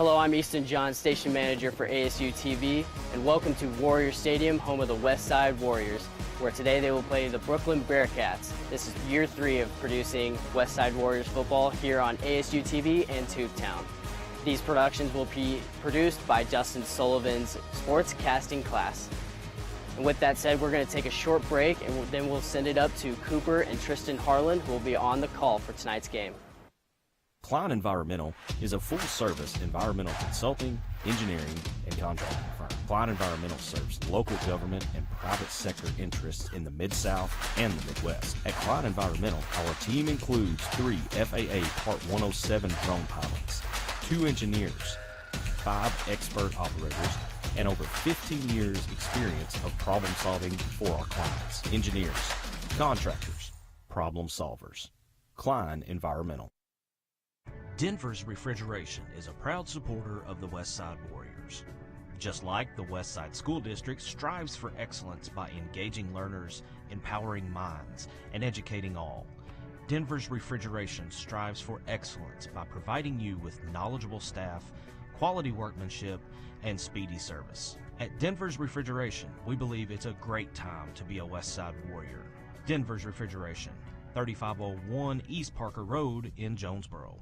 Hello, I'm Easton John, Station Manager for ASU TV, and welcome to Warrior Stadium, home of the Westside Warriors, where today they will play the Brookland Bearcats. This is year 3 of producing Westside Warriors football here on ASU TV and Tubetown. These productions will be produced by Justin Sullivan's sports casting class. And with that said, we're going to take a short break, and then we'll send it up to Cooper and Tristan Harlan, who will be on the call for tonight's game. Klein Environmental is a full-service environmental consulting, engineering, and contracting firm. Klein Environmental serves local government and private sector interests in the Mid-South and the Midwest. At Klein Environmental, our team includes 3 FAA Part 107 drone pilots, 2 engineers, 5 expert operators, and over 15 years experience of problem solving for our clients. Engineers, contractors, problem solvers. Klein Environmental. Denver's Refrigeration is a proud supporter of the Westside Warriors. Just like the Westside School District strives for excellence by engaging learners, empowering minds, and educating all, Denver's Refrigeration strives for excellence by providing you with knowledgeable staff, quality workmanship, and speedy service. At Denver's Refrigeration, we believe it's a great time to be a Westside Warrior. Denver's Refrigeration, 3501 East Parker Road in Jonesboro.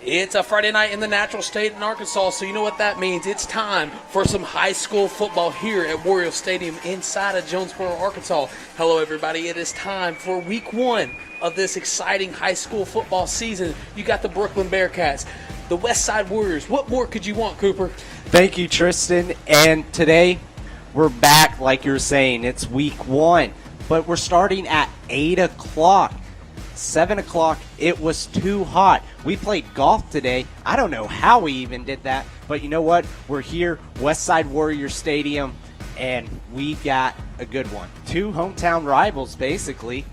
It's a Friday night in the natural state in Arkansas, so you know what that means. It's time for some high school football here at Warrior Stadium inside of Jonesboro, Arkansas. Hello, everybody. It is time for week 1 of this exciting high school football season. You got the Brookland Bearcats, the Westside Warriors. What more could you want, Cooper? Thank you, Tristan. And today we're back, like you're saying. It's week 1, but we're starting at 8 o'clock. 7 o'clock, it was too hot. We played golf today. I don't know how we even did that, but you know what? We're here, Westside Warrior Stadium, and we got a good one. 2 hometown rivals, basically,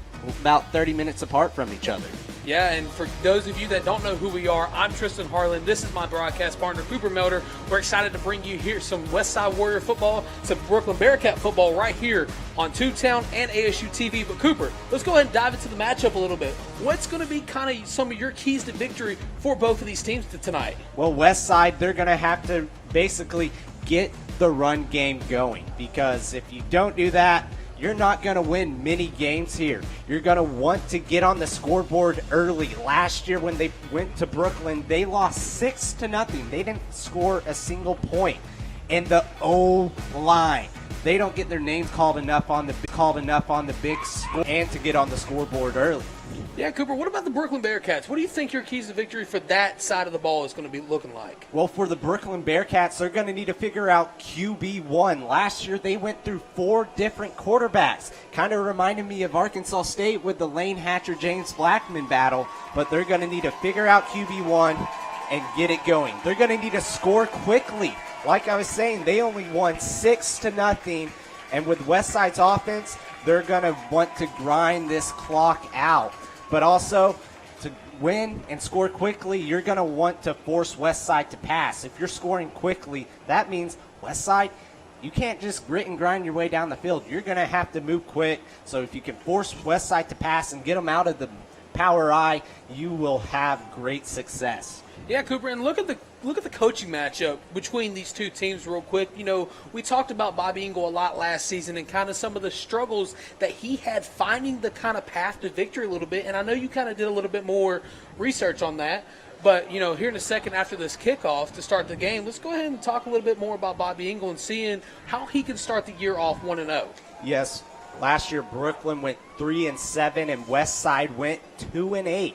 about 30 minutes apart from each other. Yeah, and for those of you that don't know who we are, I'm Tristan Harlan. This is my broadcast partner, Cooper Melder. We're excited to bring you here some Westside Warrior football, some Brookland Bearcat football right here on Tubetown and ASU TV. But Cooper, let's go ahead and dive into the matchup a little bit. What's going to be kind of some of your keys to victory for both of these teams tonight? Well, Westside, they're going to have to basically get the run game going, because if you don't do that, you're not going to win many games here. You're going to want to get on the scoreboard early. Last year when they went to Brookland, they lost 6-0. They didn't score a single point. And the O-line, they don't get their names called enough on the big score and to get on the scoreboard early. Yeah, Cooper, what about the Brookland Bearcats? What do you think your keys to victory for that side of the ball is going to be looking like? Well, for the Brookland Bearcats, they're going to need to figure out QB1. Last year, they went through 4 different quarterbacks. Kind of reminded me of Arkansas State with the Lane Hatcher-James Blackman battle, but they're going to need to figure out QB1 and get it going. They're going to need to score quickly. Like I was saying, they only won 6-0, and with Westside's offense, they're going to want to grind this clock out. But also, to win and score quickly, you're going to want to force Westside to pass. If you're scoring quickly, that means Westside, you can't just grit and grind your way down the field. You're going to have to move quick. So if you can force Westside to pass and get them out of the power I, you will have great success. Yeah, Cooper, and look at the coaching matchup between these two teams real quick. You know, we talked about Bobby Engel a lot last season and kind of some of the struggles that he had finding the kind of path to victory a little bit, and I know you kind of did a little bit more research on that. But, you know, here in a second after this kickoff to start the game, let's go ahead and talk a little bit more about Bobby Engel and seeing how he can start the year off 1-0. Yes, last year Brookland went 3-7 and Westside went 2-8.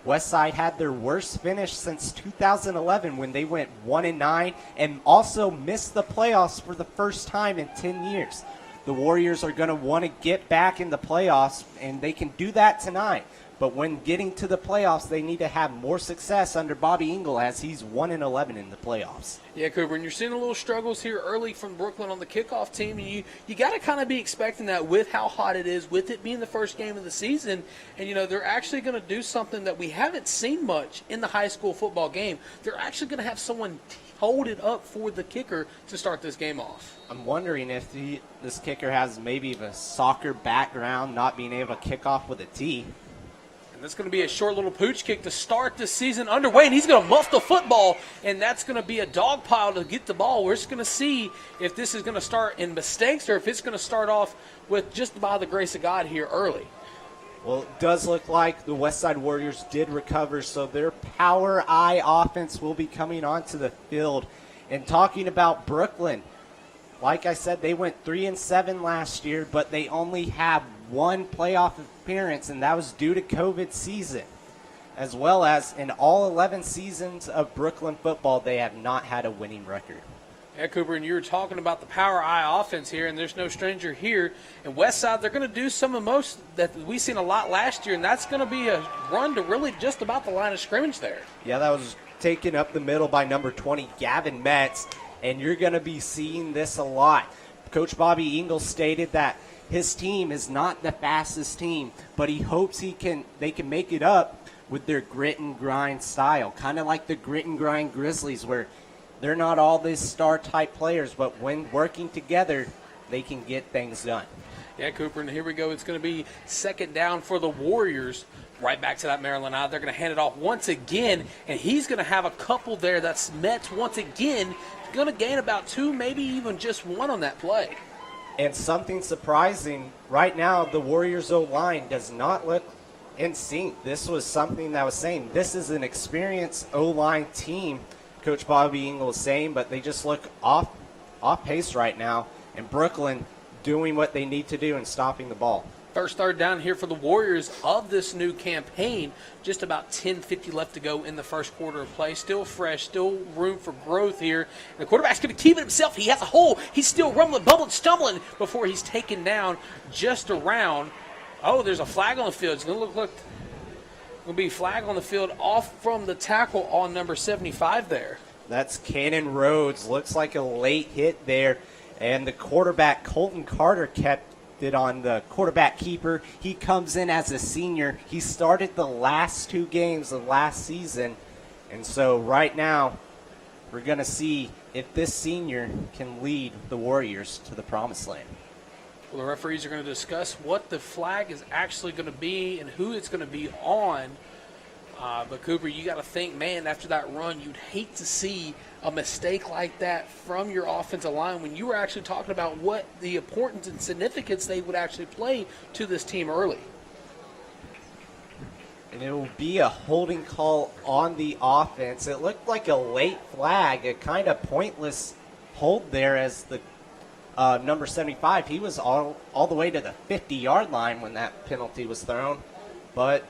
Westside had their worst finish since 2011 when they went 1-9 and also missed the playoffs for the first time in 10 years. The Warriors are going to want to get back in the playoffs, and they can do that tonight. But when getting to the playoffs, they need to have more success under Bobby Engel, as he's 1-11 in the playoffs. Yeah, Cooper, and you're seeing a little struggles here early from Brookland on the kickoff team. And you got to kind of be expecting that with how hot it is, with it being the first game of the season. And, you know, they're actually going to do something that we haven't seen much in the high school football game. They're actually going to have someone hold it up for the kicker to start this game off. I'm wondering if this kicker has maybe a soccer background, not being able to kick off with a tee. And that's going to be a short little pooch kick to start the season underway, and he's going to muff the football, and that's going to be a dog pile to get the ball. We're just going to see if this is going to start in mistakes or if it's going to start off with just by the grace of God here early. Well, it does look like the Westside Warriors did recover, so their power eye offense will be coming onto the field. And talking about Brookland, like I said, they went 3-7 last year, but they only have one playoff appearance, and that was due to COVID season. As well as in all 11 seasons of Brookland football, they have not had a winning record. Yeah, Cooper, and you were talking about the power eye offense here, and there's no stranger here. And Westside, they're going to do some of most that we've seen a lot last year, and that's going to be a run to really just about the line of scrimmage there. Yeah, that was taken up the middle by number 20, Gavin Metz, and you're going to be seeing this a lot. Coach Bobby Ingles stated that his team is not the fastest team, but he hopes they can make it up with their grit and grind style, kind of like the grit and grind Grizzlies, where they're not all these star-type players, but when working together, they can get things done. Yeah, Cooper, and here we go. It's going to be second down for the Warriors. Right back to that Maryland eye. They're going to hand it off once again, and he's going to have a couple there. That's Metz once again. Going to gain about 2, maybe even just 1 on that play. And something surprising, right now the Warriors O-line does not look in sync. This was something that I was saying. This is an experienced O-line team, Coach Bobby Ingles was saying, but they just look off pace right now. And Brookland doing what they need to do and stopping the ball. First third down here for the Warriors of this new campaign. Just about 10:50 left to go in the first quarter of play. Still fresh, still room for growth here. And the quarterback's going to keep it himself. He has a hole. He's still rumbling, bubbling, stumbling before he's taken down just around. Oh, there's a flag on the field. It's going to look going to be flag on the field off from the tackle on number 75 there. That's Cannon Rhodes. Looks like a late hit there. And the quarterback, Colton Carter, kept it on the quarterback keeper. He comes in as a senior. He started the last 2 games of last season. And so right now, we're going to see if this senior can lead the Warriors to the promised land. Well, the referees are going to discuss what the flag is actually going to be and who it's going to be on. But, Cooper, you got to think, man, after that run, you'd hate to see a mistake like that from your offensive line when you were actually talking about what the importance and significance they would actually play to this team early. And it will be a holding call on the offense. It looked like a late flag, a kind of pointless hold there as the number 75. He was all the way to the 50-yard line when that penalty was thrown. But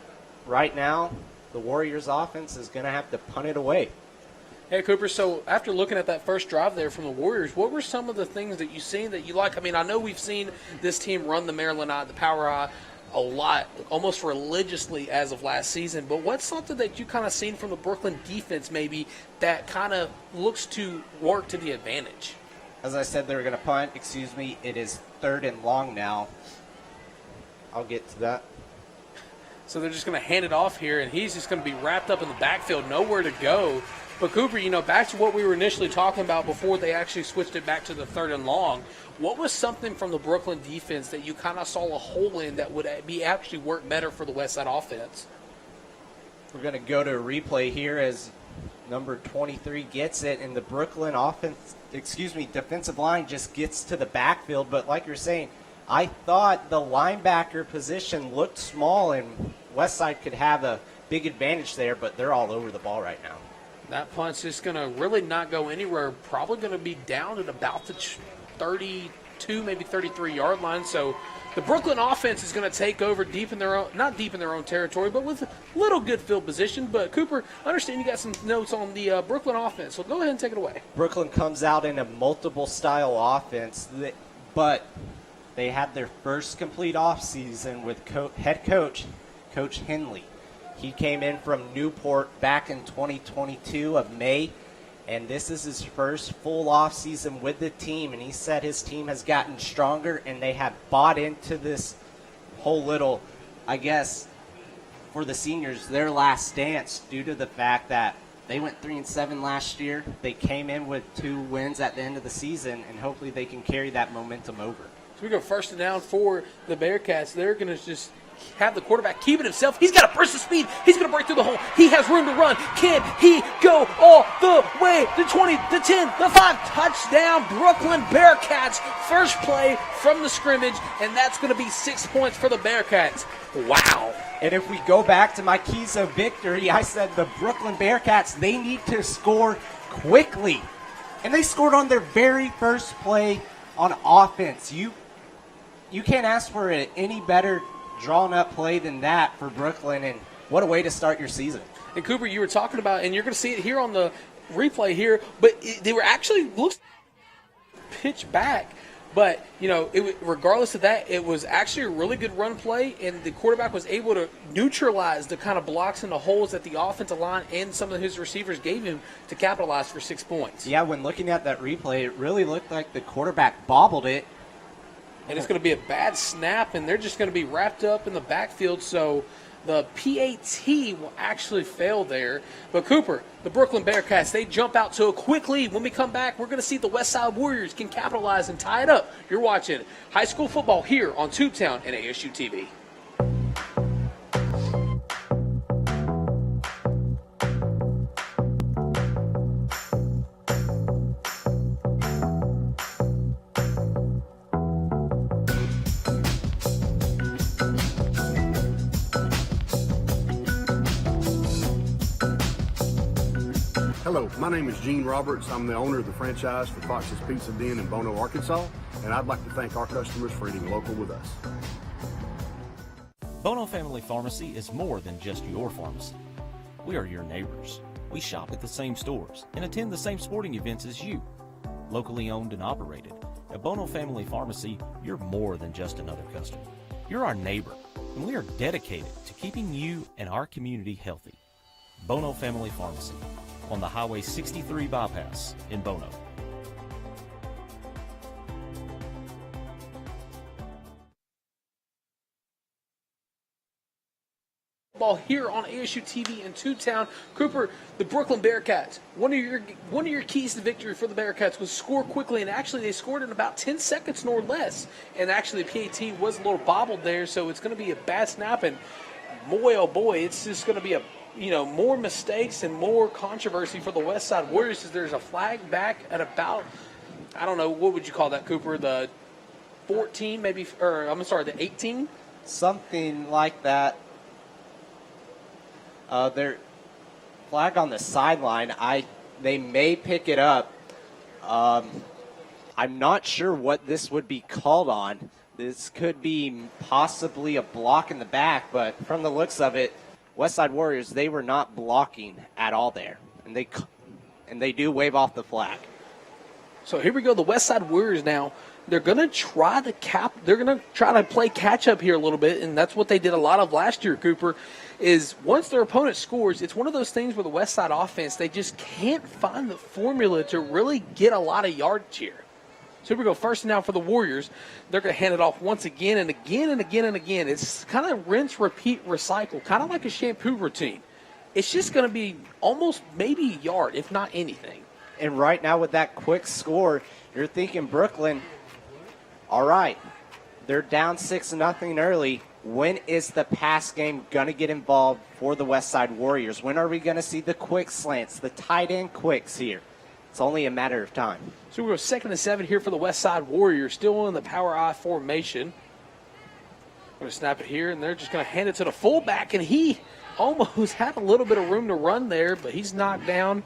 right now, the Warriors offense is going to have to punt it away. Hey, Cooper, so after looking at that first drive there from the Warriors, what were some of the things that you've seen that you like? I mean, I know we've seen this team run the Maryland eye, the power eye, a lot, almost religiously as of last season. But what's something that you kind of seen from the Brookland defense maybe that kind of looks to work to the advantage? As I said, they were going to punt. It is 3rd and long now. I'll get to that. So they're just going to hand it off here, and he's just going to be wrapped up in the backfield, nowhere to go. But, Cooper, back to what we were initially talking about before they actually switched it back to the 3rd and long, what was something from the Brookland defense that you kind of saw a hole in that would be actually work better for the Westside offense? We're going to go to a replay here as number 23 gets it, and the Brookland defensive line just gets to the backfield. But like you're saying, I thought the linebacker position looked small, and Westside could have a big advantage there, but they're all over the ball right now. That punt's just going to really not go anywhere. Probably going to be down at about the 32, maybe 33-yard line. So the Brookland offense is going to take over deep in their own, not deep in their own territory, but with a little good field position. But, Cooper, I understand you got some notes on the Brookland offense, so go ahead and take it away. Brookland comes out in a multiple-style offense, but they had their first complete offseason with head coach, Coach Henley. He came in from Newport back in 2022 of May, and this is his first full offseason with the team, and he said his team has gotten stronger, and they have bought into this whole little, I guess, for the seniors, their last dance due to the fact that they went 3-7 last year. They came in with 2 wins at the end of the season, and hopefully they can carry that momentum over. So we go 1st and down for the Bearcats. They're going to just have the quarterback keep it himself. He's got a burst of speed. He's going to break through the hole. He has room to run. Can he go all the way? The 20, the 10, the 5. Touchdown, Brookland Bearcats. First play from the scrimmage, and that's going to be 6 points for the Bearcats. Wow. And if we go back to my keys of victory, I said the Brookland Bearcats, they need to score quickly. And they scored on their very first play on offense. You can't ask for any better drawn-up play than that for Brookland, and what a way to start your season. And Cooper, you were talking about, and you're going to see it here on the replay here, but they were actually pitch back. But, regardless of that, it was actually a really good run play, and the quarterback was able to neutralize the kind of blocks and the holes that the offensive line and some of his receivers gave him to capitalize for 6 points. Yeah, when looking at that replay, it really looked like the quarterback bobbled it. And it's going to be a bad snap, and they're just going to be wrapped up in the backfield, so the PAT will actually fail there. But Cooper, the Brookland Bearcats, they jump out to a quick lead. When we come back, we're going to see the Westside Warriors can capitalize and tie it up. You're watching high school football here on Tubetown and ASU TV. Hello, my name is Gene Roberts. I'm the owner of the franchise for Fox's Pizza Den in Bono, Arkansas, and I'd like to thank our customers for eating local with us. Bono Family Pharmacy is more than just your pharmacy. We are your neighbors. We shop at the same stores and attend the same sporting events as you. Locally owned and operated, at Bono Family Pharmacy, you're more than just another customer. You're our neighbor, and we are dedicated to keeping you and our community healthy. Bono Family Pharmacy, on the Highway 63 bypass in Bono. Ball here on ASU TV in Tubetown. Cooper, the Brookland Bearcats. One of your keys to victory for the Bearcats was score quickly, and actually they scored in about 10 seconds nor less. And actually the PAT was a little bobbled there, so it's going to be a bad snap. And boy, oh boy, it's just going to be more mistakes and more controversy for the Westside Warriors, as there's a flag back at about, I don't know, what would you call that, Cooper? The 14, maybe, or I'm sorry, the 18? Something like that. Their flag on the sideline, they may pick it up. I'm not sure what this would be called on. This could be possibly a block in the back, but from the looks of it, Westside Warriors, they were not blocking at all there, and they do wave off the flag. So here we go. The Westside Warriors now, they're going to try to play catch up here a little bit, and that's what they did a lot of last year, Cooper, is once their opponent scores, it's one of those things where the Westside offense, they just can't find the formula to really get a lot of yardage here. So here we go, first and now for the Warriors. They're going to hand it off once again and again and again and again. It's kind of rinse, repeat, recycle, kind of like a shampoo routine. It's just going to be almost maybe a yard, if not anything. And right now with that quick score, you're thinking Brookland, all right, they're down 6-0 early. When is the pass game going to get involved for the Westside Warriors? When are we going to see the quick slants, the tight end quicks here? It's only a matter of time. So we're 2nd and 7 here for the Westside Warriors, still in the power I formation. We're going to snap it here, and they're just going to hand it to the fullback, and he almost had a little bit of room to run there, but he's knocked down.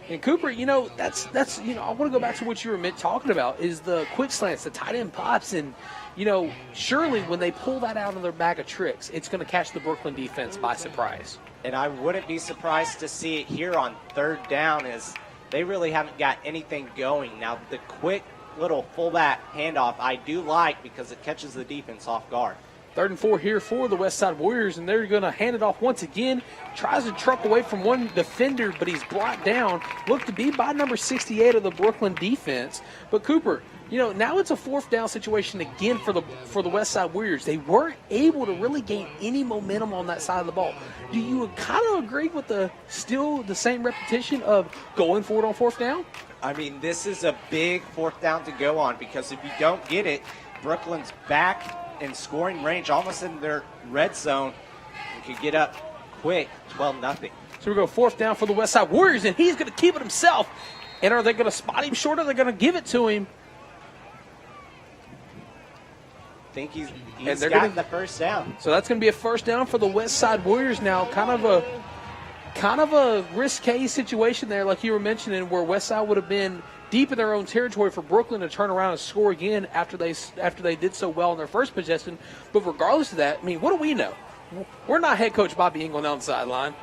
And Cooper, that's I want to go back to what you were talking about, is the quick slants, the tight end pops, and surely when they pull that out of their bag of tricks, it's going to catch the Brookland defense by surprise. And I wouldn't be surprised to see it here on 3rd down, as they really haven't got anything going. Now, the quick little fullback handoff I do like, because it catches the defense off guard. 3rd and 4 here for the Westside Warriors, and they're going to hand it off once again. Tries to truck away from one defender, but he's brought down. Looked to be by number 68 of the Brookland defense. But Cooper, now it's a 4th down situation again for the Westside Warriors. They weren't able to really gain any momentum on that side of the ball. Do you kind of agree with the same repetition of going for it on 4th down? I mean, this is a big 4th down to go on, because if you don't get it, Brookland's back in scoring range, almost in their red zone, and could get up quick, 12-0. So we go 4th down for the Westside Warriors, and he's going to keep it himself. And are they going to spot him short, or are they going to give it to him? I think he's they're got the first down. So that's going to be a first down for the Westside Warriors now. Kind of a risque situation there, like you were mentioning, where Westside would have been deep in their own territory for Brookland to turn around and score again after they did so well in their first possession. But regardless of that, I mean, what do we know? We're not head coach Bobby Engel on the sideline.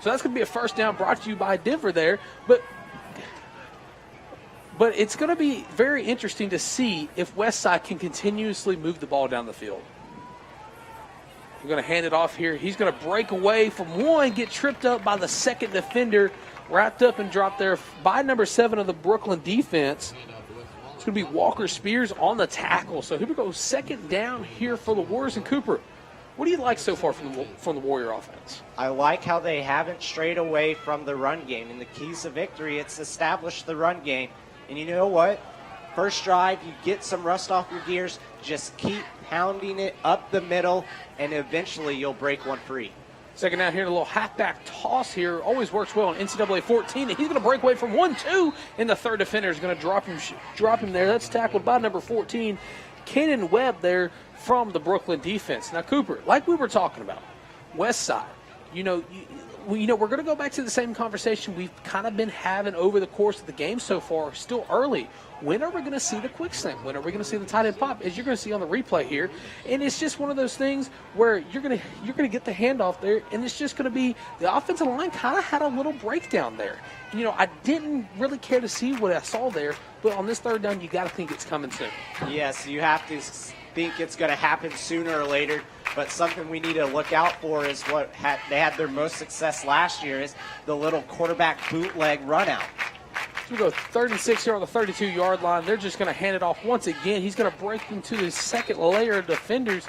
So that's going to be a first down brought to you by Denver there. But it's going to be very interesting to see if Westside can continuously move the ball down the field. We're going to hand it off here. He's going to break away from one, get tripped up by the second defender, wrapped up and dropped there by number 7 of the Brookland defense. It's going to be Walker Spears on the tackle. So here we go, second down here for the Warriors. And Cooper, what do you like so far from the Warrior offense? I like how they haven't strayed away from the run game. And the keys to victory, it's established the run game. And you know what? First drive, you get some rust off your gears. Just keep pounding it up the middle, and eventually you'll break one free. Second down here, a little halfback toss here. Always works well on NCAA 14. And he's going to break away from 1-2, and the third defender is going to drop him there. That's tackled by number 14, Kenan Webb there from the Brookland defense. Now, Cooper, like we were talking about, Westside, we're going to go back to the same conversation we've kind of been having over the course of the game so far. Still early. When are we going to see the quick slant? When are we going to see the tight end pop? As you're going to see on the replay here, and it's just one of those things where you're going to get the handoff there, and it's just going to be the offensive line kind of had a little breakdown there. I didn't really care to see what I saw there, but on this third down, you got to think it's coming soon. Yes, you have to think it's going to happen sooner or later. But something we need to look out for is what they had their most success last year is the little quarterback bootleg run out. So we go 36 here on the 32-yard line. They're just going to hand it off once again. He's going to break into the second layer of defenders.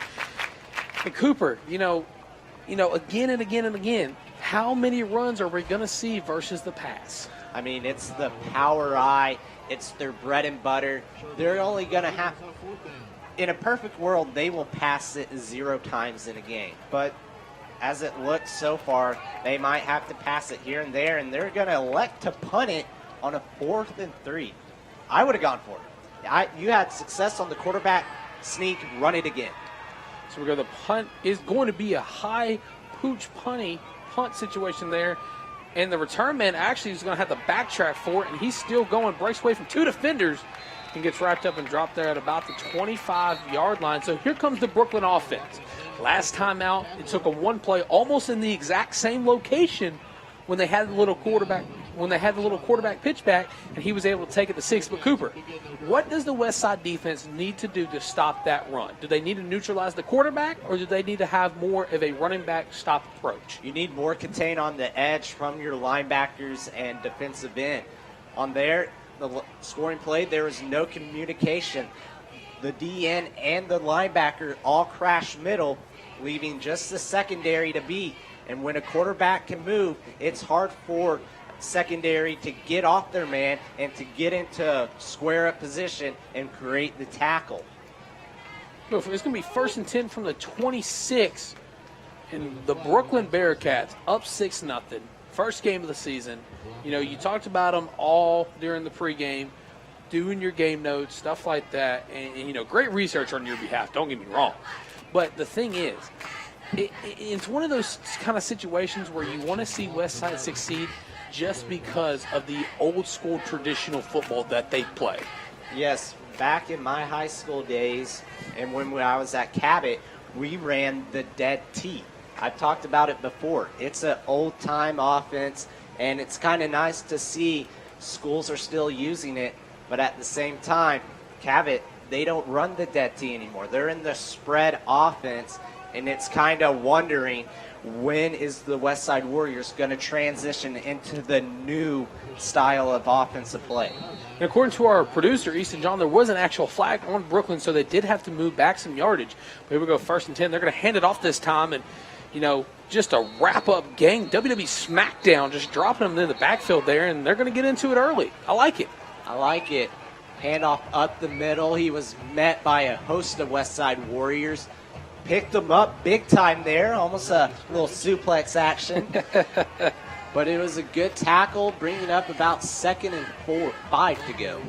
And Cooper, again and again and again, how many runs are we going to see versus the pass? I mean, it's the power eye. It's their bread and butter. They're only going to have – in a perfect world, they will pass it 0 times in a game. But as it looks so far, they might have to pass it here and there, and they're going to elect to punt it on a 4th and 3. I would have gone for it. You had success on the quarterback sneak, run it again. So we go, the punt is going to be a high pooch punt situation there. And the return man actually is going to have to backtrack for it, and he's still going, breaks away from 2 defenders, and gets wrapped up and dropped there at about the 25-yard line. So here comes the Brookland offense. Last time out, it took a one play almost in the exact same location when they had the little quarterback pitch back, and he was able to take it to 6. But Cooper, what does the Westside defense need to do to stop that run? Do they need to neutralize the quarterback, or do they need to have more of a running back stop approach? You need more contain on the edge from your linebackers and defensive end. On there, the scoring play, there was no communication. The DN and the linebacker all crash middle, leaving just the secondary to beat. And when a quarterback can move, it's hard for secondary to get off their man and to get into square up position and create the tackle. So it's going to be 1st and 10 from the 26, and the Brookland Bearcats up 6-0. First game of the season. You talked about them all during the pregame, doing your game notes, stuff like that, and great research on your behalf. Don't get me wrong. But the thing is, it's one of those kind of situations where you want to see Westside succeed just because of the old school traditional football that they play. Yes, back in my high school days and when I was at Cabot, we ran the dead T. I've talked about it before. It's an old-time offense, and it's kind of nice to see schools are still using it, but at the same time, Cabot, they don't run the dead T anymore. They're in the spread offense, and it's kind of wondering when is the Westside Warriors going to transition into the new style of offensive play. And according to our producer, Easton John, there was an actual flag on Brookland, so they did have to move back some yardage. But here we go, 1st and 10. They're going to hand it off this time, and just a wrap-up gang, WWE SmackDown, just dropping them in the backfield there, and they're going to get into it early. I like it. I like it. Handoff up the middle. He was met by a host of Westside Warriors. Picked him up big time there, almost a little suplex action. But it was a good tackle, bringing up about 2nd and 5 to go.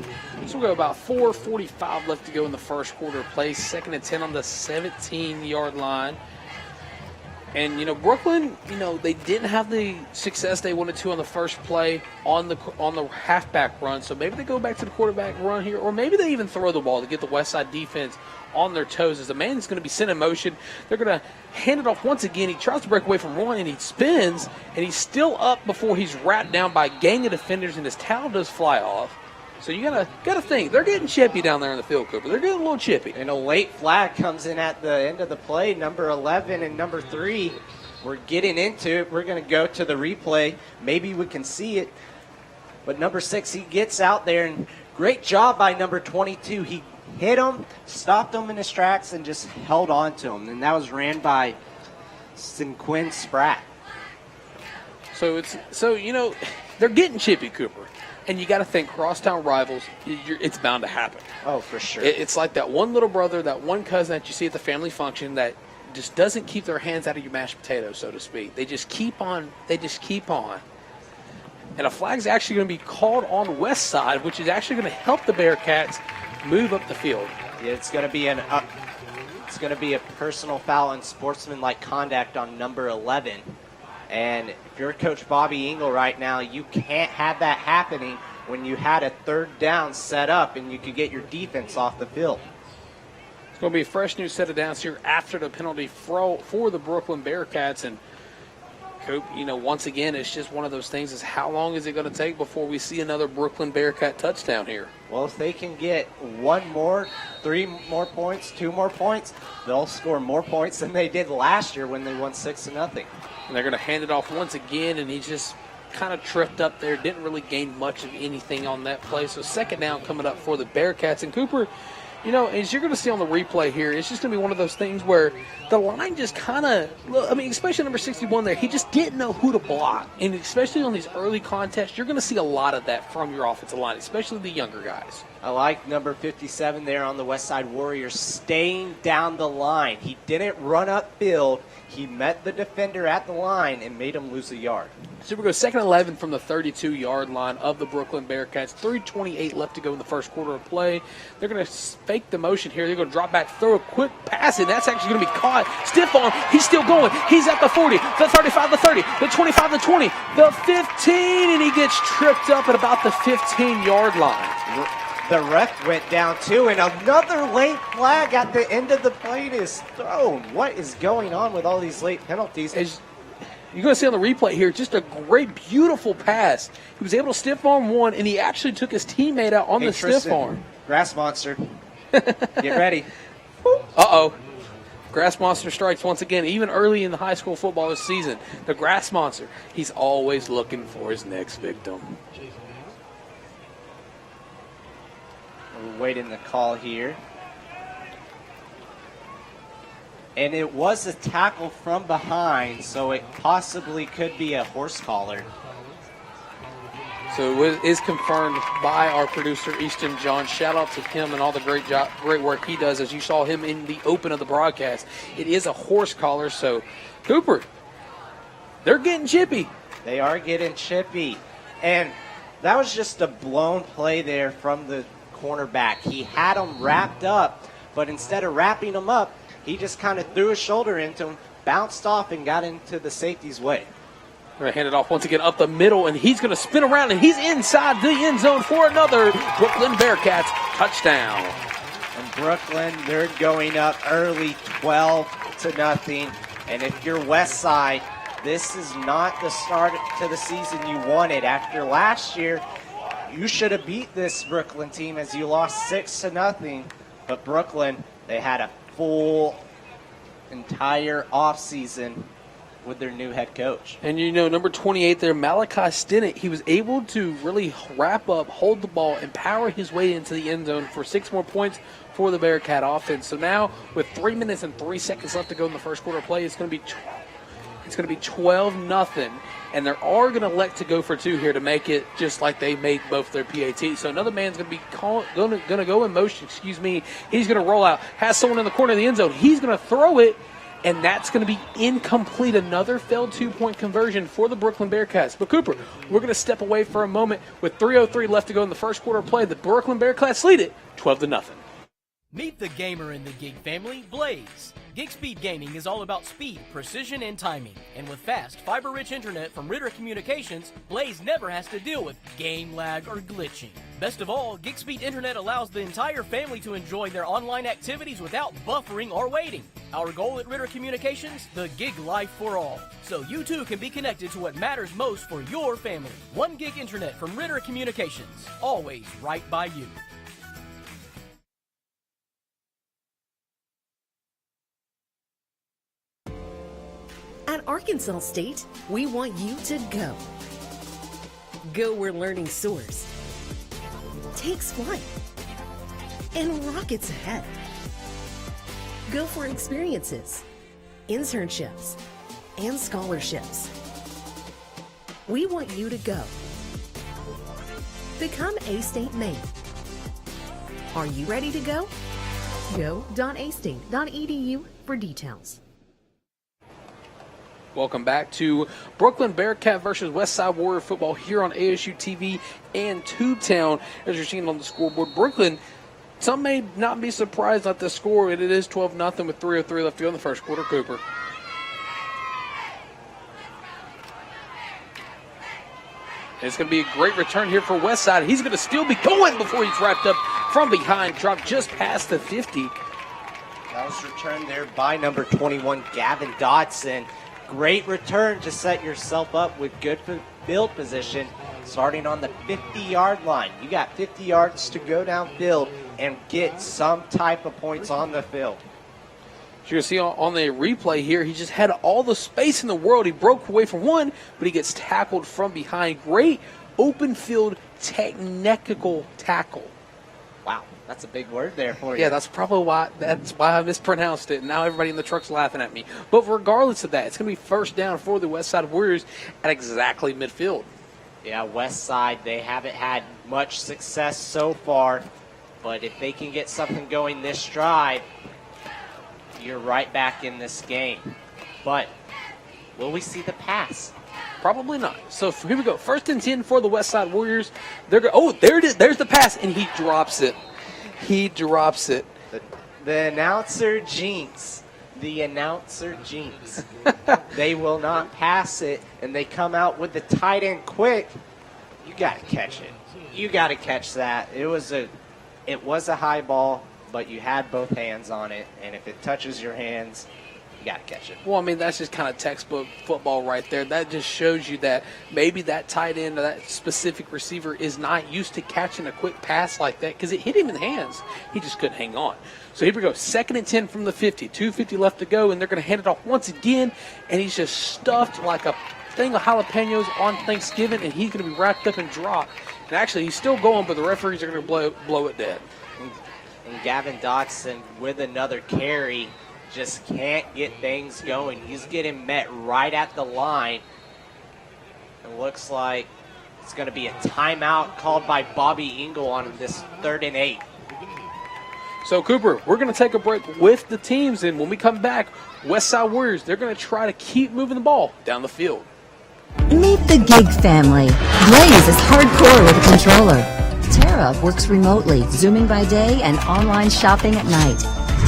So we'll go about 4:45 left to go in the first quarter of play. 2nd and 10 on the 17-yard line. And, Brookland, they didn't have the success they wanted to on the first play on the halfback run. So maybe they go back to the quarterback run here, or maybe they even throw the ball to get the Westside defense on their toes. As the man is going to be sent in motion, they're going to hand it off once again. He tries to break away from one, and he spins, and he's still up before he's wrapped down by a gang of defenders, and his towel does fly off. So you gotta think, they're getting chippy down there in the field, Cooper. They're getting a little chippy. And a late flag comes in at the end of the play. Number 11 and number 3, we're getting into it. We're going to go to the replay. Maybe we can see it. But number 6, he gets out there, and great job by number 22. He hit him, stopped him in his tracks, and just held on to him. And that was ran by Quinn Spratt. So they're getting chippy, Cooper. And you got to think, crosstown rivals, it's bound to happen. Oh, for sure. It's like that one little brother, that one cousin that you see at the family function that just doesn't keep their hands out of your mashed potatoes, so to speak. They just keep on. And a flag's actually going to be called on Westside, which is actually going to help the Bearcats move up the field. Yeah, it's going to be a personal foul and sportsmanlike conduct on number 11. And if you're Coach Bobby Engel right now, you can't have that happening when you had a 3rd down set up and you could get your defense off the field. It's going to be a fresh new set of downs here after the penalty for the Brookland Bearcats. And, Coop, once again, it's just one of those things is how long is it going to take before we see another Brookland Bearcat touchdown here? Well, if they can get 1 more, 3 more points, 2 more points, they'll score more points than they did last year when they won 6-0. And they're going to hand it off once again, and he just kind of tripped up there, didn't really gain much of anything on that play. So 2nd down coming up for the Bearcats. And Cooper, as you're going to see on the replay here, it's just going to be one of those things where the line just kind of, especially number 61 there, he just didn't know who to block. And especially on these early contests, you're going to see a lot of that from your offensive line, especially the younger guys. I like number 57 there on the Westside Warriors staying down the line. He didn't run upfield. He met the defender at the line and made him lose a yard. So we go 2nd and 11 from the 32-yard line of the Brookland Bearcats. 3:28 left to go in the first quarter of play. They're going to fake the motion here. They're going to drop back, throw a quick pass, and that's actually going to be caught. Stiff arm. He's still going. He's at the 40, the 35, the 30, the 25, the 20, the 15, and he gets tripped up at about the 15-yard line. The ref went down too, and another late flag at the end of the play is thrown. What is going on with all these late penalties? As you're going to see on the replay here, just a great, beautiful pass. He was able to stiff arm one, and he actually took his teammate out on the stiff arm. Grass Monster, get ready. Uh-oh. Grass Monster strikes once again, even early in the high school football this season. The Grass Monster, he's always looking for his next victim. We're waiting the call here. And it was a tackle from behind, so it possibly could be a horse collar. So it is confirmed by our producer, Easton John. Shout out to him and all the great work he does, as you saw him in the open of the broadcast. It is a horse collar, so Cooper, they're getting chippy. They are getting chippy. And that was just a blown play there from the cornerback. He had him wrapped up, but instead of wrapping him up, he just kind of threw his shoulder into him, bounced off, and got into the safety's way. They're going to hand it off once again up the middle, and he's going to spin around, and he's inside the end zone for another Brookland Bearcats touchdown. And Brookland, they're going up early 12-0. And if you're Westside, this is not the start to the season you wanted. After last year, you should have beat this Brookland team as you lost 6-0. But Brookland, they had a full entire offseason with their new head coach. And number 28 there, Malachi Stinnett, he was able to really wrap up, hold the ball, and power his way into the end zone for 6 more points for the Bearcat offense. So now with 3 minutes and 3 seconds left to go in the first quarter play, it's going to be It's going to be 12-0, and they are going to elect to go for two here to make it just like they made both their PATs. So another man's going to be going to go in motion. He's going to roll out, has someone in the corner of the end zone. He's going to throw it, and that's going to be incomplete. Another failed two-point conversion for the Brookland Bearcats. But Cooper, we're going to step away for a moment. With 3:03 left to go in the first quarter of play, the Brookland Bearcats lead it 12-0. Meet the gamer in the gig family, Blaze. Gig Speed Gaming is all about speed, precision, and timing. And with fast, fiber-rich internet from Ritter Communications, Blaze never has to deal with game lag or glitching. Best of all, Gig Speed Internet allows the entire family to enjoy their online activities without buffering or waiting. Our goal at Ritter Communications, the gig life for all. So you too can be connected to what matters most for your family. 1 gig internet from Ritter Communications, always right by you. At Arkansas State, we want you to go. Go where learning soars, takes flight, and rockets ahead. Go for experiences, internships, and scholarships. We want you to go. Become A-State Maine. Are you ready to go? Go.astate.edu for details. Welcome back to Brookland Bearcat versus Westside Warrior football here on ASU TV and Tubetown. As you're seeing on the scoreboard, Brookland, some may not be surprised at the score. It is 12-0 with 3:03 left to go in the first quarter. Cooper. It's going to be a great return here for Westside. He's going to still be going before he's wrapped up from behind. Dropped just past the 50. That was returned there by number 21, Gavin Dodson. Great return to set yourself up with good field position starting on the 50-yard line. You got 50 yards to go downfield and get some type of points on the field. As you can see on the replay here, he just had all the space in the world. He broke away from one, but he gets tackled from behind. Great open field technical tackle. Wow, that's a big word there for you. Yeah, that's probably why I mispronounced it. Now everybody in the truck's laughing at me. But regardless of that, it's going to be first down for the Westside Warriors at exactly midfield. Yeah, Westside, they haven't had much success so far, but if they can get something going this drive, you're right back in this game. But will we see the pass? Probably not. So here we go. 1st and 10 for the Westside Warriors. Oh, there it is. There's the pass, and he drops it. He drops it. The announcer jinx. The announcer jinx. They will not pass it, and they come out with the tight end quick. You got to catch it. You got to catch that. It was a high ball, but you had both hands on it, and if it touches your hands, you got to catch it. Well, I mean, that's just kind of textbook football right there. That just shows you that maybe that tight end or that specific receiver is not used to catching a quick pass like that because it hit him in the hands. He just couldn't hang on. So here we go. 2nd and 10 from the 50. 2:50 left to go, and they're going to hand it off once again, and he's just stuffed like a thing of jalapenos on Thanksgiving, and he's going to be wrapped up and dropped. And actually, he's still going, but the referees are going to blow it dead. And Gavin Dotson with another carry just can't get things going. He's getting met right at the line. It looks like it's going to be a timeout called by Bobby Engel on this 3rd and 8. So, Cooper, we're going to take a break with the teams, and when we come back, Westside Warriors, they're going to try to keep moving the ball down the field. Meet the gig family. Blaze is hardcore with a controller. Tara works remotely, Zooming by day and online shopping at night.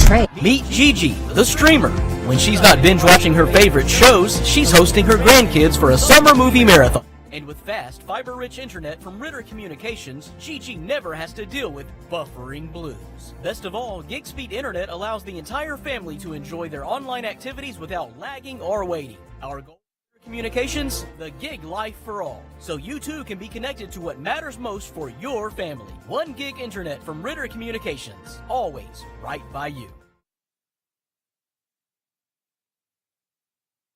Trey. Meet Gigi, the streamer. When she's not binge watching her favorite shows, she's hosting her grandkids for a summer movie marathon. And with fast, fiber-rich internet from Ritter Communications, Gigi never has to deal with buffering blues. Best of all, gig speed internet allows the entire family to enjoy their online activities without lagging or waiting. Our goal at Ritter Communications, the gig life for all. So you too can be connected to what matters most for your family. 1 gig internet from Ritter Communications, always right by you.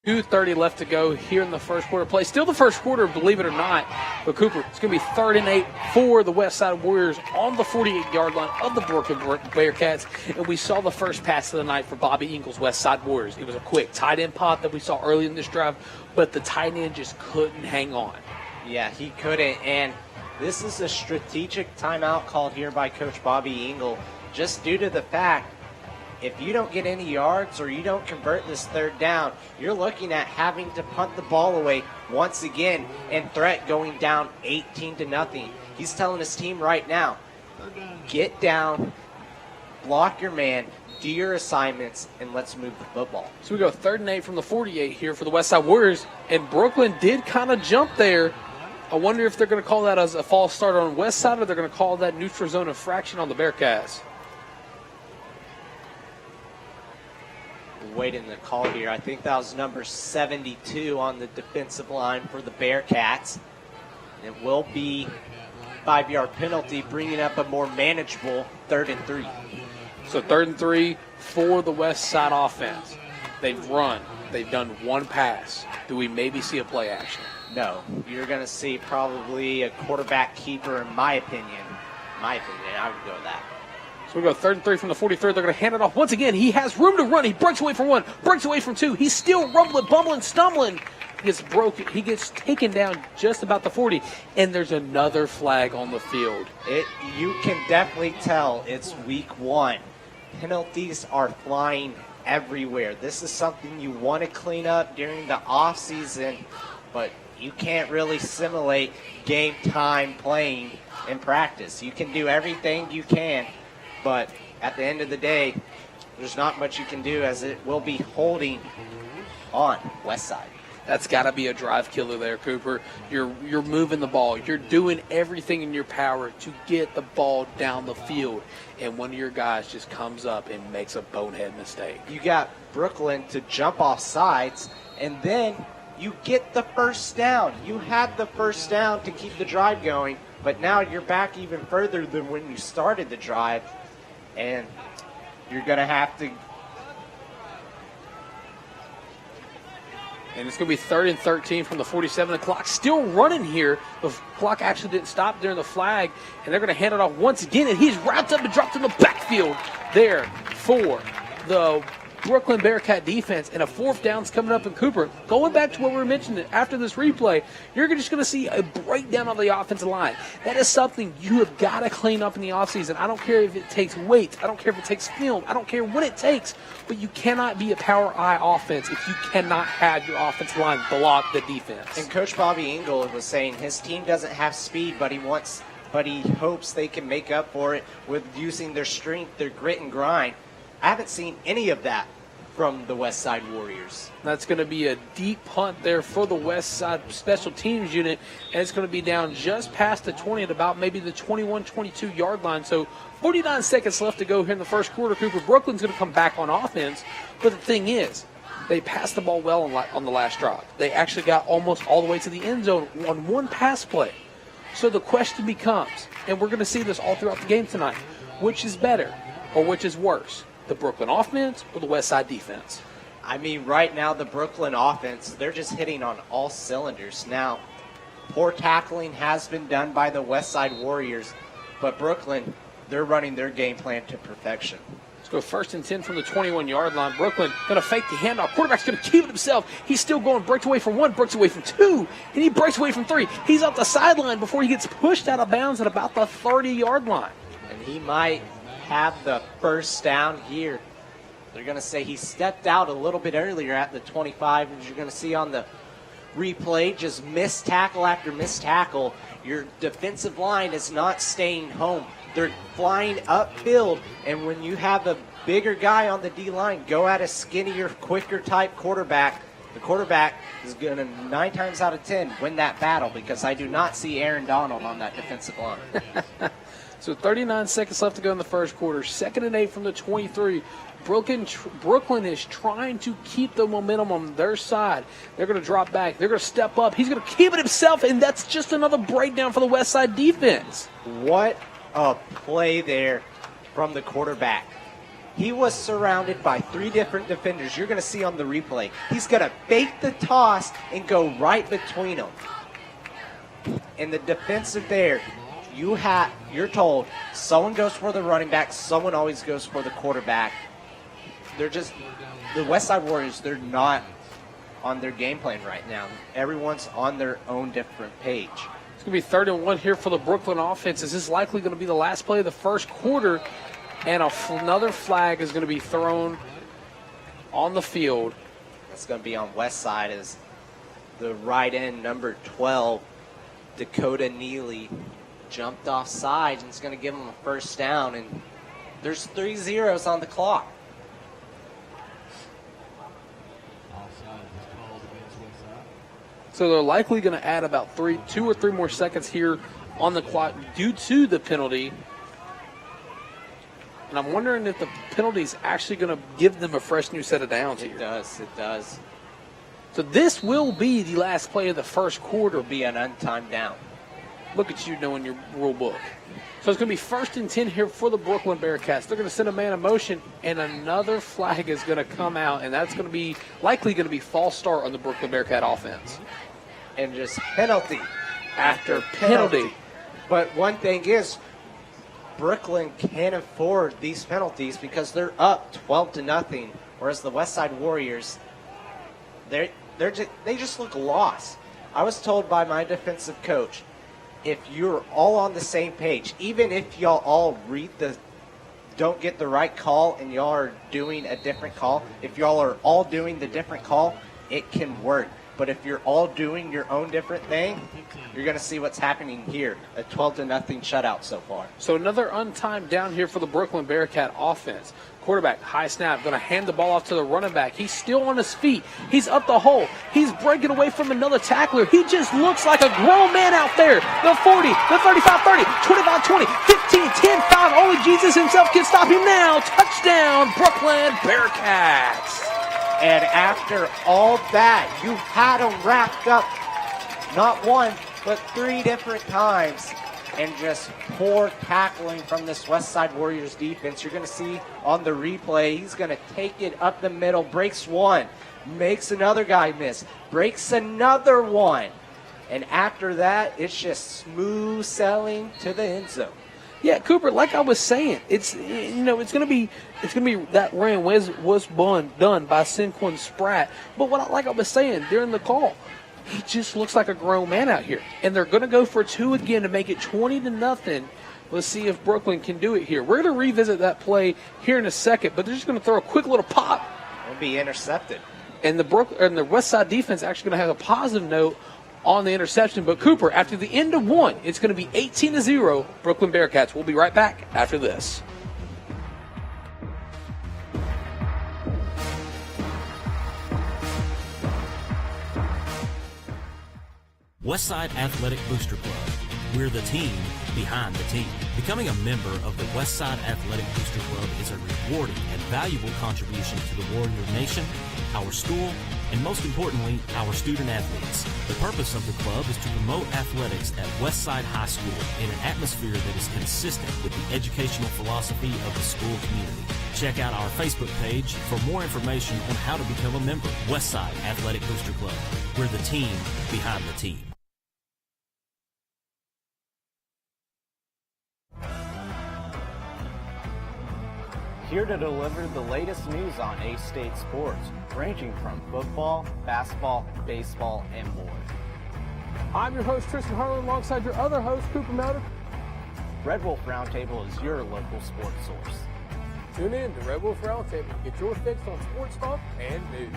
2:30 left to go here in the first quarter play. Still the first quarter, believe it or not. But Cooper, it's going to be 3rd and 8 for the Westside Warriors on the 48-yard line of the Brookland Bearcats. And we saw the first pass of the night for Bobby Ingles' Westside Warriors. It was a quick tight end pop that we saw early in this drive, but the tight end just couldn't hang on. Yeah, he couldn't. And this is a strategic timeout called here by Coach Bobby Ingle, just due to the fact if you don't get any yards or you don't convert this 3rd down, you're looking at having to punt the ball away once again and threat going down 18-0. He's telling his team right now, get down, block your man, do your assignments, and let's move the football. So we go 3rd and 8 from the 48 here for the Westside Warriors, and Brookland did kind of jump there. I wonder if they're going to call that as a false start on Westside, or they're going to call that neutral zone infraction on the Bearcats. Waiting the call here. I think that was number 72 on the defensive line for the Bearcats. It will be 5-yard penalty, bringing up a more manageable 3rd and 3. So 3rd and 3 for the Westside offense. They've run. They've done one pass. Do we maybe see a play action? No. You're going to see probably a quarterback keeper, in my opinion. I would go with that. So we go 3rd and 3 from the 43rd. They're going to hand it off once again. He has room to run. He breaks away from 1, breaks away from 2. He's still rumbling, bumbling, stumbling. He gets broken. He gets taken down just about the 40, and there's another flag on the field. You can definitely tell it's week 1. Penalties are flying everywhere. This is something you want to clean up during the offseason, but you can't really simulate game time playing in practice. You can do everything you can, but at the end of the day, there's not much you can do, as it will be holding on Westside. That's got to be a drive killer there, Cooper. You're moving the ball. You're doing everything in your power to get the ball down the field, and one of your guys just comes up and makes a bonehead mistake. You got Brookland to jump off sides, and then you get the first down. You had the first down to keep the drive going, but now you're back even further than when you started the drive, and you're going to have to. And it's going to be 3rd and 13 from the 47. The clock's still running here. The clock actually didn't stop during the flag, and they're going to hand it off once again, and he's wrapped up and dropped in the backfield there for the Brookland Bearcat defense, and a 4th down's coming up in Cooper. Going back to what we were mentioning after this replay, you're just going to see a breakdown of the offensive line. That is something you have got to clean up in the offseason. I don't care if it takes weight. I don't care if it takes film. I don't care what it takes, but you cannot be a power eye offense if you cannot have your offensive line block the defense. And Coach Bobby Ingle was saying his team doesn't have speed, but he hopes they can make up for it with using their strength, their grit and grind. I haven't seen any of that from the Westside Warriors. That's going to be a deep punt there for the Westside special teams unit, and it's going to be down just past the 20 at about maybe the 21-22 yard line. So 49 seconds left to go here in the first quarter. Cooper, Brookland's going to come back on offense, but the thing is, they passed the ball well on the last drive. They actually got almost all the way to the end zone on one pass play. So the question becomes, and we're going to see this all throughout the game tonight, which is better or which is worse? The Brookland offense or the Westside defense? I mean, right now the Brookland offense, they're just hitting on all cylinders. Now, poor tackling has been done by the Westside Warriors, but Brookland, they're running their game plan to perfection. Let's go 1st and 10 from the 21-yard line. Brookland going to fake the handoff. Quarterback's going to keep it himself. He's still going, breaks away from 1, breaks away from 2, and he breaks away from 3. He's off the sideline before he gets pushed out of bounds at about the 30-yard line. And he might have the first down here. They're going to say he stepped out a little bit earlier at the 25, as you're going to see on the replay, just missed tackle after missed tackle. Your defensive line is not staying home. They're flying upfield, and when you have a bigger guy on the D-line, go at a skinnier, quicker type quarterback, the quarterback is going to 9 times out of 10 win that battle, because I do not see Aaron Donald on that defensive line. So 39 seconds left to go in the first quarter. 2nd and 8 from the 23. Brookland is trying to keep the momentum on their side. They're going to drop back. They're going to step up. He's going to keep it himself, and that's just another breakdown for the Westside defense. What a play there from the quarterback. He was surrounded by 3 different defenders. You're going to see on the replay. He's going to fake the toss and go right between them. In the defensive there, you're told someone goes for the running back, someone always goes for the quarterback. The Westside Warriors, they're not on their game plan right now. Everyone's on their own different page. It's going to be 3rd and 1 here for the Brookland offense. This is likely going to be the last play of the first quarter, and another flag is going to be thrown on the field. That's going to be on Westside as the right end, number 12, Dakota Neely, jumped off sides, and it's going to give him a first down, and there's 3 zeros on the clock. So they're likely going to add about 2 or 3 more seconds here on the clock due to the penalty. And I'm wondering if the penalty is actually going to give them a fresh new set of downs here. It does. So this will be the last play of the first quarter. It'll be an untimed down. Look at you knowing your rule book. So it's going to be 1st and 10 here for the Brookland Bearcats. They're going to send a man in motion, and another flag is going to come out, and that's going to be likely going to be false start on the Brookland Bearcat offense. And just penalty After penalty. But one thing is, Brookland can't afford these penalties because they're up 12-0, whereas the Westside Warriors, they just look lost. I was told by my defensive coach, if you're all on the same page, even if y'all all don't get the right call and y'all are doing a different call, if y'all are all doing the different call, it can work. But if you're all doing your own different thing, you're going to see what's happening here. A 12-0 shutout so far. So another untimed down here for the Brookland Bearcat offense. Quarterback, high snap, going to hand the ball off to the running back. He's still on his feet. He's up the hole. He's breaking away from another tackler. He just looks like a grown man out there. The 40, the 35-30, 25-20, 15-10-5. Only Jesus himself can stop him now. Touchdown, Brookland Bearcats. And after all that, you had them wrapped up not 1, but 3 different times. And just poor tackling from this Westside Warriors defense. You're going to see on the replay, he's going to take it up the middle, breaks 1, makes another guy miss, breaks another 1. And after that, it's just smooth sailing to the end zone. Yeah, Cooper, like I was saying, it's gonna be that run was done by Sinquin Spratt. But like I was saying during the call, he just looks like a grown man out here. And they're gonna go for 2 again to make it 20-0. Let's see if Brooklyn can do it here. We're gonna revisit that play here in a second, but they're just gonna throw a quick little pop. It'll be intercepted. And the Westside defense actually gonna have a positive note on the interception. But Cooper, after the end of 1, it's going to be 18-0 Brookland Bearcats. We'll be right back after this. Westside Athletic Booster Club. We're the team behind the team. Becoming a member of the Westside Athletic Booster Club is a rewarding and valuable contribution to the Warrior Nation, our school, and most importantly, our student athletes. The purpose of the club is to promote athletics at Westside High School in an atmosphere that is consistent with the educational philosophy of the school community. Check out our Facebook page for more information on how to become a member. Westside Athletic Booster Club. We're the team behind the team. Here to deliver the latest news on A-State sports, ranging from football, basketball, baseball, and more. I'm your host, Tristan Harlan, alongside your other host, Cooper Melder. Red Wolf Roundtable is your local sports source. Tune in to Red Wolf Roundtable to get your fix on sports talk and news.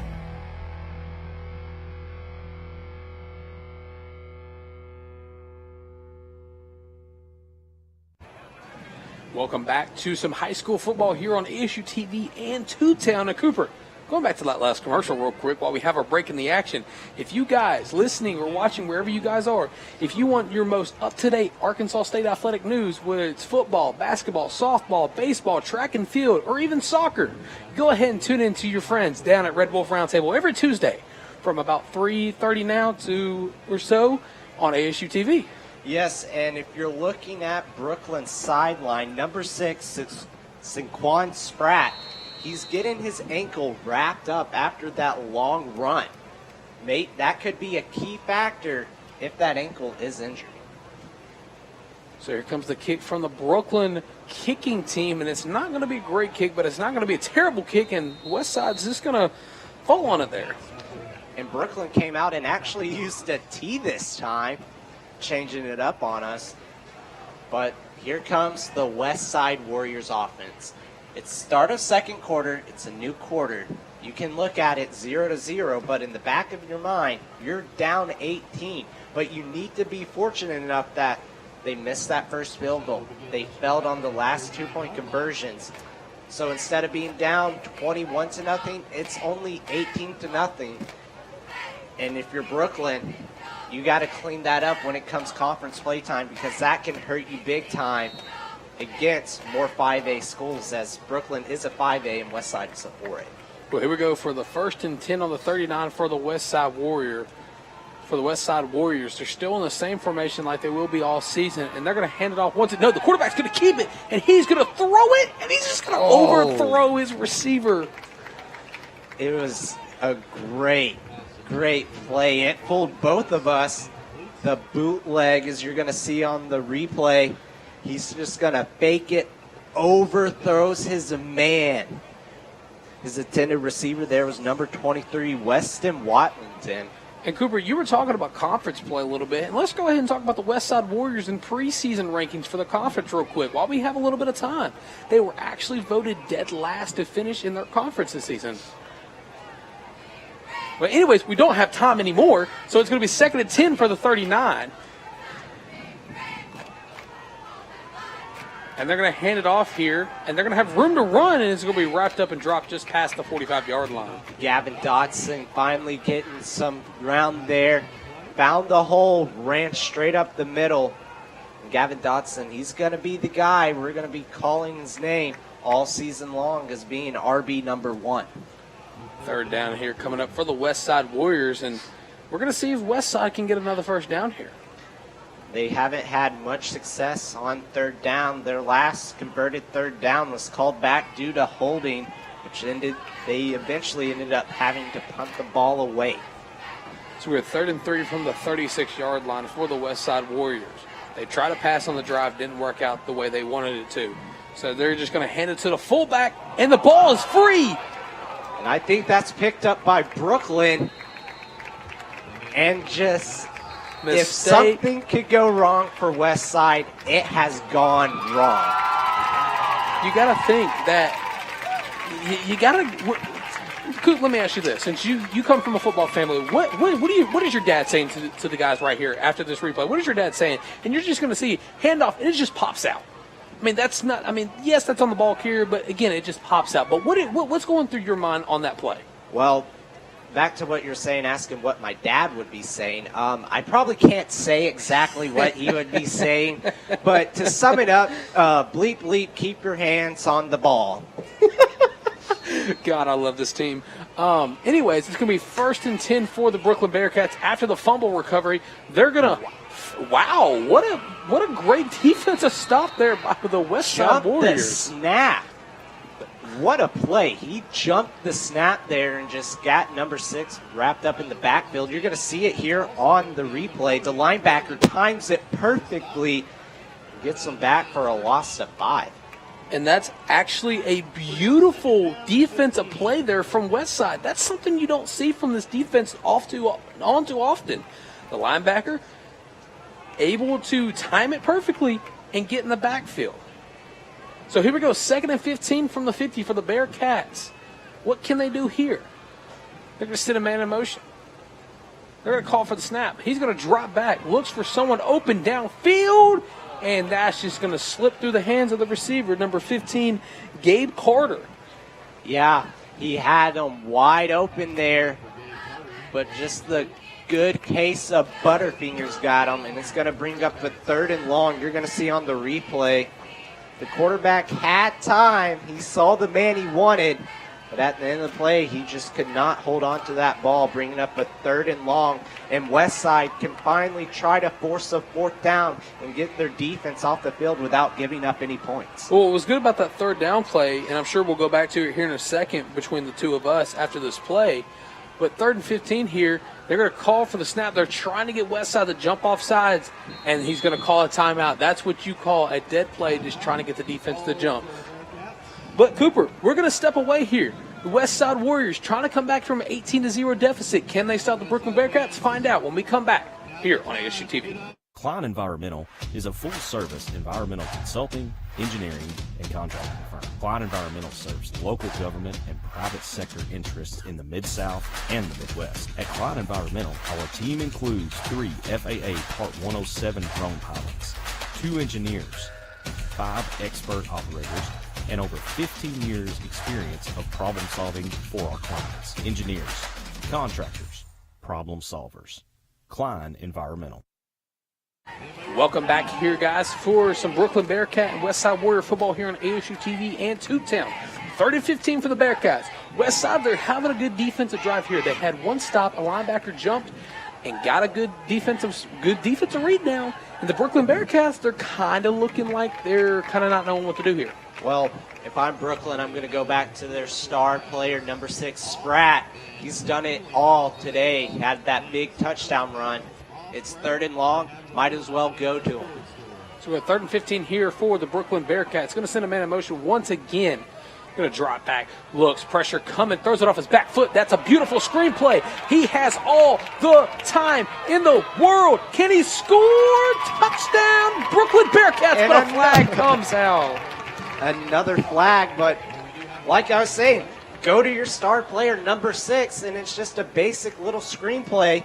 Welcome back to some high school football here on ASU TV and Tubetown. And Cooper, going back to that last commercial real quick while we have our break in the action. If you guys listening or watching wherever you guys are, if you want your most up-to-date Arkansas State athletic news, whether it's football, basketball, softball, baseball, track and field, or even soccer, go ahead and tune in to your friends down at Red Wolf Roundtable every Tuesday from about 3:30 now to or so on ASU TV. Yes, and if you're looking at Brookland's sideline, number 6 is Saquon Spratt. He's getting his ankle wrapped up after that long run. Mate, that could be a key factor if that ankle is injured. So here comes the kick from the Brookland kicking team, and it's not going to be a great kick, but it's not going to be a terrible kick, and Westside's just going to fall on it there. And Brookland came out and actually used a tee this time, changing it up on us. But here comes the Westside Warriors offense. It's start of second quarter. It's a new quarter. You can look at it 0-0, but in the back of your mind, you're down 18. But you need to be fortunate enough that they missed that first field goal. They failed on the last 2-point conversions. So instead of being down 21-0, it's only 18-0. And if you're Brookland, you got to clean that up when it comes conference play time, because that can hurt you big time against more 5A schools, as Brookland is a 5A and Westside is a 4A. Well, here we go for the 1st and 10 on the 39 for the Westside Warrior. For the Westside Warriors, they're still in the same formation like they will be all season, and they're going to hand it off once. No, the quarterback's going to keep it, and he's going to throw it, and he's just going to overthrow his receiver. It was a great play. It fooled both of us. The bootleg, as you're going to see on the replay, he's just going to fake it, overthrows his man. His intended receiver there was number 23, Weston Watlington. And Cooper, you were talking about conference play a little bit, and let's go ahead and talk about the Westside Warriors in preseason rankings for the conference real quick while we have a little bit of time. They were actually voted dead last to finish in their conference this season. But anyways, we don't have time anymore, so it's going to be 2nd and 10 for the 39. And they're going to hand it off here, and they're going to have room to run, and it's going to be wrapped up and dropped just past the 45-yard line. Gavin Dotson finally getting some ground there. Found the hole, ran straight up the middle. And Gavin Dotson, he's going to be the guy. We're going to be calling his name all season long as being RB number 1. 3rd down here coming up for the Westside Warriors, and we're going to see if Westside can get another first down here. They haven't had much success on 3rd down. Their last converted 3rd down was called back due to holding, which they eventually ended up having to punt the ball away. So we're 3rd and 3 from the 36-yard line for the Westside Warriors. They tried to pass on the drive, didn't work out the way they wanted it to. So they're just going to hand it to the fullback, and the ball is free. And I think that's picked up by Brookland. And just... Mistake. If something could go wrong for Westside, it has gone wrong. You got to think that you got to. Let me ask you this: since you come from a football family, what is your dad saying to the guys right here after this replay? What is your dad saying? And you're just going to see handoff, and it just pops out. I mean, that's not. I mean, yes, that's on the ball carrier, but again, it just pops out. But what's going through your mind on that play? Well, back to what you're saying, asking what my dad would be saying. I probably can't say exactly what he would be saying, but to sum it up, bleep, bleep, keep your hands on the ball. God, I love this team. Anyways, it's going to be 1st and 10 for the Brookland Bearcats after the fumble recovery. They're going to wow, what a great defensive stop there by the Westside Warriors. The snap. What a play. He jumped the snap there and just got number 6 wrapped up in the backfield. You're going to see it here on the replay. The linebacker times it perfectly, gets him back for a loss of 5. And that's actually a beautiful defensive play there from Westside. That's something you don't see from this defense all too often. The linebacker able to time it perfectly and get in the backfield. So here we go, 2nd and 15 from the 50 for the Bearcats. What can they do here? They're going to sit a man in motion. They're going to call for the snap. He's going to drop back, looks for someone open downfield, and that's just going to slip through the hands of the receiver, number 15, Gabe Carter. Yeah, he had him wide open there, but just the good case of Butterfingers got him, and it's going to bring up the 3rd and long. You're going to see on the replay, the quarterback had time. He saw the man he wanted, But at the end of the play, he just could not hold on to that ball, bringing up a 3rd and long. And Westside can finally try to force a 4th down and get their defense off the field without giving up any points. Well, what was good about that 3rd down play, and I'm sure we'll go back to it here in a second between the two of us after this play, but 3rd and 15 here, they're going to call for the snap. They're trying to get Westside to jump off sides, and he's going to call a timeout. That's what you call a dead play, just trying to get the defense to jump. But, Cooper, we're going to step away here. The Westside Warriors trying to come back from an 18-0 deficit. Can they stop the Brookland Bearcats? Find out when we come back here on ASU TV. Klein Environmental is a full-service environmental consulting, engineering, and contracting firm. Klein Environmental serves local government and private sector interests in the Mid-South and the Midwest. At Klein Environmental, our team includes 3 FAA Part 107 drone pilots, 2 engineers, 5 expert operators, and over 15 years experience of problem solving for our clients. Engineers, contractors, problem solvers. Klein Environmental. Welcome back here, guys, for some Brookland Bearcat and Westside Warrior football here on ASU TV and Tubetown. 30-15 for the Bearcats. Westside, they're having a good defensive drive here. They had one stop, a linebacker jumped, and got a good defensive read now. And the Brookland Bearcats, they're kind of looking like they're kind of not knowing what to do here. Well, if I'm Brooklyn, I'm going to go back to their star player, number 6, Spratt. He's done it all today. Had that big touchdown run. It's 3rd and long. Might as well go to him. So we're at 3rd and 15 here for the Brookland Bearcats. Going to send a man in motion once again. Going to drop back. Looks, pressure coming. Throws it off his back foot. That's a beautiful screenplay. He has all the time in the world. Can he score? Touchdown, Brookland Bearcats. And but a flag comes out. Another flag, but like I was saying, go to your star player, number 6, and it's just a basic little screenplay.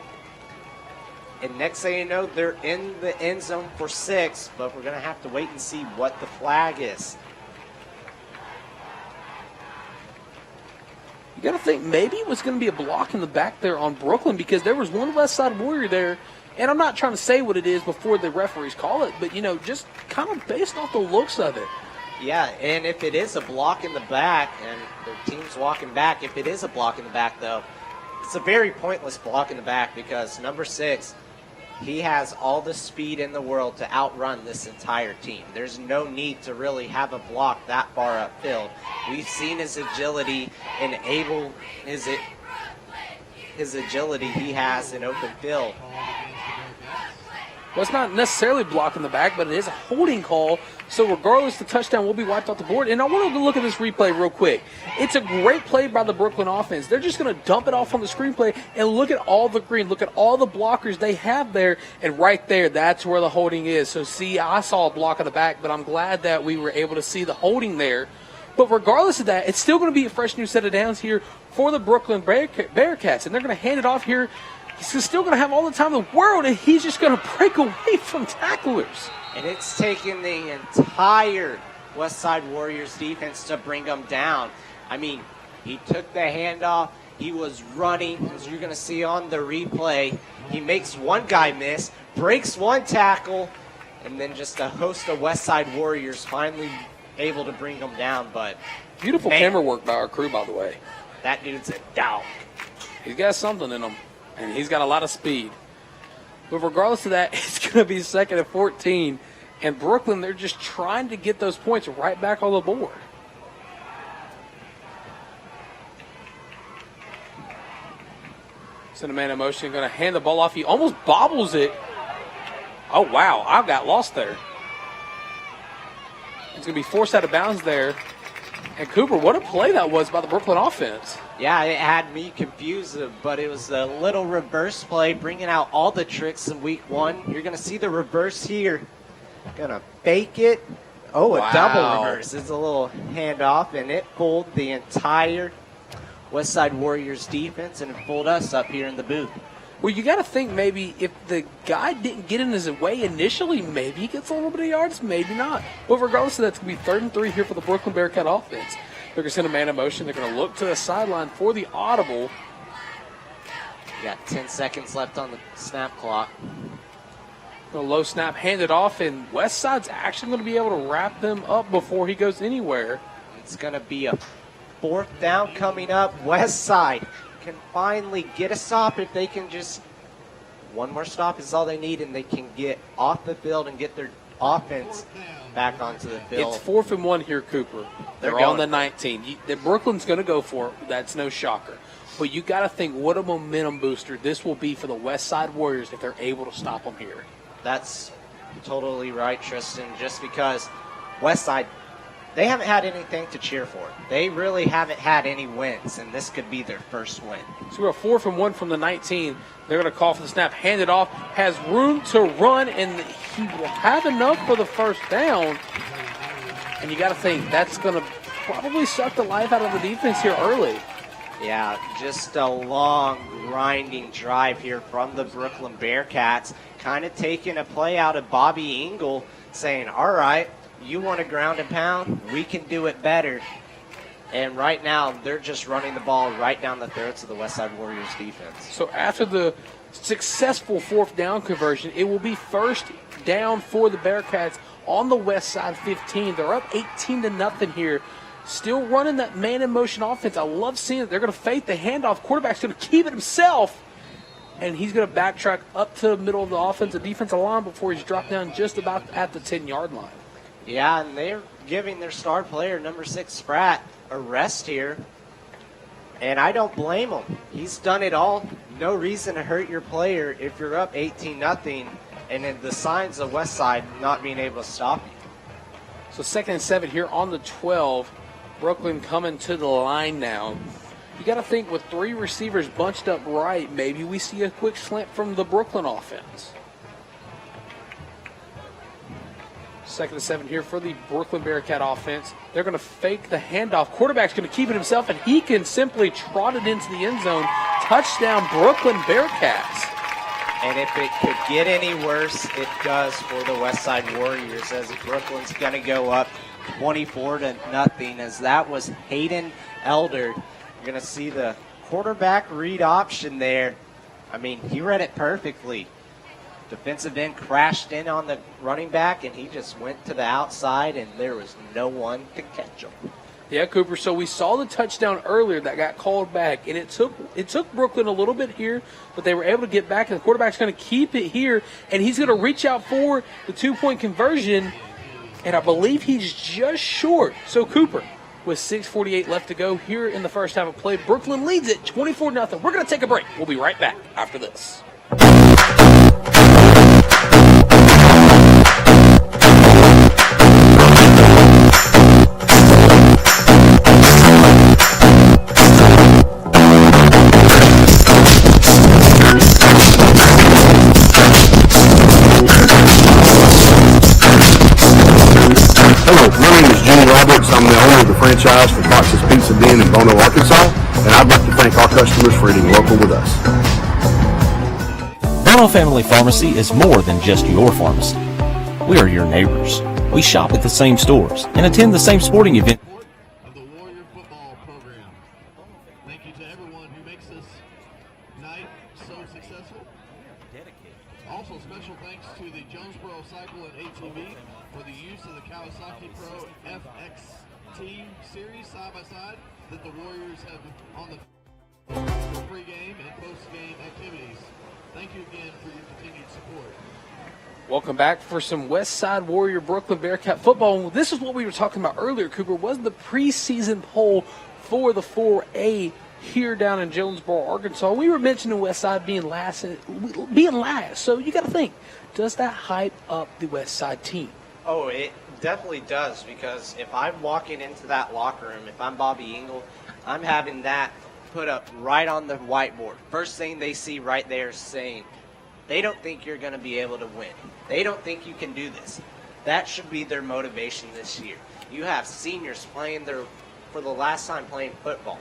And next thing you know, they're in the end zone for 6, but we're going to have to wait and see what the flag is. You got to think maybe it was going to be a block in the back there on Brooklyn because there was one Westside Warrior there. And I'm not trying to say what it is before the referees call it, but, just kind of based off the looks of it. Yeah, and if it is a block in the back and the team's walking back, if it is a block in the back, though, it's a very pointless block in the back because number 6, he has all the speed in the world to outrun this entire team. There's no need to really have a block that far upfield. We've seen his agility and his agility he has in open field. Well, it's not necessarily blocking the back, but it is a holding call. So regardless, the touchdown will be wiped off the board. And I want to look at this replay real quick. It's a great play by the Brooklyn offense. They're just going to dump it off on the screenplay and look at all the green. Look at all the blockers they have there. And right there, that's where the holding is. So, see, I saw a block of the back, but I'm glad that we were able to see the holding there. But regardless of that, it's still going to be a fresh new set of downs here for the Brookland Bearcats. And they're going to hand it off here. He's still going to have all the time in the world, and he's just going to break away from tacklers. And it's taken the entire Westside Warriors defense to bring them down. I mean, he took the handoff. He was running, as you're going to see on the replay. He makes one guy miss, breaks one tackle, and then just a host of Westside Warriors finally able to bring them down. But beautiful camera work by our crew, by the way. That dude's a dog. He's got something in him, and he's got a lot of speed. But regardless of that, it's going to be 2nd and 14. And Brooklyn, they're just trying to get those points right back on the board. Send a man in motion, going to hand the ball off. He almost bobbles it. Oh, wow, I got lost there. It's going to be forced out of bounds there. And Cooper, what a play that was by the Brooklyn offense. Yeah, it had me confused, but it was a little reverse play, bringing out all the tricks in week 1. You're going to see the reverse here. Going to fake it. Oh, a double reverse. It's a little handoff, and it fooled the entire Westside Warriors defense, and it fooled us up here in the booth. Well, you got to think maybe if the guy didn't get in his way initially, maybe he gets a little bit of yards, maybe not. But regardless of that, it's going to be 3rd and 3 here for the Brooklyn Bearcat offense. They're going to send a man in motion. They're going to look to the sideline for the audible. You got 10 seconds left on the snap clock. The low snap handed off, and Westside's actually going to be able to wrap them up before he goes anywhere. It's going to be a 4th down coming up. Westside can finally get a stop if they can just, one more stop is all they need, and they can get off the field and get their offense back onto the field. It's 4th and 1 here, Cooper. They're on the 19. Brooklyn's going to go for it. That's no shocker. But you got to think what a momentum booster this will be for the Westside Warriors if they're able to stop them here. That's totally right, Tristan, just because Westside, they haven't had anything to cheer for. They really haven't had any wins, and this could be their first win. So we're 4th and 1 from the 19. They're going to call for the snap, hand it off, has room to run, and he will have enough for the first down. And you got to think that's going to probably suck the life out of the defense here early. Yeah, just a long, grinding drive here from the Brookland Bearcats, kind of taking a play out of Bobby Engel, saying, all right, you want to ground and pound? We can do it better. And right now, they're just running the ball right down the throats of the Westside Warriors defense. So after the successful 4th down conversion, it will be 1st down for the Bearcats on the Westside 15. They're up 18-0 here. Still running that man-in-motion offense. I love seeing it. They're going to fake the handoff. Quarterback's going to keep it himself. And he's going to backtrack up to the middle of the offensive defensive line before he's dropped down just about at the 10-yard line. Yeah, and they're giving their star player, number 6, Spratt, a rest here. And I don't blame him. He's done it all. No reason to hurt your player if you're up 18-0 and in the signs of Westside not being able to stop you. So 2nd and 7 here on the 12. Brooklyn coming to the line now. You got to think with 3 receivers bunched up right, maybe we see a quick slant from the Brooklyn offense. 2nd and 7 here for the Brooklyn Bearcat offense. They're going to fake the handoff. Quarterback's going to keep it himself, and he can simply trot it into the end zone. Touchdown, Brooklyn Bearcats. And if it could get any worse, it does for the Westside Warriors, as Brooklyn's going to go up 24-0, as that was Hayden Elder. You're going to see the quarterback read option there. I mean, he read it perfectly. Defensive end crashed in on the running back, and he just went to the outside, and there was no one to catch him. Yeah, Cooper, so we saw the touchdown earlier that got called back, and it took Brooklyn a little bit here, but they were able to get back, and the quarterback's going to keep it here, and he's going to reach out for the 2-point conversion, and I believe he's just short. So, Cooper, with 6:48 left to go here in the first half of play, Brooklyn leads it 24-0. We're going to take a break. We'll be right back after this. I'm the owner of the franchise for Fox's Pizza Den in Bono, Arkansas, and I'd like to thank our customers for eating local with us. Bono Family Pharmacy is more than just your pharmacy. We are your neighbors. We shop at the same stores and attend the same sporting event. Of the Warrior football program. Thank you to everyone who makes this night so successful. Also, special thanks to the Jonesboro Cycle and ATV for the use of the Kawasaki Pro FXT series side-by-side that the Warriors have on the pre-game and post-game activities. Thank you again for your continued support. Welcome back for some Westside Warrior Brooklyn Bearcat football. This is what we were talking about earlier, Cooper, was the preseason poll for the 4A here down in Jonesboro, Arkansas. We were mentioning Westside being last. So you got to think, does that hype up the Westside team? Oh, it definitely does, because if I'm walking into that locker room, if I'm Bobby Engel, I'm having that put up right on the whiteboard. First thing they see right there is saying, they don't think you're going to be able to win. They don't think you can do this. That should be their motivation this year. You have seniors playing for the last time playing football.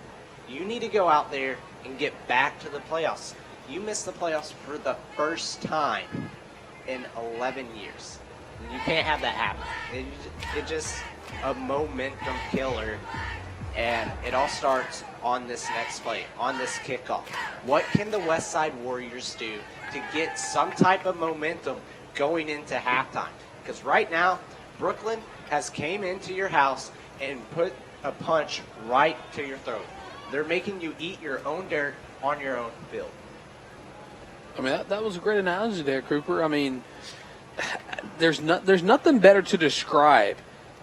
You need to go out there and get back to the playoffs. You missed the playoffs for the first time in 11 years. You can't have that happen. It's just a momentum killer, and it all starts on this next play, on this kickoff. What can the Westside Warriors do to get some type of momentum going into halftime? Because right now, Brooklyn has came into your house and put a punch right to your throat. They're making you eat your own dirt on your own field. I mean, that was a great analogy there, Cooper. I mean, there's nothing better to describe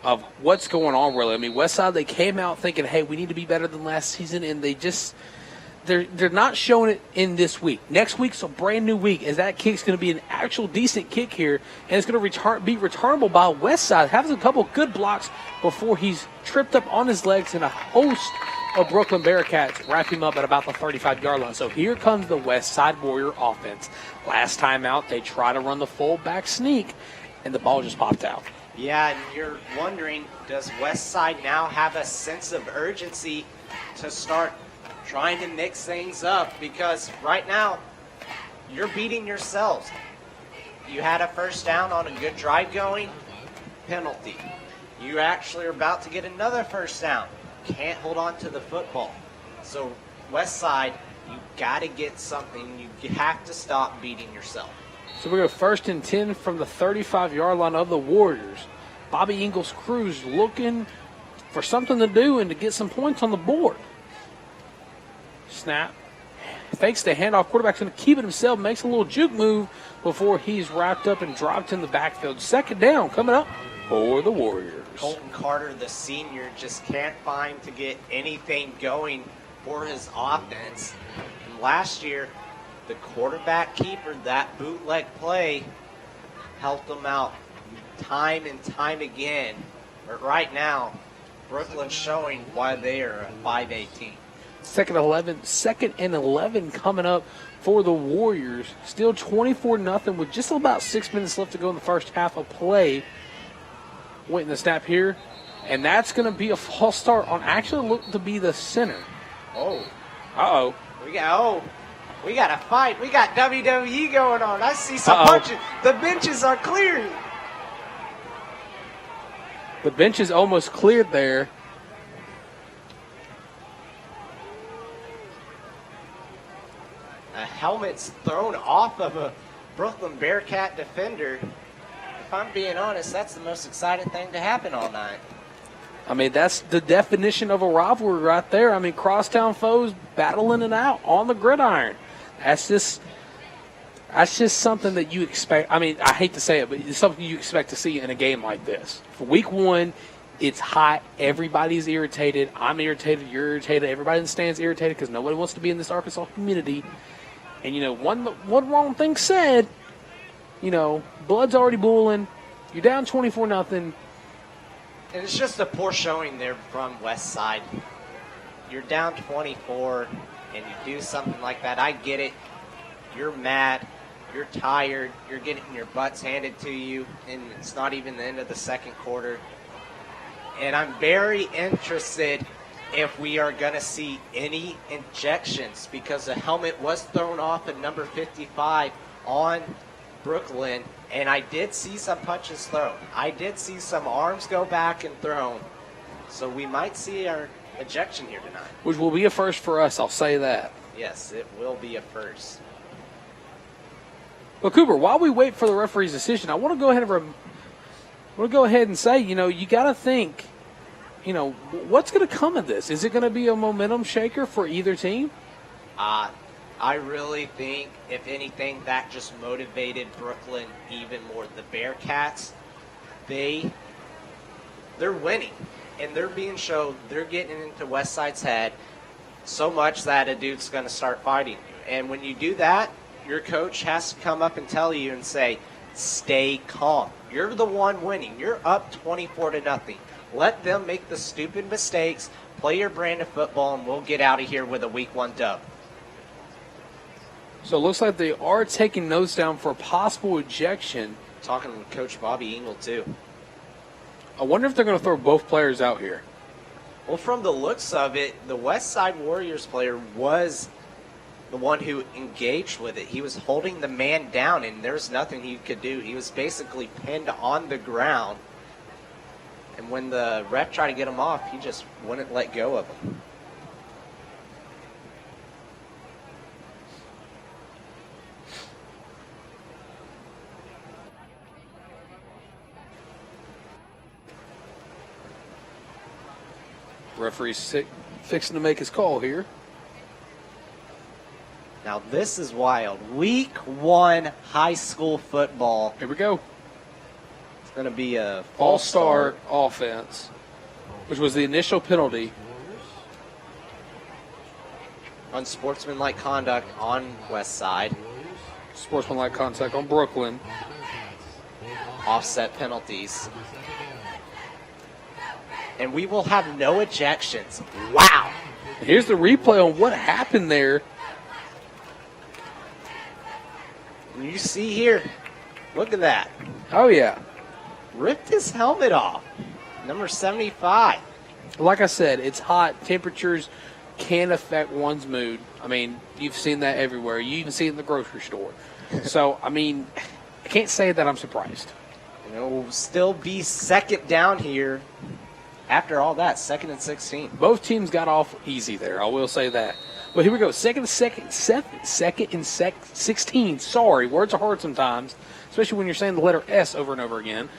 of what's going on, really. I mean, Westside, they came out thinking, hey, we need to be better than last season, and they're not showing it in this week. Next week's a brand new week, as that kick's going to be an actual decent kick here, and it's going to be returnable by Westside. Has a couple good blocks before he's tripped up on his legs, and a host of Brookland Bearcats wrap him up at about the 35-yard line. So here comes the Westside Warrior offense. Last time out, they try to run the fullback sneak, and the ball just popped out. Yeah, and you're wondering, does Westside now have a sense of urgency to start trying to mix things up? Because right now, you're beating yourselves. You had a first down on a good drive going, penalty. You actually are about to get another first down. Can't hold on to the football. So Westside, you got to get something. You have to stop beating yourself. So we go 1st and 10 from the 35-yard line of the Warriors. Bobby Ingles' crew's looking for something to do and to get some points on the board. Snap. Fakes the handoff. Quarterback's going to keep it himself. Makes a little juke move before he's wrapped up and dropped in the backfield. 2nd down coming up for the Warriors. Colton Carter, the senior, just can't find to get anything going for his offense. And last year, the quarterback keeper, that bootleg play, helped them out time and time again. But right now, Brookland's showing why they are a 5A team. 2nd and 11 coming up for the Warriors. Still 24-0 with just about 6 minutes left to go in the first half of play. Waiting the snap here. And that's going to be a false start on actually look to be the center. Oh. Uh-oh. We got a fight. We got WWE going on. I see some punches. The benches are clearing. The bench is almost cleared there. A helmet's thrown off of a Brookland Bearcat defender. If I'm being honest, that's the most exciting thing to happen all night. I mean, that's the definition of a rivalry right there. I mean, crosstown foes battling it out on the gridiron. That's just something that you expect. I mean, I hate to say it, but it's something you expect to see in a game like this. For week 1, it's hot. Everybody's irritated. I'm irritated. You're irritated. Everybody in the stands irritated because nobody wants to be in this Arkansas community. And, one wrong thing said, blood's already boiling. You're down 24-0. And it's just a poor showing there from Westside. You're down 24, and you do something like that. I get it. You're mad. You're tired. You're getting your butts handed to you, and it's not even the end of the second quarter. And I'm very interested if we are going to see any injections, because the helmet was thrown off at number 55 on Brookland, and I did see some punches thrown. I did see some arms go back and thrown. So we might see our ejection here tonight. Which will be a first for us, I'll say that. Yes, it will be a first. Well, Cooper, while we wait for the referee's decision, I want to go ahead and say, you got to think, what's going to come of this? Is it going to be a momentum shaker for either team? I really think, if anything, that just motivated Brookland even more. The Bearcats, they're winning, and they're being shown they're getting into Westside's head so much that a dude's going to start fighting you. And when you do that, your coach has to come up and tell you and say, stay calm. You're the one winning. You're up 24-0. Let them make the stupid mistakes, play your brand of football, and we'll get out of here with a week 1 dub. So it looks like they are taking notes down for a possible ejection. Talking with Coach Bobby Engel, too. I wonder if they're going to throw both players out here. Well, from the looks of it, the Westside Warriors player was the one who engaged with it. He was holding the man down, and there's nothing he could do. He was basically pinned on the ground. And when the ref tried to get him off, he just wouldn't let go of him. Referee's fixing to make his call here. Now this is wild. Week 1 high school football. Here we go. It's going to be a all-star offense, which was the initial penalty. Unsportsmanlike conduct on Westside. Sportsmanlike contact on Brookland. Offset penalties. And we will have no ejections. Wow. Here's the replay on what happened there. You see here, look at that. Oh, yeah. Ripped his helmet off. Number 75. Like I said, it's hot. Temperatures can affect one's mood. I mean, you've seen that everywhere. You even see it in the grocery store. So, I mean, I can't say that I'm surprised. And it will still be second down here. After all that, 2nd and 16. Both teams got off easy there. I will say that. Well, here we go. Second and 16. Sorry, words are hard sometimes, especially when you're saying the letter S over and over again.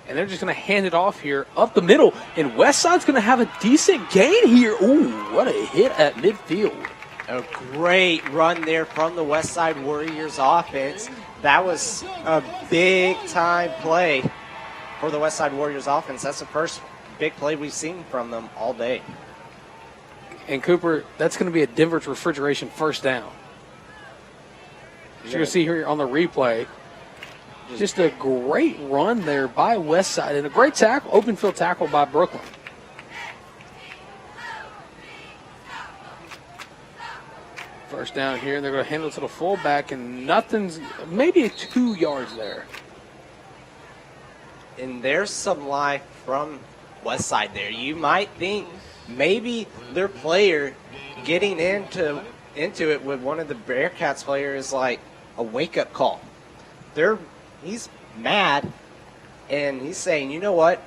And they're just going to hand it off here up the middle. And Westside's going to have a decent gain here. Ooh, what a hit at midfield. A great run there from the Westside Warriors offense. That was a big-time play for the Westside Warriors offense. That's the first big play we've seen from them all day. And Cooper, that's going to be a Denver's Refrigeration first down. As you're going to see here on the replay, just a great run there by Westside and a great tackle, open field tackle by Brookland. First down here, and they're going to handle it to the fullback, and nothing's, maybe 2 yards there. And there's some life from Westside there. You might think maybe their player getting into it with one of the Bearcats players is like a wake-up call. He's mad, and he's saying, you know what?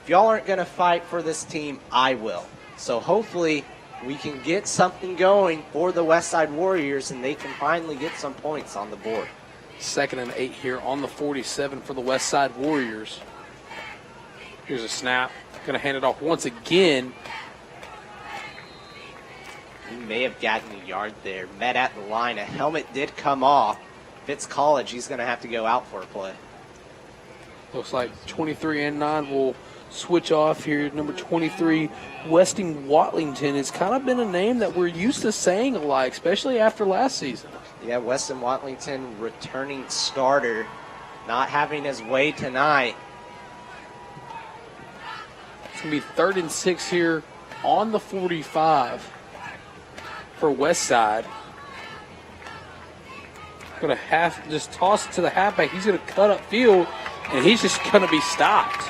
If y'all aren't going to fight for this team, I will. So hopefully we can get something going for the Westside Warriors, and they can finally get some points on the board. 2nd and 8 here on the 47 for the Westside Warriors. Here's a snap. Going to hand it off once again. He may have gotten a yard there. Met at the line. A helmet did come off. If it's college, he's going to have to go out for a play. Looks like 23 and 9 will switch off here. Number 23, Westing Watlington. It's kind of been a name that we're used to saying a lot, especially after last season. Yeah, Weston Watlington, returning starter, not having his way tonight. It's going to be 3rd and 6 here on the 45 for Westside. Going to just toss it to the halfback. He's going to cut up field, and he's just going to be stopped.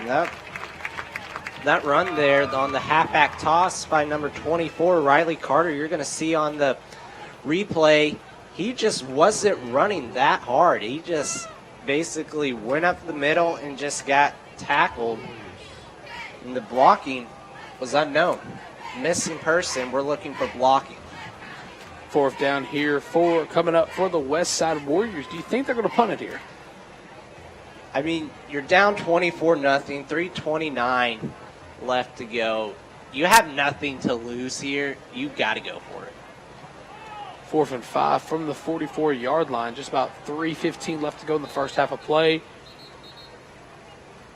That run there on the halfback toss by number 24, Riley Carter, you're going to see on the replay, he just wasn't running that hard. He just basically went up the middle and just got tackled. And the blocking was unknown. Missing person, we're looking for blocking. 4th down here coming up for the Westside Warriors. Do you think they're going to punt it here? I mean, you're down 24-0, 3:29 left to go. You have nothing to lose here. You got to go for it. 4th and 5 from the 44-yard line. Just about 3:15 left to go in the first half of play.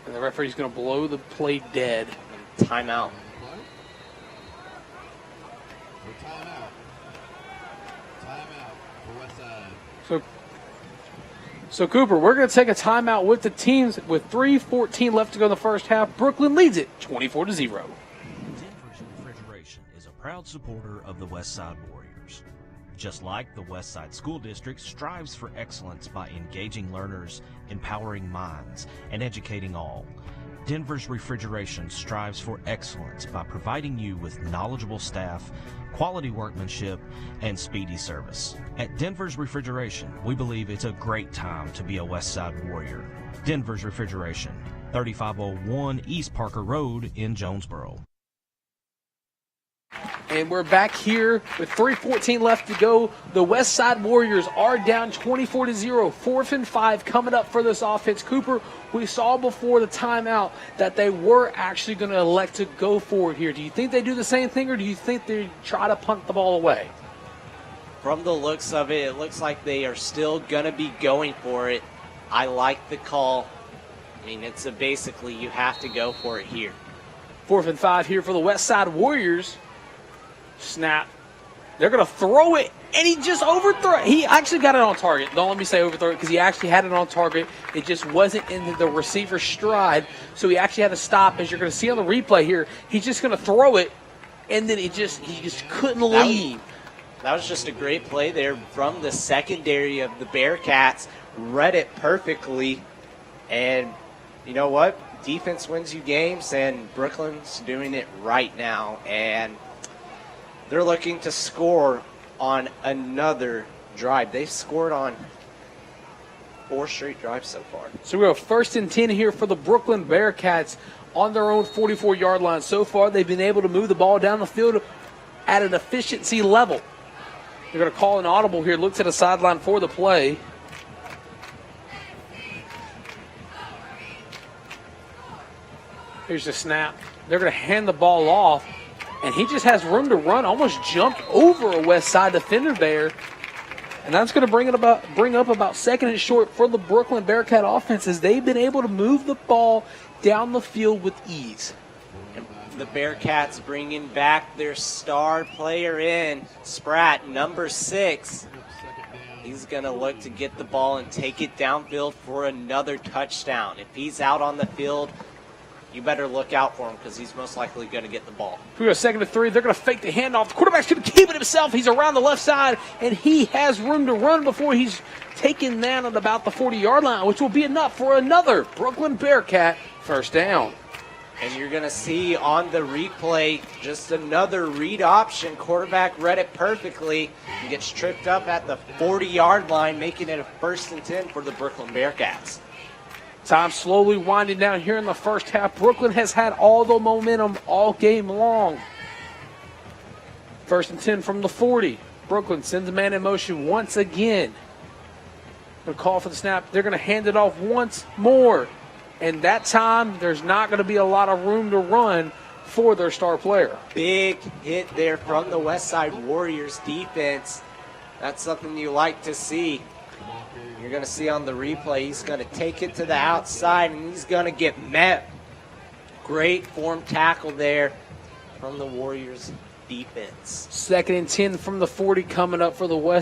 And the referee's going to blow the play dead. Timeout. So Cooper, we're going to take a timeout with the teams with 3:14 left to go in the first half. Brookland leads it 24-0. Denver's Refrigeration is a proud supporter of the Westside Warriors. Just like the Westside School District strives for excellence by engaging learners, empowering minds, and educating all, Denver's Refrigeration strives for excellence by providing you with knowledgeable staff, quality workmanship, and speedy service. At Denver's Refrigeration, we believe it's a great time to be a Westside Warrior. Denver's Refrigeration, 3501 East Parker Road in Jonesboro. And we're back here with 3:14 left to go. The Westside Warriors are down 24-0, 4th and 5 coming up for this offense. Cooper, we saw before the timeout that they were actually going to elect to go for it here. Do you think they do the same thing, or do you think they try to punt the ball away? From the looks of it, it looks like they are still going to be going for it. I like the call. I mean, it's basically you have to go for it here. 4th and 5 here for the Westside Warriors. Snap. They're going to throw it, and he just overthrew it. He actually got it on target. Don't let me say overthrow it, because he actually had it on target. It just wasn't in the receiver's stride, so he actually had to stop. As you're going to see on the replay here, he's just going to throw it, and then he just couldn't leave. That was just a great play there from the secondary of the Bearcats. Read it perfectly, and you know what? Defense wins you games, and Brookland's doing it right now, and they're looking to score on another drive. They've scored on 4 straight drives so far. So we have 1st and 10 here for the Brookland Bearcats on their own 44-yard line. So far, they've been able to move the ball down the field at an efficiency level. They're going to call an audible here. Look to the sideline for the play. Here's the snap. They're going to hand the ball off, and he just has room to run. Almost jumped over a West Side defender there. And that's going to bring up about 2nd and short for the Brookland Bearcat offense, as they've been able to move the ball down the field with ease. And the Bearcats bringing back their star player in, Spratt, number 6. He's going to look to get the ball and take it downfield for another touchdown. If he's out on the field, you better look out for him, because he's most likely going to get the ball. We go 2nd and 3. They're going to fake the handoff. The quarterback's going to keep it himself. He's around the left side, and he has room to run before he's taken down at about the 40-yard line, which will be enough for another Brookland Bearcat first down. And you're going to see on the replay just another read option. Quarterback read it perfectly and gets tripped up at the 40-yard line, making it a 1st and 10 for the Brookland Bearcats. Time slowly winding down here in the first half. Brookland has had all the momentum all game long. 1st and 10 from the 40. Brookland sends a man in motion once again. They'll call for the snap. They're going to hand it off once more. And that time, there's not going to be a lot of room to run for their star player. Big hit there from the Westside Warriors defense. That's something you like to see. You're going to see on the replay, he's going to take it to the outside, and he's going to get met. Great form tackle there from the Warriors defense. 2nd and 10 from the 40 coming up for the for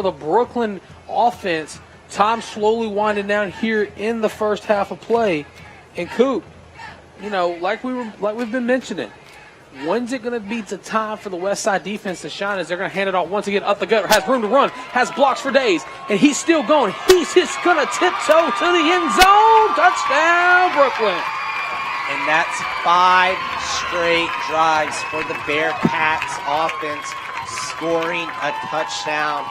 the Brookland offense. Time slowly winding down here in the first half of play. And Coop, like we've been mentioning, when's it going to be the time for the Westside defense to shine, as they're going to hand it off once again up the gut. Has room to run, has blocks for days, and he's still going. He's just going to tiptoe to the end zone. Touchdown, Brookland. And that's 5 straight drives for the Bearcats offense, scoring a touchdown.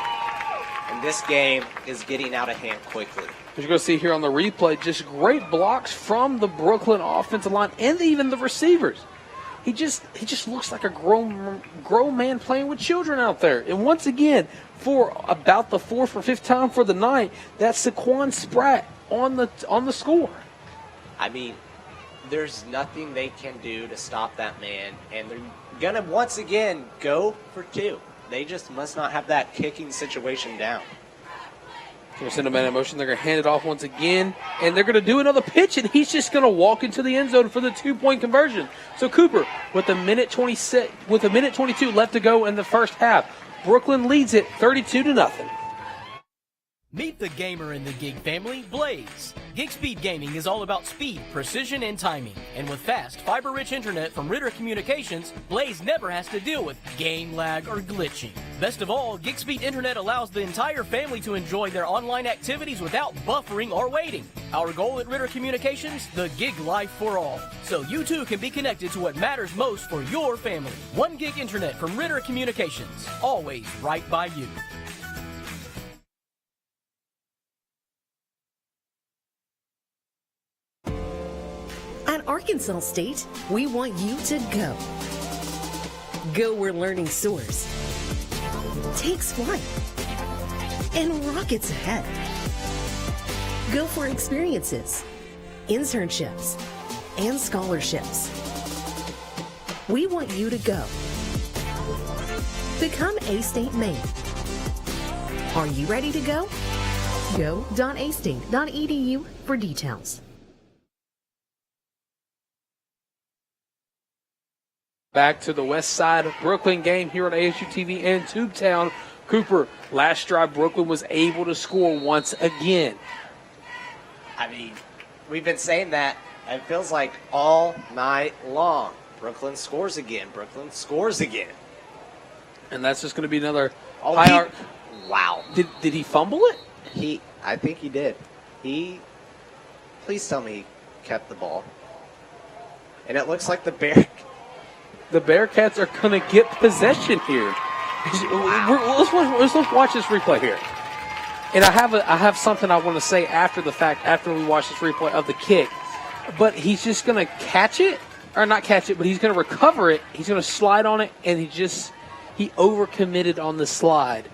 And this game is getting out of hand quickly. As you're going to see here on the replay, just great blocks from the Brookland offensive line and even the receivers. He just looks like a grown man playing with children out there. And once again, for about the 4th or 5th time for the night, that's Saquon Spratt on the score. I mean, there's nothing they can do to stop that man, and they're going to once again go for 2. They just must not have that kicking situation down. They're going to send a man in motion. They're going to hand it off once again, and they're going to do another pitch, and he's just going to walk into the end zone for the 2-point conversion. So Cooper, with a minute 22 left to go in the first half, Brookland leads it 32-0. Meet the gamer in the gig family, Blaze. Gig Speed Gaming is all about speed, precision, and timing. And with fast, fiber-rich internet from Ritter Communications, Blaze never has to deal with game lag or glitching. Best of all, Gig Speed Internet allows the entire family to enjoy their online activities without buffering or waiting. Our goal at Ritter Communications, the gig life for all. So you too can be connected to what matters most for your family. 1 gig internet from Ritter Communications, always right by you. At Arkansas State, we want you to go. Go where learning soars, takes flight, and rockets ahead. Go for experiences, internships, and scholarships. We want you to go. Become A-State Maine. Are you ready to go? Go.astate.edu for details. Back to the Westside Brookland game here on ASU TV and Tubetown. Cooper, last drive, Brookland was able to score once again. I mean, we've been saying that, it feels like all night long. Brookland scores again. Brookland scores again. And that's just going to be another high arc. Wow. Did he fumble it? I think he did. Please tell me he kept the ball. And it looks like the Bearcats are going to get possession here. Wow. Let's watch this replay here. And I have something I want to say after the fact, after we watch this replay of the kick. But he's just going to catch it, or not catch it, but he's going to recover it. He's going to slide on it, and he overcommitted on the slide.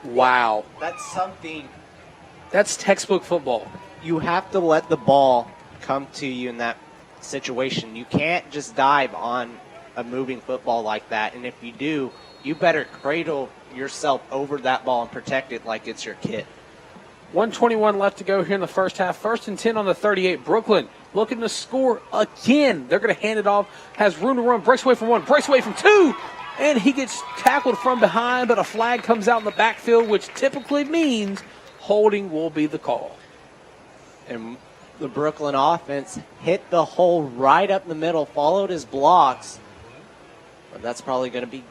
Wow. That's something. That's textbook football. You have to let the ball come to you in that situation. You can't just dive on a moving football like that. And if you do, you better cradle yourself over that ball and protect it like it's your kid. 1:21 left to go here in the first half. 1st and 10 on the 38. Brookland looking to score again. They're going to hand it off. Has room to run. Breaks away from one. Breaks away from two. And he gets tackled from behind, but a flag comes out in the backfield, which typically means holding will be the call. And the Brookland offense hit the hole right up the middle, followed his blocks. But that's probably going to be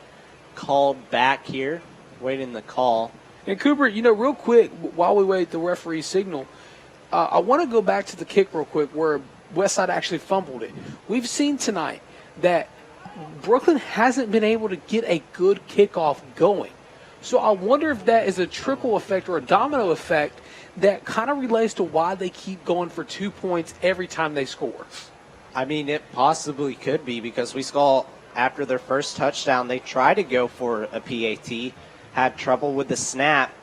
called back here, waiting the call. And Cooper, real quick, while we wait the referee's signal, I want to go back to the kick real quick where Westside actually fumbled it. We've seen tonight that Brookland hasn't been able to get a good kickoff going. So I wonder if that is a trickle effect or a domino effect that kind of relates to why they keep going for 2 points every time they score. I mean, it possibly could be because we saw after their first touchdown, they tried to go for a PAT, had trouble with the snap,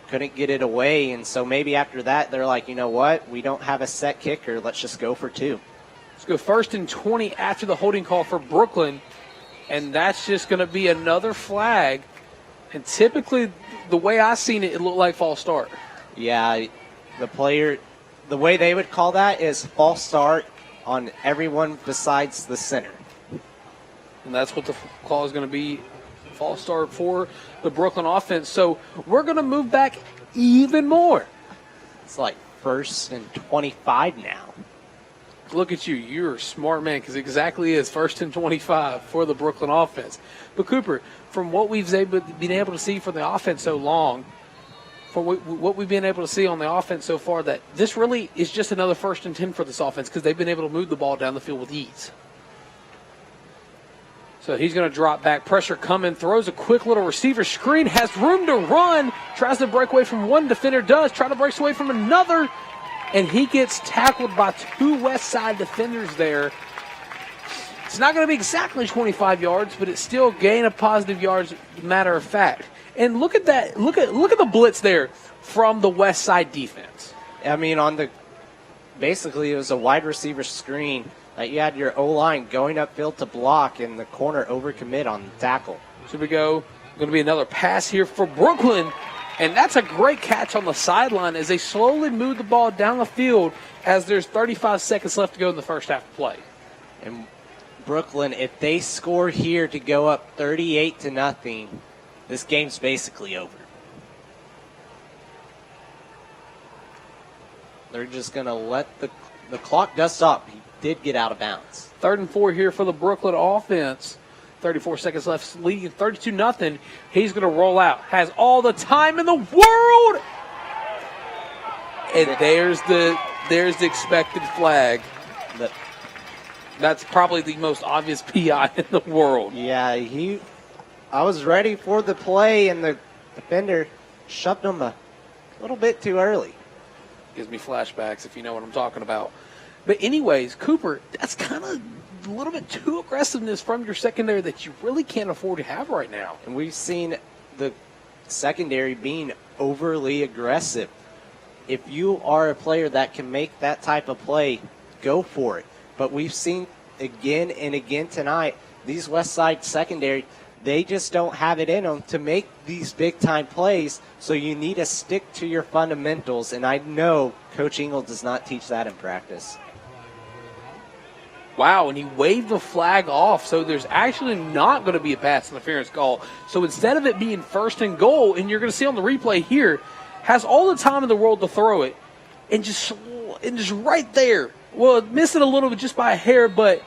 couldn't get it away, and so maybe after that they're like, you know what, we don't have a set kicker, let's just go for 2. Let's go 1st and 20 after the holding call for Brookland, and that's just going to be another flag. And typically, the way I seen it, it looked like false start. Yeah, the way they would call that is false start on everyone besides the center. And that's what the call is going to be, false start for the Brookland offense. So we're going to move back even more. It's like 1st and 25 now. Look at you. You're a smart man because it exactly is 1st and 25 for the Brookland offense. But, Cooper, from what we've been able to see from the offense so long, from what we've been able to see on the offense so far, that this really is just another 1st and 10 for this offense because they've been able to move the ball down the field with ease. So he's going to drop back. Pressure coming. Throws a quick little receiver screen. Has room to run. Tries to break away from one defender. Does. Try to break away from another. And he gets tackled by 2 Westside defenders there. It's not going to be exactly 25 yards, but it's still gain of positive yards, matter of fact. And look at that. Look at the blitz there from the Westside defense. I mean, basically it was a wide receiver screen. You had your O-line going upfield to block, and the corner overcommit on the tackle. So we go. Going to be another pass here for Brookland, and that's a great catch on the sideline as they slowly move the ball down the field as there's 35 seconds left to go in the first half of play. And Brookland, if they score here to go up 38-0, this game's basically over. They're just going to let the clock does stop. He did get out of bounds. 3rd and 4 here for the Brookland offense. 34 seconds left, leading 32-0. He's going to roll out. Has all the time in the world. And there's the expected flag. That's probably the most obvious PI in the world. Yeah, I was ready for the play, and the defender shoved him a little bit too early. Gives me flashbacks if you know what I'm talking about. But anyways, Cooper, that's kind of little bit too aggressiveness from your secondary that you really can't afford to have right now. And we've seen the secondary being overly aggressive. If you are a player that can make that type of play, go for it. But we've seen again and again tonight, these Westside secondary, they just don't have it in them to make these big-time plays, so you need to stick to your fundamentals, and I know Coach Engel does not teach that in practice. Wow, and he waved the flag off, so there's actually not going to be a pass interference call. So instead of it being 1st and goal, and you're going to see on the replay here, has all the time in the world to throw it, and just right there. Well, it missed it a little bit just by a hair, but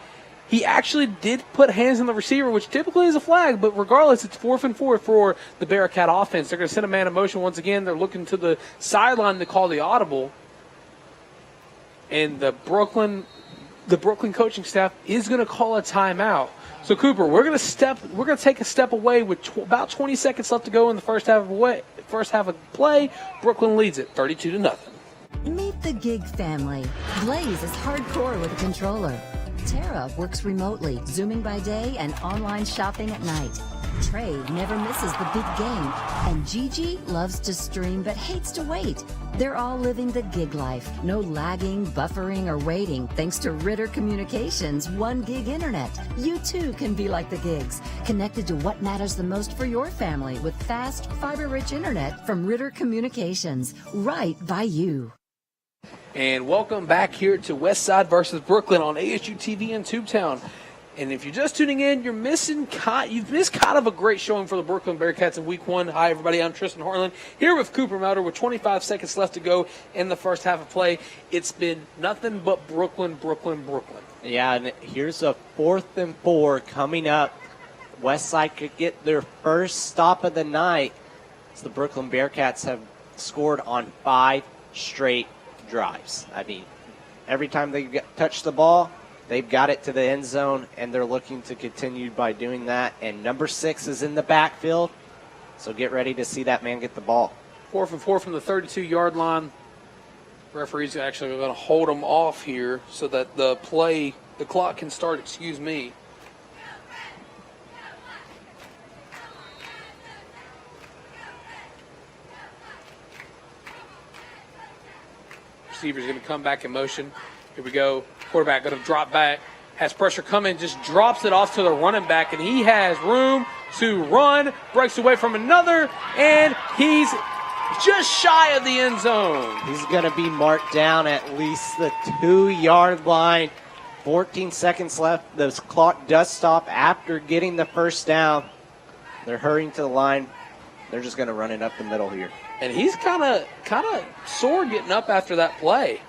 he actually did put hands on the receiver, which typically is a flag, but regardless, it's 4th and 4 for the Bearcat offense. They're going to send a man in motion once again. They're looking to the sideline to call the audible, and the Brookland coaching staff is going to call a timeout. So Cooper, we're going to take a step away with about 20 seconds left to go in the first half of play. Brookland leads it 32-0. Meet the Gig family. Blaze is hardcore with a controller. Tara works remotely, Zooming by day and online shopping at night. Trey never misses the big game. And Gigi loves to stream but hates to wait. They're all living the gig life. No lagging, buffering, or waiting thanks to Ritter Communications 1 gig internet. You too can be like the gigs, connected to what matters the most for your family with fast, fiber-rich internet from Ritter Communications, right by you. And welcome back here to Westside versus Brookland on ASU TV in Tubetown. And if you're just tuning in, you've missed kind of a great showing for the Brookland Bearcats in Week 1. Hi, everybody. I'm Tristan Harlan here with Cooper Melder with 25 seconds left to go in the first half of play. It's been nothing but Brookland. Yeah, and here's a 4th and 4 coming up. Westside could get their first stop of the night, as the Brookland Bearcats have scored on 5 straight drives. I mean, every time they touch the ball, they've got it to the end zone, and they're looking to continue by doing that. And number 6 is in the backfield, so get ready to see that man get the ball. 4th and 4 from the 32-yard line. Referee's actually going to hold them off here so that the clock can start, Receiver's going to come back in motion. Here we go. Quarterback going to drop back. Has pressure coming. Just drops it off to the running back, and he has room to run. Breaks away from another, and he's just shy of the end zone. He's going to be marked down at least the 2-yard line. 14 seconds left. The clock does stop after getting the first down. They're hurrying to the line. They're just going to run it up the middle here. And he's kind of sore getting up after that play.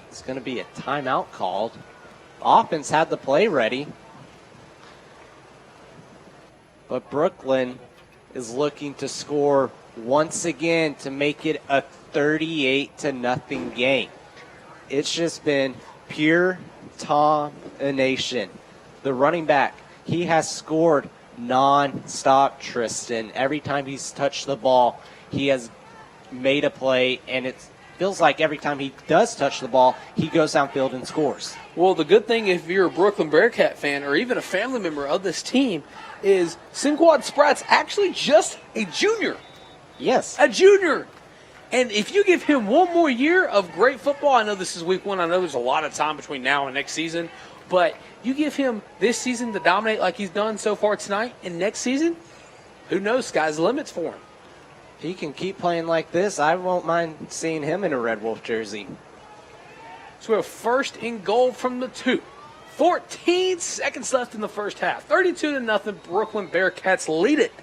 It's going to be a timeout called. Offense had the play ready. But Brookland is looking to score once again to make it a 38-0 game. It's just been pure domination. The running back, he has scored non-stop, Tristan. Every time he's touched the ball, he has made a play, and it feels like every time he does touch the ball, he goes downfield and scores. Well, the good thing if you're a Brookland Bearcat fan or even a family member of this team is Sinquad Spratt's actually just a junior. Yes. A junior. And if you give him one more year of great football, I know this is week 1. I know there's a lot of time between now and next season. But you give him this season to dominate like he's done so far tonight, and next season, who knows, sky's the limits for him. If he can keep playing like this, I won't mind seeing him in a Red Wolf jersey. So we have 1st and goal from the 2. 14 seconds left in the first half. 32-0, Brookland Bearcats lead it.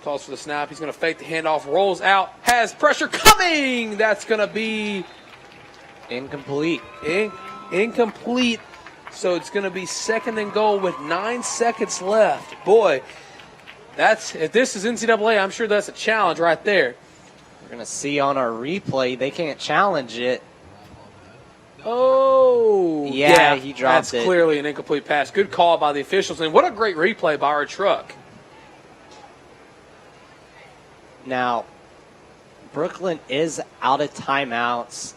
Calls for the snap. He's going to fake the handoff, rolls out, has pressure coming. That's going to be incomplete. Incomplete. So it's going to be 2nd and goal with 9 seconds left. Boy, if this is NCAA, I'm sure that's a challenge right there. We're going to see on our replay, they can't challenge it. Oh. Yeah, he dropped it. That's clearly an incomplete pass. Good call by the officials. And what a great replay by our truck. Now, Brookland is out of timeouts.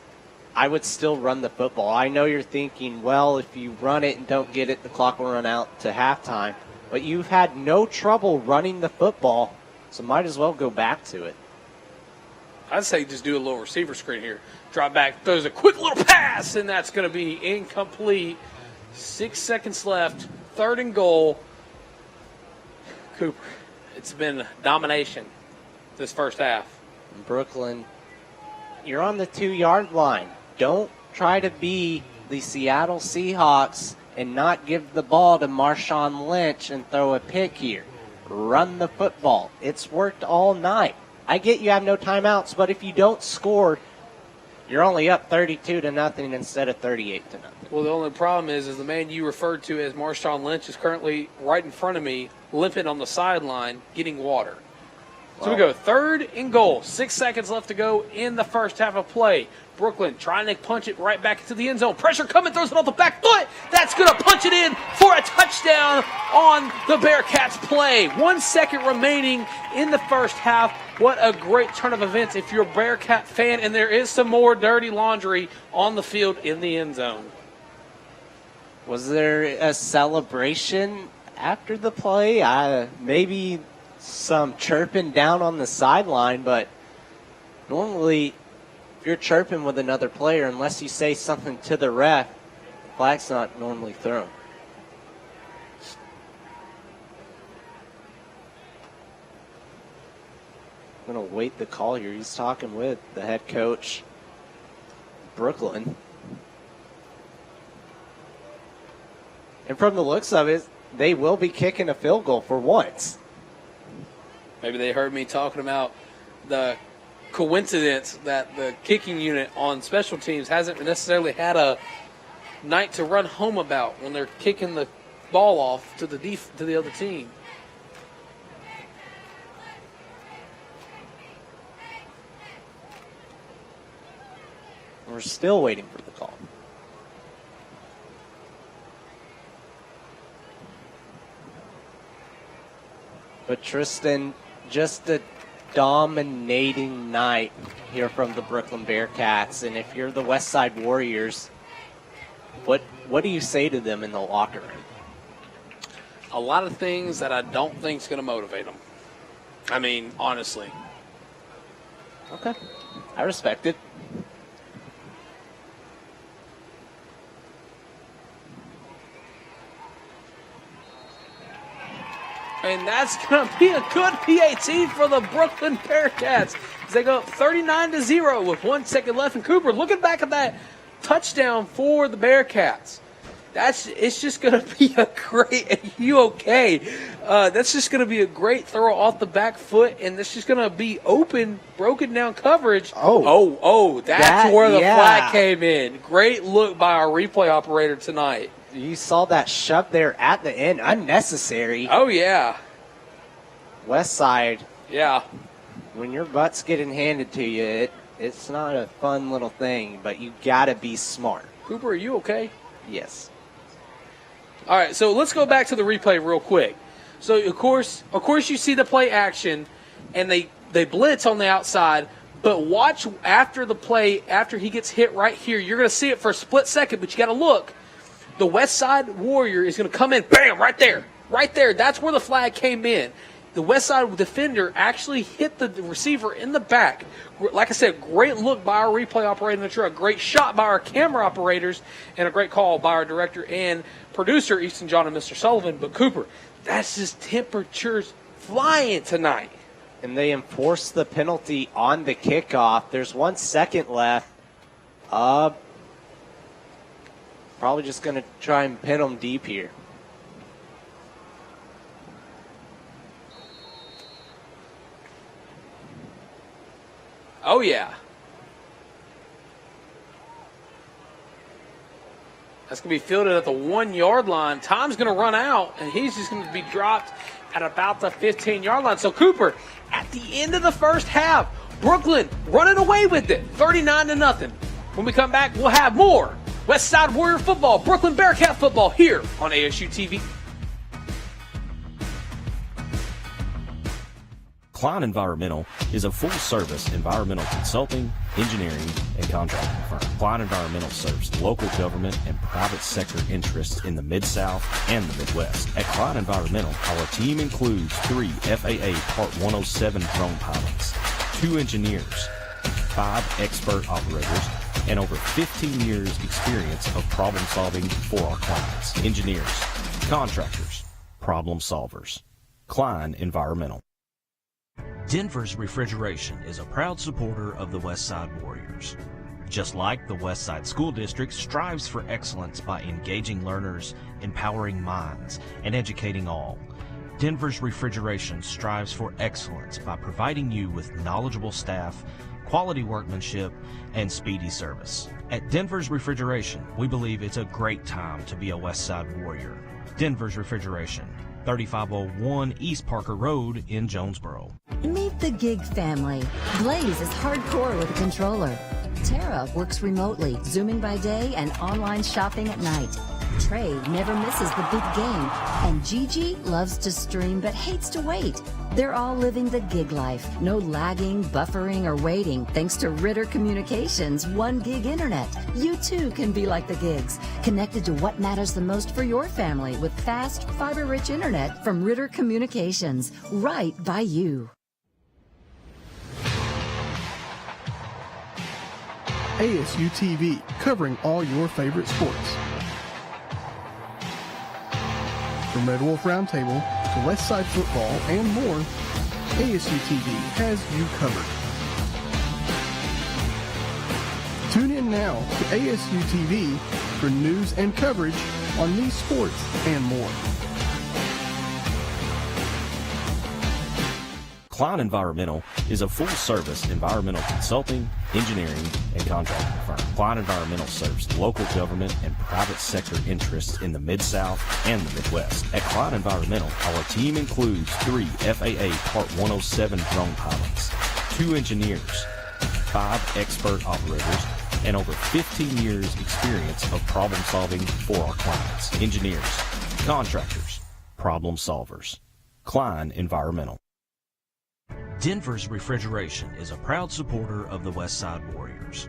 I would still run the football. I know you're thinking, well, if you run it and don't get it, the clock will run out to halftime. But you've had no trouble running the football, so might as well go back to it. I'd say just do a little receiver screen here. Drop back, throws a quick little pass, and that's going to be incomplete. 6 seconds left, 3rd and goal. Cooper, it's been domination this first half. Brookland, you're on the 2-yard line. Don't try to be the Seattle Seahawks and not give the ball to Marshawn Lynch and throw a pick here. Run the football. It's worked all night. I get you have no timeouts, but if you don't score, you're only up 32-0 instead of 38-0. Well, the only problem is the man you referred to as Marshawn Lynch is currently right in front of me, limping on the sideline, getting water. So we go 3rd and goal. 6 seconds left to go in the first half of play. Brookland trying to punch it right back into the end zone. Pressure coming, throws it off the back foot. That's going to punch it in for a touchdown on the Bearcats play. 1 second remaining in the first half. What a great turn of events if you're a Bearcat fan, and there is some more dirty laundry on the field in the end zone. Was there a celebration after the play? Maybe some chirping down on the sideline, but normally if you're chirping with another player, unless you say something to the ref, the flag's not normally thrown. I'm going to wait the call here. He's talking with the head coach, Brookland. And from the looks of it, they will be kicking a field goal for once. Maybe they heard me talking about the coincidence that the kicking unit on special teams hasn't necessarily had a night to run home about when they're kicking the ball off to the other team. We're still waiting for the call. But Tristan, just a dominating night here from the Brookland Bearcats. And if you're the Westside Warriors, what do you say to them in the locker room? A lot of things that I don't think is going to motivate them. I mean, honestly. Okay. I respect it. And that's going to be a good PAT for the Brookland Bearcats as they go up 39-0 with 1 second left. And Cooper, looking back at that touchdown for the Bearcats, it's just going to be a great, are you okay? That's just going to be a great throw off the back foot, and that's just going to be open, broken down coverage. That's where the flag came in. Great look by our replay operator tonight. You saw that shove there at the end, unnecessary. Oh, yeah. Westside. Yeah. When your butt's getting handed to you, it's not a fun little thing, but you got to be smart. Cooper, are you okay? Yes. All right, so let's go back to the replay real quick. So, of course, you see the play action, and they blitz on the outside, but watch after the play, after he gets hit right here. You're going to see it for a split second, but you got to look. The Westside Warrior is going to come in, bam, right there. Right there. That's where the flag came in. The Westside defender actually hit the receiver in the back. Like I said, great look by our replay operator in the truck. Great shot by our camera operators, and a great call by our director and producer, Easton John and Mr. Sullivan. But, Cooper, that's just temperatures flying tonight. And they enforce the penalty on the kickoff. There's 1 second left. Probably just going to try and pin them deep here. Oh, yeah. That's going to be fielded at the 1 yard line. Time's going to run out, and he's just going to be dropped at about the 15-yard line. So, Cooper, at the end of the first half, Brookland running away with it, 39-0. When we come back, we'll have more Westside Warrior football, Brookland Bearcat football here on ASU TV. Klein Environmental is a full-service environmental consulting, engineering, and contracting firm. Klein Environmental serves local government and private sector interests in the Mid-South and the Midwest. At Klein Environmental, our team includes 3 FAA Part 107 drone pilots, 2 engineers, 5 expert operators, and over 15 years experience of problem solving for our clients. Engineers, contractors, problem solvers. Klein Environmental. Denver's Refrigeration is a proud supporter of the Westside Warriors. Just like the Westside School District strives for excellence by engaging learners, empowering minds, and educating all, Denver's Refrigeration strives for excellence by providing you with knowledgeable staff, quality workmanship, and speedy service. At Denver's Refrigeration, we believe it's a great time to be a Westside Warrior. Denver's Refrigeration, 3501 East Parker Road in Jonesboro. Meet the gig family. Blaze is hardcore with a controller. Tara works remotely, zooming by day and online shopping at night. Trey never misses the big game. And Gigi loves to stream but hates to wait. They're all living the gig life. No lagging, buffering, or waiting thanks to Ritter Communications 1 gig internet. You too can be like the gigs, connected to what matters the most for your family with fast, fiber-rich internet from Ritter Communications, right by you. ASU TV, covering all your favorite sports. From Red Wolf Roundtable to Westside Football and more, ASU TV has you covered. Tune in now to ASU TV for news and coverage on these sports and more. Klein Environmental is a full-service environmental consulting, engineering, and contracting firm. Klein Environmental serves local government and private sector interests in the Mid-South and the Midwest. At Klein Environmental, our team includes 3 FAA Part 107 drone pilots, 2 engineers, 5 expert operators, and over 15 years experience of problem solving for our clients. Engineers, contractors, problem solvers. Klein Environmental. Denver's Refrigeration is a proud supporter of the Westside Warriors.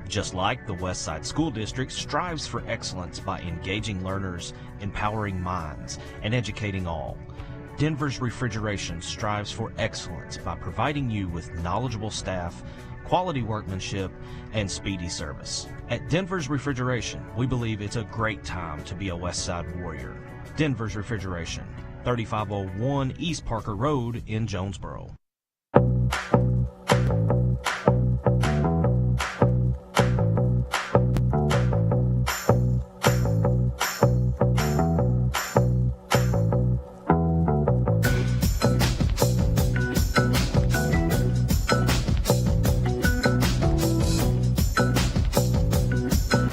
Just like the Westside School District strives for excellence by engaging learners, empowering minds, and educating all, Denver's Refrigeration strives for excellence by providing you with knowledgeable staff, quality workmanship, and speedy service. At Denver's Refrigeration, we believe it's a great time to be a Westside Warrior. Denver's Refrigeration, 3501 East Parker Road in Jonesboro.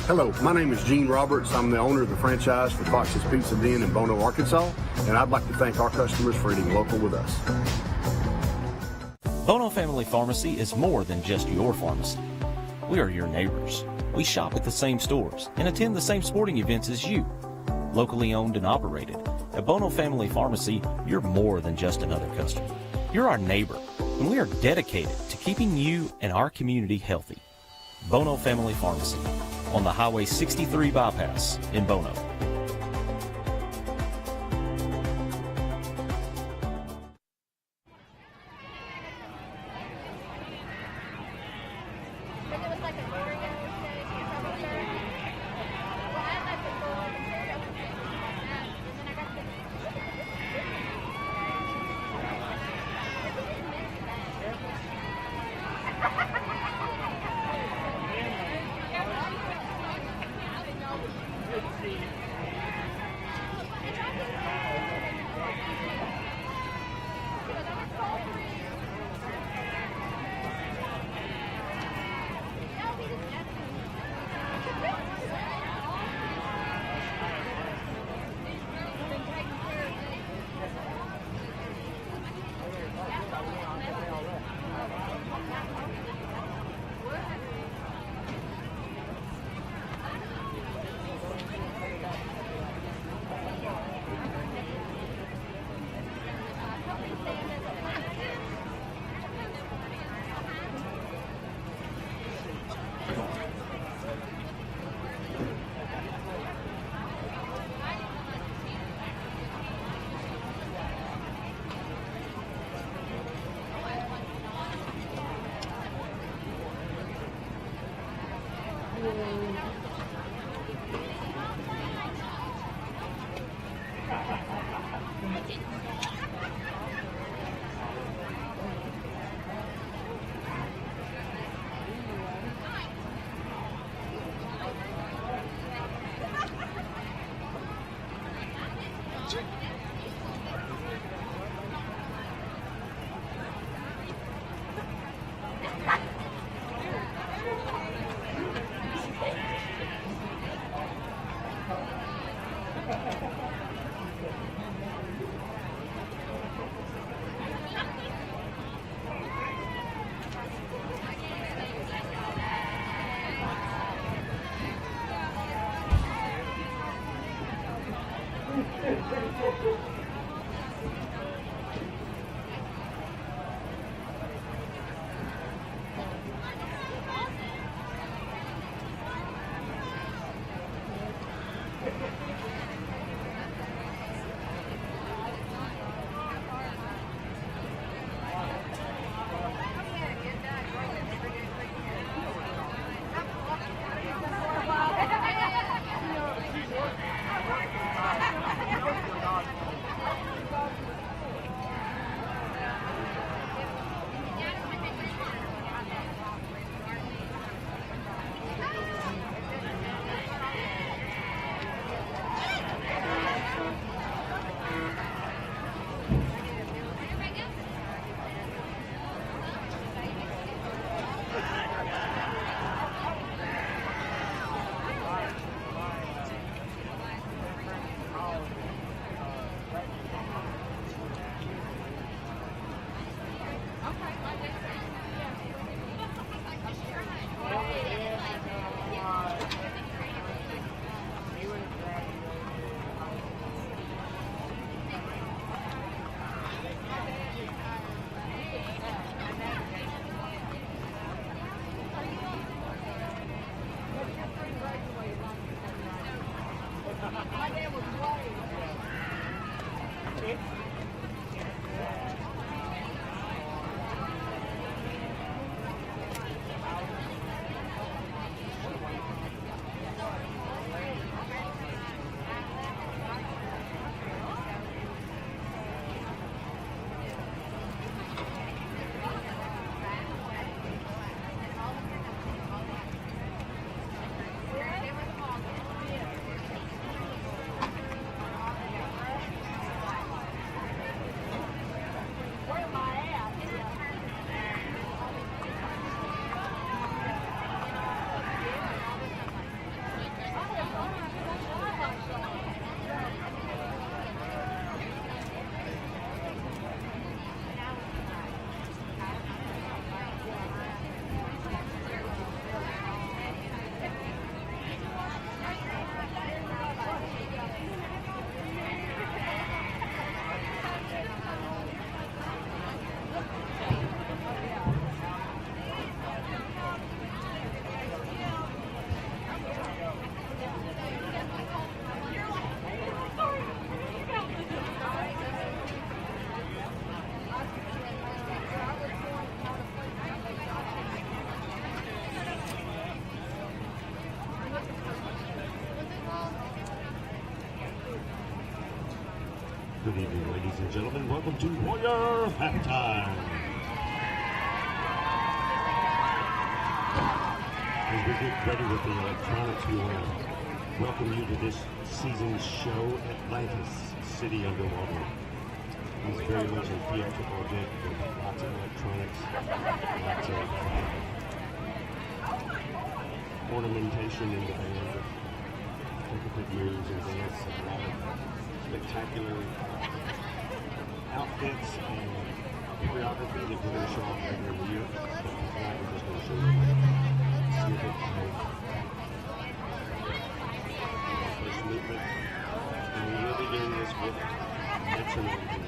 Hello, my name is Gene Roberts. I'm the owner of the franchise for Fox's Pizza Den in Bono, Arkansas, and I'd like to thank our customers for eating local with us. Bono Family Pharmacy is more than just your pharmacy. We are your neighbors. We shop at the same stores and attend the same sporting events as you. Locally owned and operated, at Bono Family Pharmacy, you're more than just another customer. You're our neighbor, and we are dedicated to keeping you and our community healthy. Bono Family Pharmacy on the Highway 63 bypass in Bono. Good to see you. Good evening, ladies and gentlemen. Welcome to Warrior Halftime. As we get ready with the electronics, we want to welcome you to this season's show, Atlantis City Underwater. It's very much a theatrical event with lots of electronics, lots of ornamentation in the band, different moves and dance, a lot of spectacular outfits and choreography that we're going to show off later in the year. But tonight we're just going to show you a snippet of the first movement. And we will be doing this with metronome.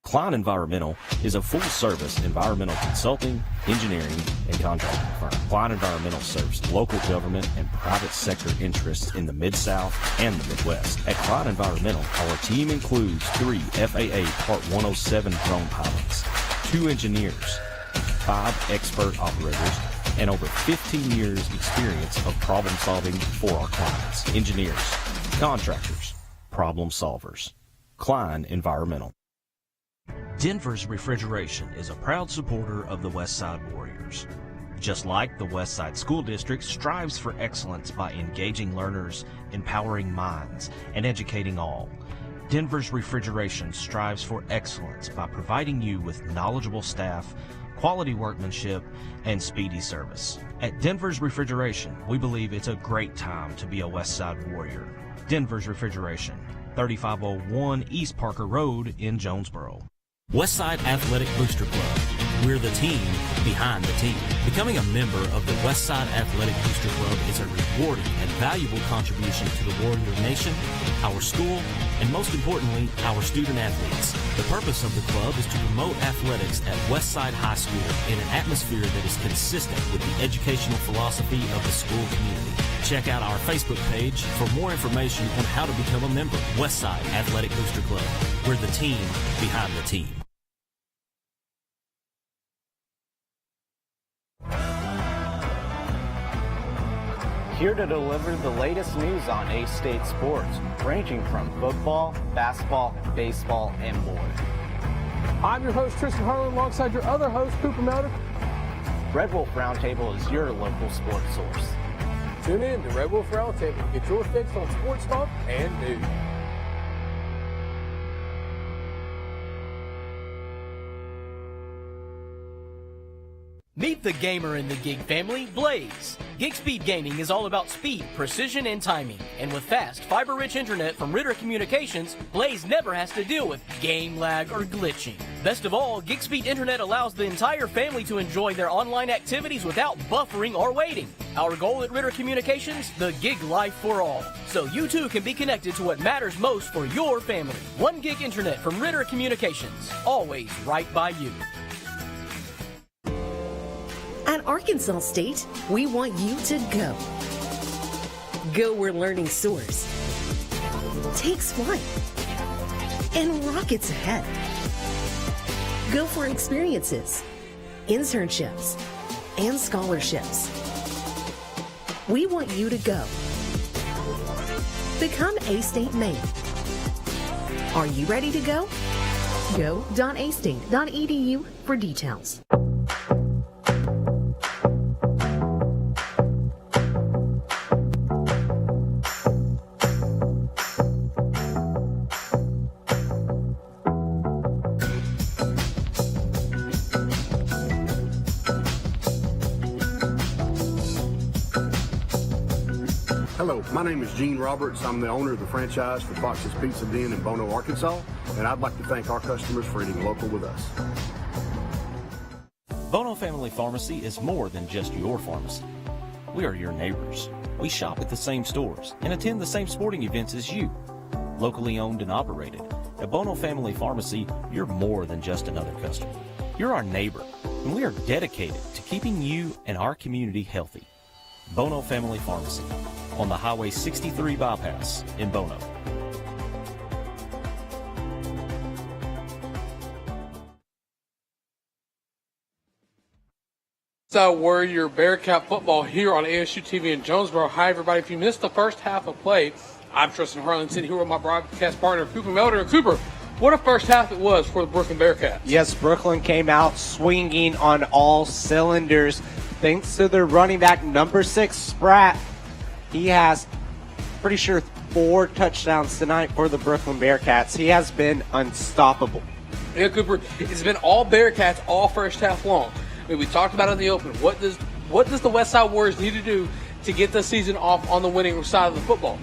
Klein Environmental is a full-service environmental consulting, engineering, and contracting firm. Klein Environmental serves local government and private sector interests in the Mid-South and the Midwest. At Klein Environmental, our team includes 3 FAA Part 107 drone pilots, 2 engineers, 5 expert operators, and over 15 years experience of problem solving for our clients. Engineers, contractors, problem solvers. Klein Environmental. Denver's Refrigeration is a proud supporter of the Westside Warriors. Just like the Westside School District strives for excellence by engaging learners, empowering minds, and educating all, Denver's Refrigeration strives for excellence by providing you with knowledgeable staff, quality workmanship, and speedy service. At Denver's Refrigeration, we believe it's a great time to be a Westside Warrior. Denver's Refrigeration, 3501 East Parker Road in Jonesboro. Westside Athletic Booster Club. We're the team behind the team. Becoming a member of the Westside Athletic Booster Club is a rewarding and valuable contribution to the Warrior Nation, our school, and most importantly, our student athletes. The purpose of the club is to promote athletics at Westside High School in an atmosphere that is consistent with the educational philosophy of the school community. Check out our Facebook page for more information on how to become a member. Westside Athletic Booster Club. We're the team behind the team. Here to deliver the latest news on A-State sports, ranging from football, basketball, baseball, and more. I'm your host, Tristan Harlan, alongside your other host, Cooper Melder. Red Wolf Roundtable is your local sports source. Tune in to Red Wolf Roundtable to get your fix on sports talk and news. Meet the gamer in the gig family, Blaze. Gig Speed Gaming is all about speed, precision, and timing. And with fast, fiber-rich internet from Ritter Communications, Blaze never has to deal with game lag or glitching. Best of all, Gig Speed Internet allows the entire family to enjoy their online activities without buffering or waiting. Our goal at Ritter Communications, the gig life for all. So you too can be connected to what matters most for your family. 1 gig internet from Ritter Communications, always right by you. At Arkansas State, we want you to go. Go where learning soars, takes flight, and rockets ahead. Go for experiences, internships, and scholarships. We want you to go. Become A-State Maine. Are you ready to go? Go.astate.edu for details. Hello, my name is Gene Roberts. I'm the owner of the franchise for Fox's Pizza Den in Bono, Arkansas, and I'd like to thank our customers for eating local with us. Bono Family Pharmacy is more than just your pharmacy. We are your neighbors. We shop at the same stores and attend the same sporting events as you. Locally owned and operated, at Bono Family Pharmacy, you're more than just another customer. You're our neighbor, and we are dedicated to keeping you and our community healthy. Bono Family Pharmacy on the Highway 63 bypass in Bono. Westside Warrior Bearcat football here on ASU TV in Jonesboro. Hi, everybody. If you missed the first half of play, I'm Tristan Harlan, sitting here with my broadcast partner, Cooper Melder. And Cooper, what a first half it was for the Brookland Bearcats. Yes, Brookland came out swinging on all cylinders thanks to their running back, number 6, Spratt. He has, pretty sure, 4 touchdowns tonight for the Brookland Bearcats. He has been unstoppable. Yeah, Cooper, it's been all Bearcats all first half long. I mean, we talked about it in the open. What does the Westside Warriors need to do to get the season off on the winning side of the football?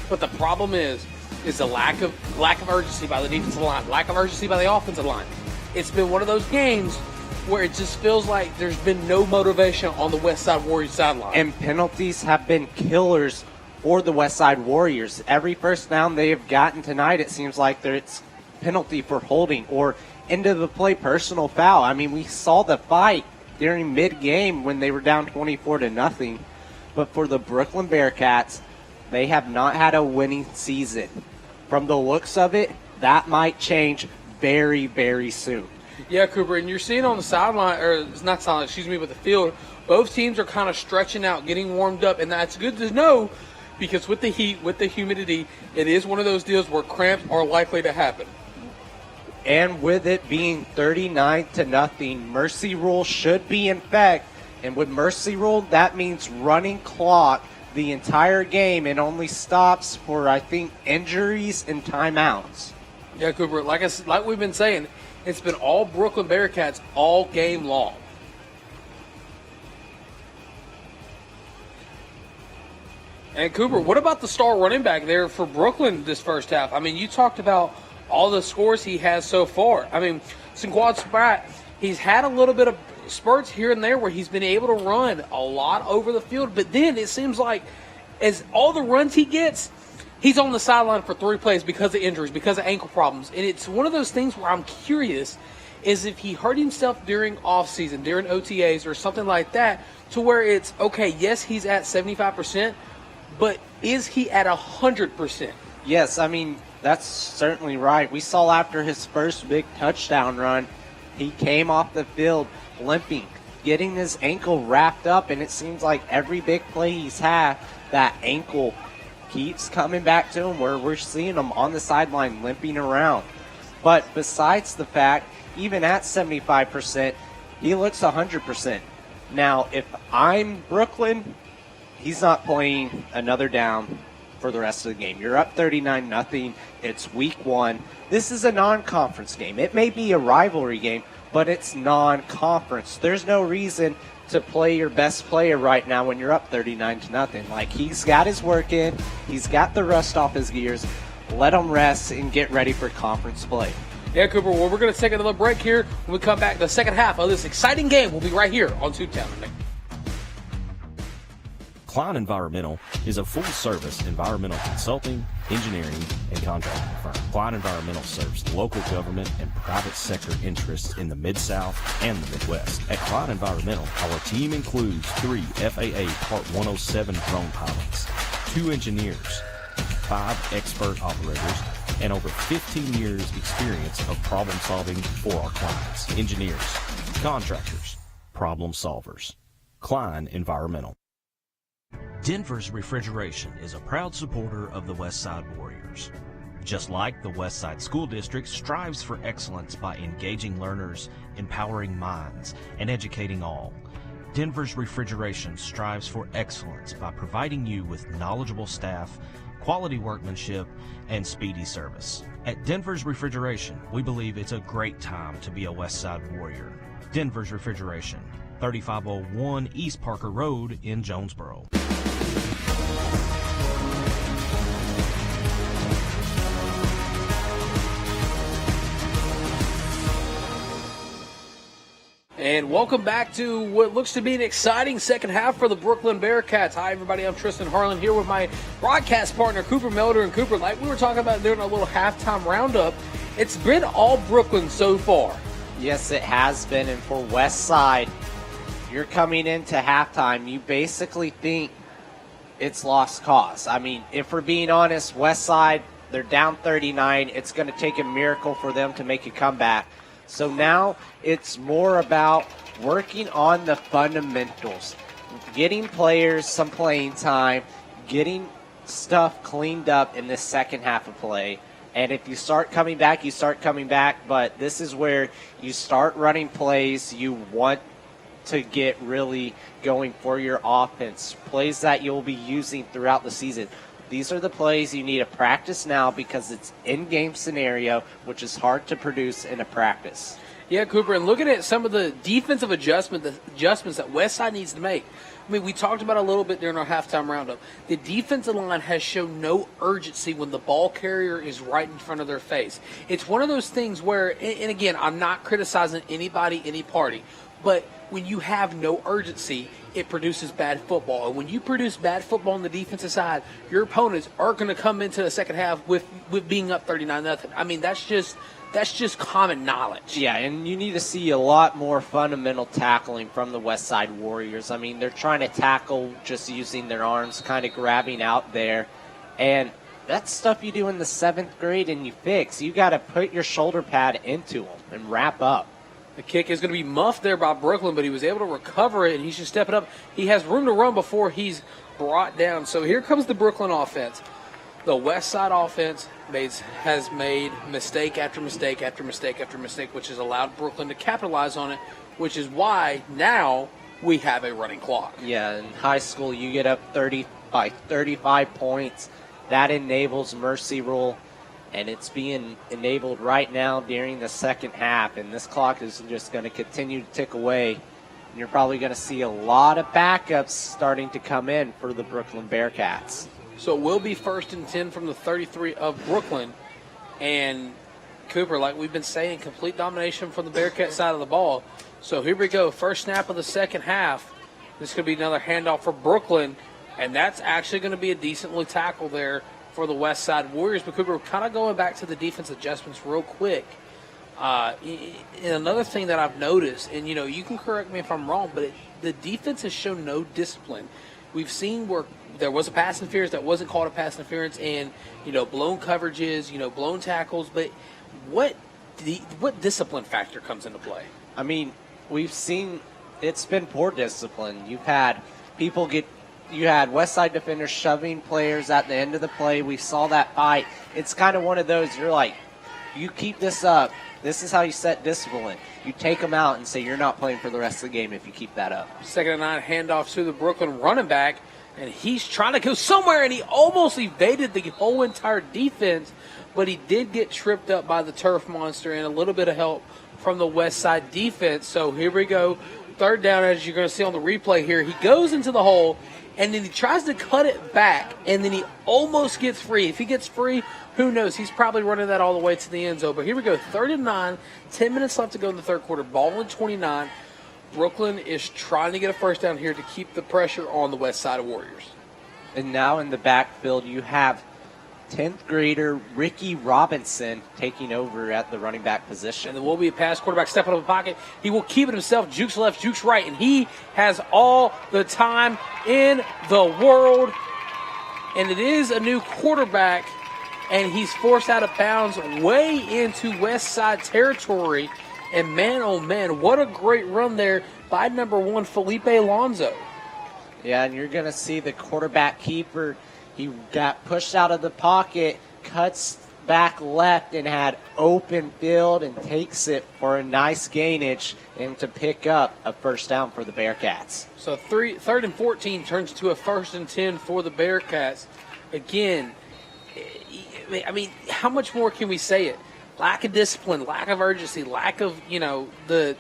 But the problem is the lack of urgency by the defensive line, lack of urgency by the offensive line. It's been one of those games where it just feels like there's been no motivation on the Westside Warriors sideline. And penalties have been killers for the Westside Warriors. Every first down they have gotten tonight, it seems like it's penalty for holding or end of the play personal foul. I mean, we saw the fight during mid-game when they were down 24-0. But for the Brookland Bearcats, they have not had a winning season. From the looks of it, that might change very, very soon. Yeah, Cooper, and you're seeing on the sideline, or it's not sideline, excuse me, but the field, both teams are kind of stretching out, getting warmed up, and that's good to know because with the heat, with the humidity, it is one of those deals where cramps are likely to happen. And with it being 39-0, mercy rule should be in effect. And with mercy rule, that means running clock the entire game and only stops for, I think, injuries and timeouts. Yeah, Cooper, like we've been saying, it's been all Brookland Bearcats all game long. And Cooper, what about the star running back there for Brookland this first half? I mean, you talked about all the scores he has so far. I mean, Sinquad Spratt, he's had a little bit of spurts here and there where he's been able to run a lot over the field, but then it seems like as all the runs he gets, he's on the sideline for 3 plays because of injuries, because of ankle problems. And it's one of those things where I'm curious is if he hurt himself during offseason, during OTAs or something like that, to where it's, okay, yes, he's at 75%, but is he at 100%? Yes, I mean, that's certainly right. We saw after his first big touchdown run, he came off the field limping, getting his ankle wrapped up, and it seems like every big play he's had, that ankle keeps coming back to him where we're seeing him on the sideline limping around. But besides the fact, even at 75%, he looks 100%. Now, if I'm Brookland, he's not playing another down for the rest of the game. You're up 39-0. It's week 1. This is a non-conference game. It may be a rivalry game, but it's non-conference. There's no reason to play your best player right now when you're up 39-0. Like, he's got his work in. He's got the rust off his gears. Let him rest and get ready for conference play. Yeah, Cooper, well, we're going to take another break here. When we come back, the second half of this exciting game will be right here on Tubetown. Klein Environmental is a full-service environmental consulting, engineering, and contracting firm. Klein Environmental serves local government and private sector interests in the Mid-South and the Midwest. At Klein Environmental, our team includes 3 FAA Part 107 drone pilots, 2 engineers, 5 expert operators, and over 15 years experience of problem solving for our clients. Engineers, contractors, problem solvers. Klein Environmental. Denver's Refrigeration is a proud supporter of the Westside Warriors. Just like the Westside School District strives for excellence by engaging learners, empowering minds, and educating all, Denver's Refrigeration strives for excellence by providing you with knowledgeable staff, quality workmanship, and speedy service. At Denver's Refrigeration, we believe it's a great time to be a Westside Warrior. Denver's Refrigeration, 3501 East Parker Road in Jonesboro. And welcome back to what looks to be an exciting second half for the Brookland Bearcats. Hi, everybody. I'm Tristan Harlan here with my broadcast partner, Cooper Melder. And Cooper, like we were talking about during a little halftime roundup, it's been all Brookland so far. Yes, it has been. And for Westside, you're coming into halftime, you basically think it's lost cause. I mean, if we're being honest, Westside, they're down 39. It's going to take a miracle for them to make a comeback. So now it's more about working on the fundamentals, getting players some playing time, getting stuff cleaned up in the second half of play. And if you start coming back, you start coming back. But this is where you start running plays you want to get really going for your offense, plays that you'll be using throughout the season. These are the plays you need to practice now because it's in-game scenario, which is hard to produce in a practice. Yeah, Cooper, and looking at some of the defensive adjustments that Westside needs to make. I mean, we talked about a little bit during our halftime roundup. The defensive line has shown no urgency when the ball carrier is right in front of their face. It's one of those things where, and again, I'm not criticizing anybody, any party, but when you have no urgency, it produces bad football. And when you produce bad football on the defensive side, your opponents are going to come into the second half with being up 39-0. I mean, that's just common knowledge. Yeah, and you need to see a lot more fundamental tackling from the Westside Warriors. I mean, they're trying to tackle just using their arms, kind of grabbing out there. And that's stuff you do in the 7th grade and you fix. You got to put your shoulder pad into them and wrap up. The kick is going to be muffed there by Brookland, but he was able to recover it, and he should step it up. He has room to run before he's brought down. So here comes the Brookland offense. The Westside offense has made mistake after mistake after mistake after mistake, which has allowed Brookland to capitalize on it, which is why now we have a running clock. Yeah, in high school you get up 35 points. That enables mercy rule. And it's being enabled right now during the second half. And this clock is just going to continue to tick away And you're probably going to see a lot of backups starting to come in for the Brookland Bearcats. So it will be 1st and 10 from the 33 of Brookland. And Cooper, like we've been saying, complete domination from the Bearcat side of the ball. So here we go, first snap of the second half. This could be another handoff for Brookland, and that's actually going to be a decently tackle there for the Westside Warriors. But Cooper, kind of going back to the defense adjustments real quick. And another thing that I've noticed, and you can correct me if I'm wrong, but the defense has shown no discipline. We've seen where there was a pass interference that wasn't called a pass interference, and blown coverages, blown tackles. But what discipline factor comes into play? I mean, we've seen it's been poor discipline. You had Westside defenders shoving players at the end of the play. We saw that fight. It's kind of one of those. You're like, you keep this up. This is how you set discipline. You take them out and say you're not playing for the rest of the game if you keep that up. 2nd and 9 handoff to the Brooklyn running back, and he's trying to go somewhere, and he almost evaded the whole entire defense, but he did get tripped up by the turf monster and a little bit of help from the Westside defense. So here we go. 3rd down, as you're going to see on the replay here. He goes into the hole, and then he tries to cut it back, and then he almost gets free. If he gets free, who knows? He's probably running that all the way to the end zone. But here we go, 3rd and 9, 10 minutes left to go in the third quarter. Ball in 29. Brooklyn is trying to get a first down here to keep the pressure on the Westside Warriors. And now in the backfield, you have 10th grader Ricky Robinson taking over at the running back position. And there will be a pass, quarterback step out of the pocket. He will keep it himself, jukes left, jukes right, and he has all the time in the world. And it is a new quarterback, and he's forced out of bounds way into Westside territory. And man, oh man, what a great run there by number 1, Felipe Alonso. Yeah, and you're going to see the quarterback keeper. He got pushed out of the pocket, cuts back left, and had open field and takes it for a nice gainage and to pick up a first down for the Bearcats. So 3rd and 14 turns to a 1st and 10 for the Bearcats. Again, I mean, how much more can we say it? Lack of discipline, lack of urgency, lack of, the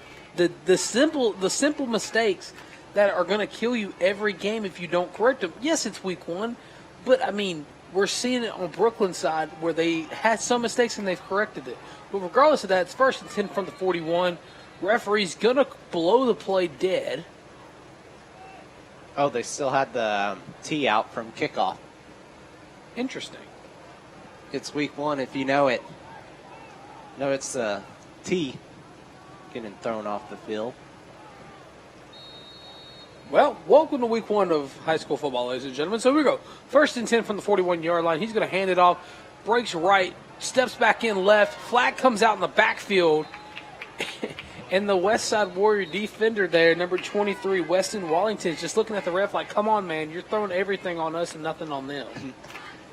simple mistakes that are going to kill you every game if you don't correct them. Yes, it's week 1. But, I mean, we're seeing it on Brookland's side where they had some mistakes and they've corrected it. But regardless of that, it's 1st and 10 from the 41. Referee's going to blow the play dead. Oh, they still had the tee out from kickoff. Interesting. It's week 1 if you know it. No, it's the tee getting thrown off the field. Well, welcome to week 1 of high school football, ladies and gentlemen. So here we go. 1st and 10 from the 41-yard line. He's going to hand it off, breaks right, steps back in left. Flag comes out in the backfield. And the Westside Warrior defender there, number 23, Weston Wallington, is just looking at the ref like, come on, man, you're throwing everything on us and nothing on them.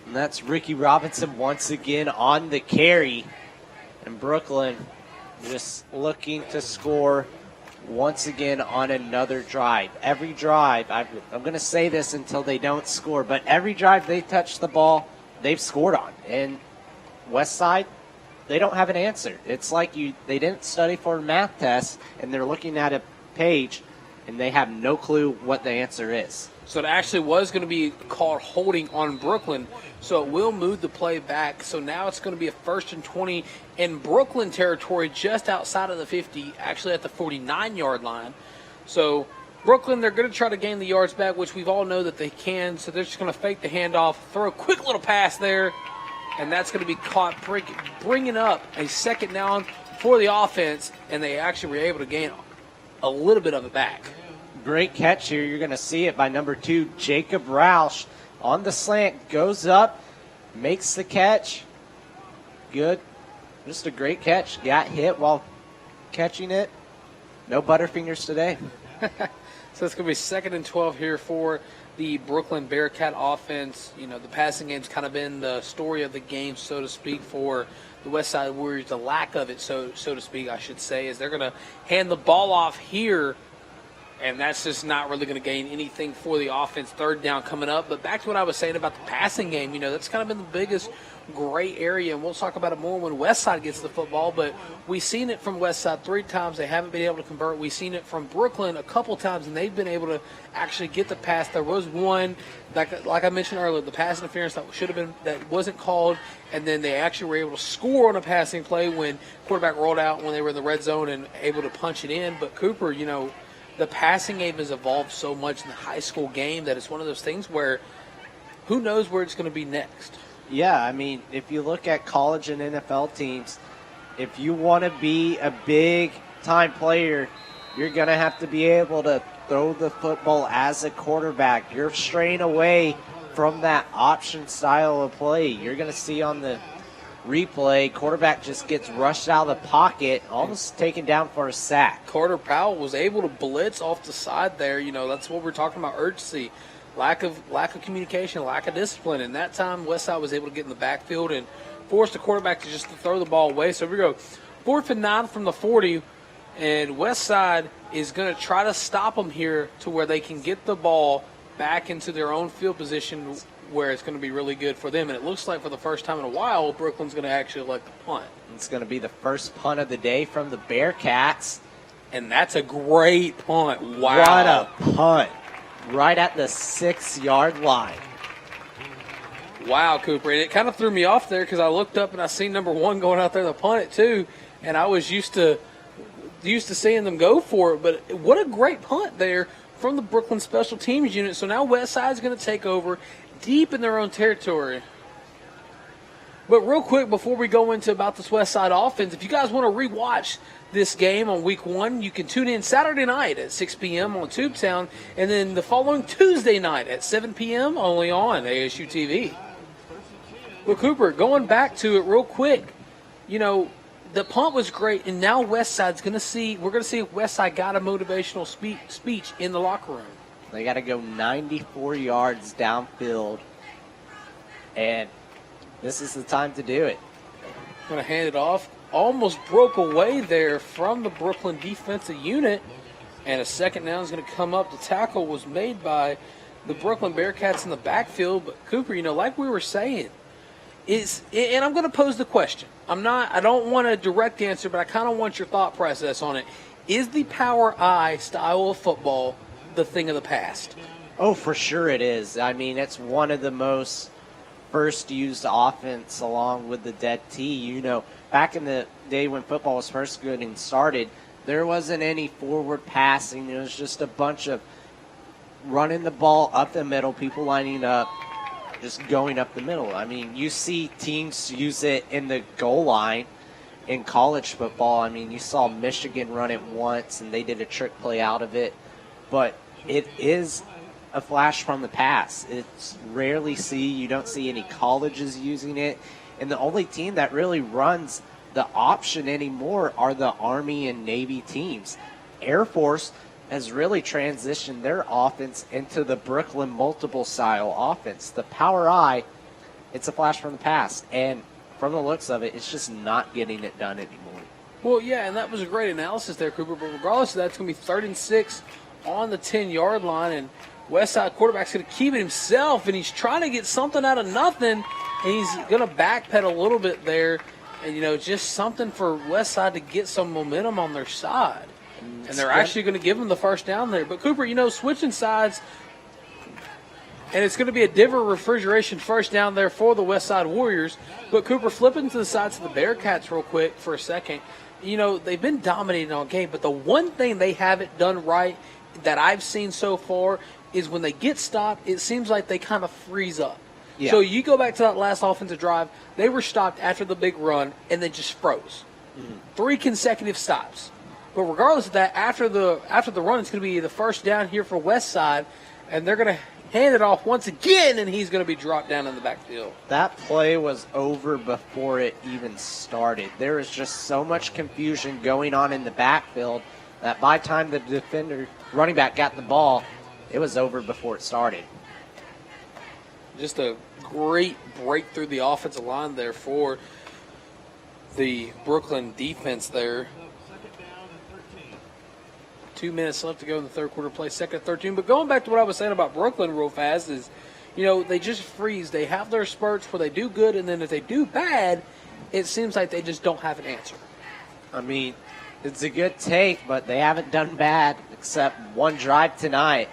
And that's Ricky Robinson once again on the carry. And Brooklyn just looking to score once again on another drive. Every drive, I'm going to say this until they don't score, but every drive they touch the ball, they've scored on. And Westside, they don't have an answer. It's like they didn't study for a math test, and they're looking at a page, and they have no clue what the answer is. So it actually was going to be called holding on Brooklyn, so it will move the play back. So now it's going to be a 1st and 20 in Brooklyn territory just outside of the 50, actually at the 49-yard line. So Brooklyn, they're going to try to gain the yards back, which we've all know that they can. So they're just going to fake the handoff, throw a quick little pass there, and that's going to be caught, bringing up a 2nd down for the offense, and they actually were able to gain a little bit of it back. Great catch here. You're going to see it by number 2, Jacob Roush. On the slant, goes up, makes the catch. Good. Just a great catch. Got hit while catching it. No Butterfingers today. So it's going to be 2nd and 12 here for the Brookland Bearcat offense. You know, the passing game's kind of been the story of the game, so to speak, for the Westside Warriors. The lack of it, so to speak, I should say, is they're going to hand the ball off here. And that's just not really going to gain anything for the offense. 3rd down coming up. But back to what I was saying about the passing game, you know, that's kind of been the biggest gray area, and we'll talk about it more when Westside gets the football, but we've seen it from Westside 3 times. They haven't been able to convert. We've seen it from Brookland a couple times, and they've been able to actually get the pass. There was one, like I mentioned earlier, the pass interference that wasn't called, and then they actually were able to score on a passing play when quarterback rolled out when they were in the red zone and able to punch it in. But Cooper, the passing game has evolved so much in the high school game that it's one of those things where who knows where it's going to be next. Yeah, I mean, if you look at college and NFL teams, if you want to be a big-time player, you're going to have to be able to throw the football as a quarterback. You're straying away from that option style of play. You're going to see on the replay, quarterback just gets rushed out of the pocket, almost taken down for a sack. Carter Powell was able to blitz off the side there. That's what we're talking about, urgency. Lack of communication, lack of discipline. And that time, Westside was able to get in the backfield and force the quarterback to just throw the ball away. So here we go. 4th and 9 from the 40, and Westside is going to try to stop them here to where they can get the ball back into their own field position where it's going to be really good for them. And it looks like for the first time in a while, Brookland's going to actually elect the punt. It's going to be the first punt of the day from the Bearcats. And that's a great punt. Wow. What a punt. Right at the 6-yard line. Wow, Cooper. And it kind of threw me off there because I looked up and I seen number 1 going out there to punt it too. And I was used to seeing them go for it. But what a great punt there from the Brookland Special Teams unit. So now Westside's going to take over deep in their own territory. But real quick, before we go into about this Westside offense, if you guys want to rewatch this game on week 1, you can tune in Saturday night at 6 p.m. on Tubetown, and then the following Tuesday night at 7 p.m. only on ASU TV. Well, Cooper, going back to it real quick, the punt was great, and now Westside's going to see, we're going to see if Westside got a motivational speech in the locker room. They got to go 94 yards downfield, and this is the time to do it. Going to hand it off. Almost broke away there from the Brookland defensive unit, and a second down is going to come up. The tackle was made by the Brookland Bearcats in the backfield. But Cooper, like we were saying, and I'm going to pose the question. I don't want a direct answer, but I kind of want your thought process on it. Is the power I style of football the thing of the past? Oh, for sure it is. I mean, it's one of the most first used offense along with the dead T. Back in the day when football was first getting started, there wasn't any forward passing. It was just a bunch of running the ball up the middle, people lining up, just going up the middle. I mean, you see teams use it in the goal line in college football. I mean, you saw Michigan run it once, and they did a trick play out of it. But it is a flash from the past. It's rarely you don't see any colleges using it. And the only team that really runs the option anymore are the Army and Navy teams. Air Force has really transitioned their offense into the Brookland multiple style offense. The power I, it's a flash from the past. And from the looks of it, it's just not getting it done anymore. Well, yeah, and that was a great analysis there, Cooper. But regardless of that, it's going to be 3rd and 6 on the 10-yard line. And Westside quarterback's going to keep it himself, and he's trying to get something out of nothing. And he's going to backpedal a little bit there. And, just something for Westside to get some momentum on their side. And they're actually going to give him the first down there. But, Cooper, switching sides, and it's going to be a Denver refrigeration first down there for the Westside Warriors. But, Cooper, flipping to the sides of the Bearcats real quick for a second. They've been dominating all game. But the one thing they haven't done right that I've seen so far is when they get stopped, it seems like they kind of freeze up. Yeah. So you go back to that last offensive drive, they were stopped after the big run, and they just froze. 3 consecutive stops. But regardless of that, after the run, it's going to be the first down here for Westside, and they're going to hand it off once again, and he's going to be dropped down in the backfield. That play was over before it even started. There was just so much confusion going on in the backfield that by the time the running back got the ball, it was over before it started. Just a great break through the offensive line there for the Brookland defense there. 2 minutes left to go in the third quarter play, 2nd and 13. But going back to what I was saying about Brookland real fast is, they just freeze. They have their spurts where they do good, and then if they do bad, it seems like they just don't have an answer. I mean, it's a good take, but they haven't done bad except one drive tonight.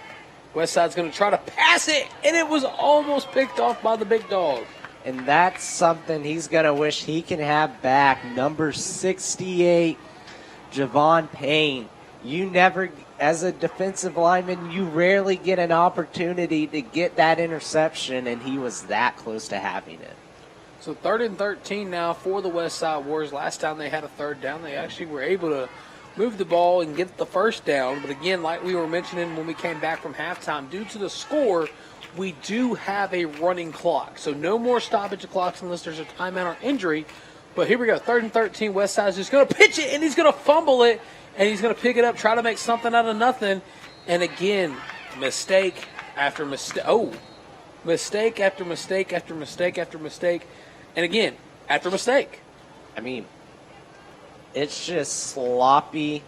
Westside's going to try to pass it, and it was almost picked off by the big dog. And that's something he's going to wish he can have back. Number 68, Javon Payne. You never, as a defensive lineman, you rarely get an opportunity to get that interception, and he was that close to having it. So 3rd and 13 now for the Westside Warriors. Last time they had a third down, they actually were able to move the ball and get the first down. But again, like we were mentioning when we came back from halftime, due to the score, we do have a running clock. So no more stoppage of clocks unless there's a timeout or injury. But here we go, 3rd and 13. Westside's just going to pitch it, and he's going to fumble it, and he's going to pick it up, try to make something out of nothing. And again, mistake after mistake. Oh, mistake after mistake after mistake after mistake. And again, after mistake. I mean, it's just sloppy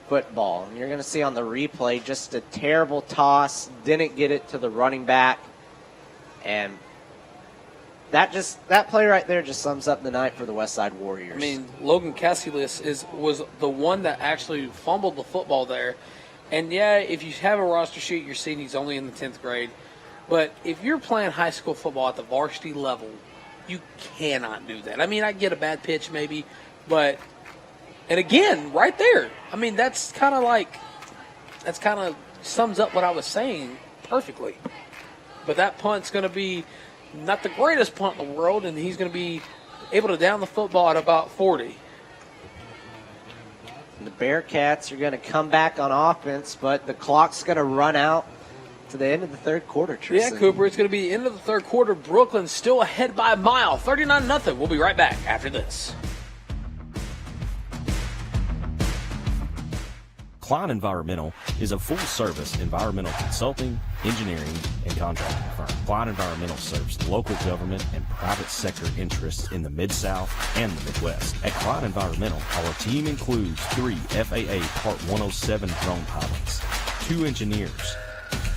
football. And you're going to see on the replay just a terrible toss. Didn't get it to the running back. And that play right there just sums up the night for the Westside Warriors. I mean, Logan Cassilis was the one that actually fumbled the football there. And, yeah, if you have a roster sheet, you're seeing he's only in the 10th grade. But if you're playing high school football at the varsity level, you cannot do that. I mean, I get a bad pitch maybe, but – and again, right there, I mean, that's kind of sums up what I was saying perfectly. But that punt's going to be not the greatest punt in the world, and he's going to be able to down the football at about 40. And the Bearcats are going to come back on offense, but the clock's going to run out to the end of the third quarter, Tristan. Yeah, Cooper, it's going to be the end of the third quarter. Brookland still ahead by a mile, 39-0. We'll be right back after this. Klein Environmental is a full-service environmental consulting, engineering, and contracting firm. Klein Environmental serves local government and private sector interests in the Mid-South and the Midwest. At Klein Environmental, our team includes 3 FAA Part 107 drone pilots, 2 engineers,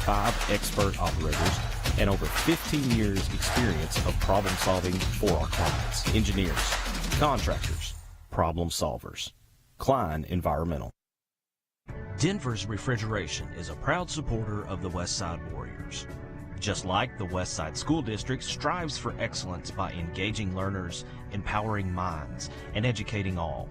5 expert operators, and over 15 years experience of problem solving for our clients. Engineers, contractors, problem solvers. Klein Environmental. Denver's Refrigeration is a proud supporter of the Westside Warriors. Just like the Westside School District strives for excellence by engaging learners, empowering minds, and educating all,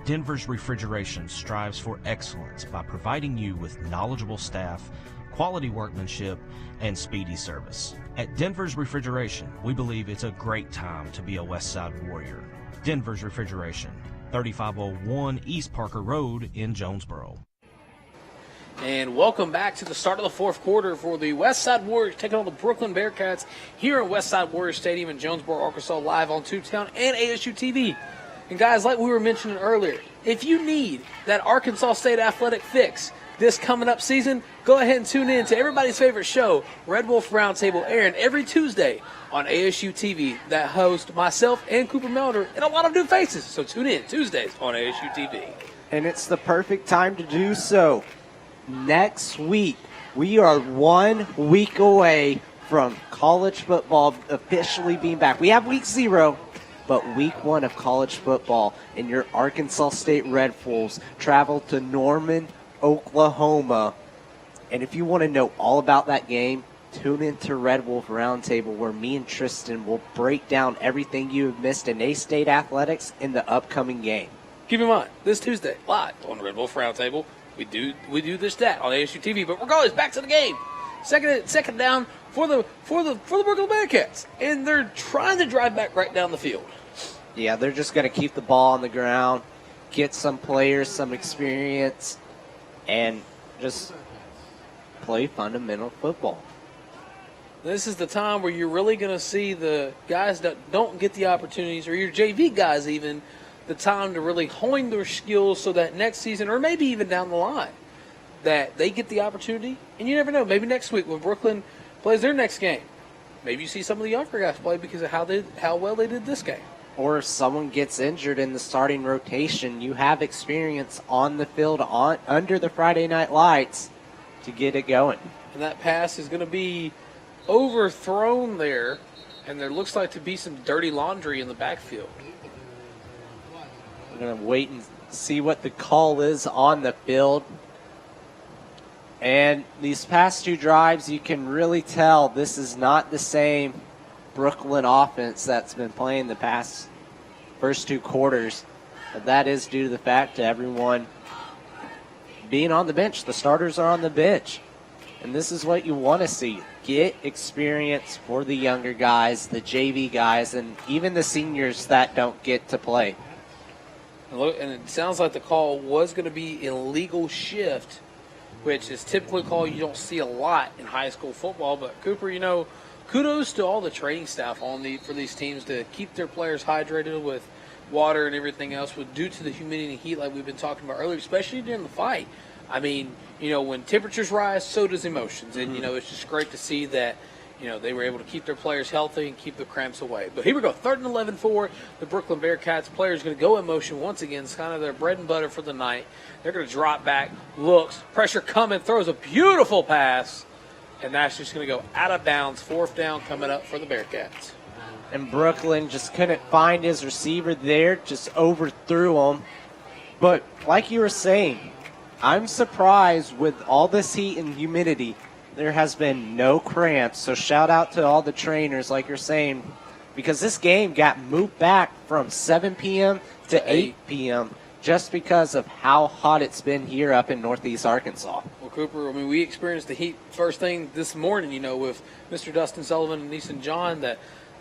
Denver's Refrigeration strives for excellence by providing you with knowledgeable staff, quality workmanship, and speedy service. At Denver's Refrigeration, we believe it's a great time to be a Westside Warrior. Denver's Refrigeration, 3501 East Parker Road in Jonesboro. And welcome back to the start of the fourth quarter for the Westside Warriors taking on the Brookland Bearcats here at Westside Warriors Stadium in Jonesboro, Arkansas, live on Tubetown and ASU TV. And guys, like we were mentioning earlier, if you need that Arkansas State athletic fix this coming up season, go ahead and tune in to everybody's favorite show, Red Wolf Roundtable, airing every Tuesday on ASU TV that host myself and Cooper Melder and a lot of new faces. So tune in Tuesdays on ASU TV. And it's the perfect time to do so. Next week, we are 1 week away from college football officially being back. We have week 0, but week 1 of college football, and your Arkansas State Red Wolves travel to Norman, Oklahoma. And if you want to know all about that game, tune into Red Wolf Roundtable, where me and Tristan will break down everything you have missed in A-State athletics in the upcoming game. Keep in mind, this Tuesday, live on Red Wolf Roundtable, we do this stat on ASU TV. But regardless, back to the game. Second down for the Brookland Bearcats, and they're trying to drive back right down the field. Yeah, they're just going to keep the ball on the ground, get some players some experience, and just play fundamental football. This is the time where you're really going to see the guys that don't get the opportunities, or your JV guys even, the time to really hone their skills so that next season, or maybe even down the line, that they get the opportunity. And you never know, maybe next week when Brookland plays their next game, maybe you see some of the younger guys play because of how well they did this game. Or if someone gets injured in the starting rotation, you have experience on the field under the Friday night lights to get it going. And that pass is going to be overthrown there, and there looks like to be some dirty laundry in the backfield. We're going to wait and see what the call is on the field. And these past two drives, you can really tell this is not the same Brookland offense that's been playing the past first two quarters. But that is due to the fact to everyone being on the bench. The starters are on the bench. And this is what you want to see. Get experience for the younger guys, the JV guys, and even the seniors that don't get to play. And it sounds like the call was going to be an illegal shift, which is typically a call you don't see a lot in high school football. But, Cooper, kudos to all the training staff for these teams to keep their players hydrated with water and everything else due to the humidity and heat like we've been talking about earlier, especially during the fight. I mean, when temperatures rise, so does emotions. And, it's just great to see that, they were able to keep their players healthy and keep the cramps away. But here we go, 3rd and 11 for the Brookland Bearcats. Players going to go in motion once again. It's kind of their bread and butter for the night. They're going to drop back, looks, pressure coming, throws a beautiful pass. And that's just going to go out of bounds. 4th down coming up for the Bearcats. And Brookland just couldn't find his receiver there, just overthrew him. But like you were saying, I'm surprised with all this heat and humidity, there has been no cramps. So shout out to all the trainers, like you're saying, because this game got moved back from 7 p.m. to 8 p.m. just because of how hot it's been here up in Northeast Arkansas. Well, Cooper, we experienced the heat first thing this morning, with Mr. Dustin Sullivan and Neeson John, that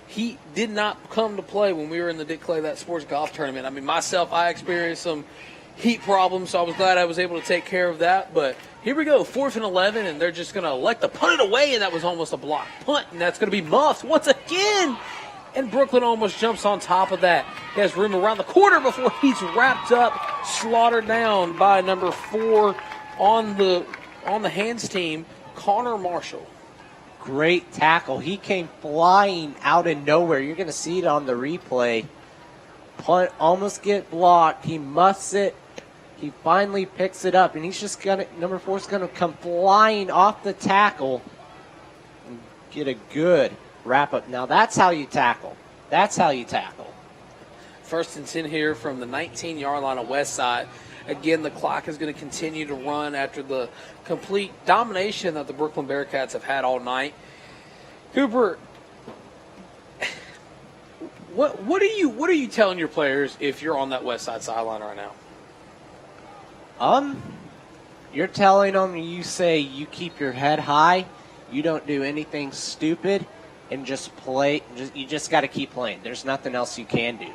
heat did not come to play when we were in the Dick Clay That Sports Golf Tournament. Myself, I experienced some heat problems, so I was glad I was able to take care of that. But here we go, 4th and 11, and they're just going to elect to punt it away, and that was almost a block punt, and that's going to be muffed once again. And Brookland almost jumps on top of that. He has room around the corner before he's wrapped up, slaughtered down by number 4 on the hands team, Connor Marshall. Great tackle. He came flying out of nowhere. You're going to see it on the replay. Punt almost get blocked. He muffs it. He finally picks it up, and he's just going to, number 4 is going to come flying off the tackle and get a good wrap up. Now that's how you tackle. That's how you tackle. 1st and 10 here from the 19-yard line of Westside. Again, the clock is going to continue to run after the complete domination that the Brookland Bearcats have had all night. Cooper, what are you telling your players if you're on that Westside sideline right now? You're telling them, you say you keep your head high, you don't do anything stupid, and just play. You just got to keep playing. There's nothing else you can do.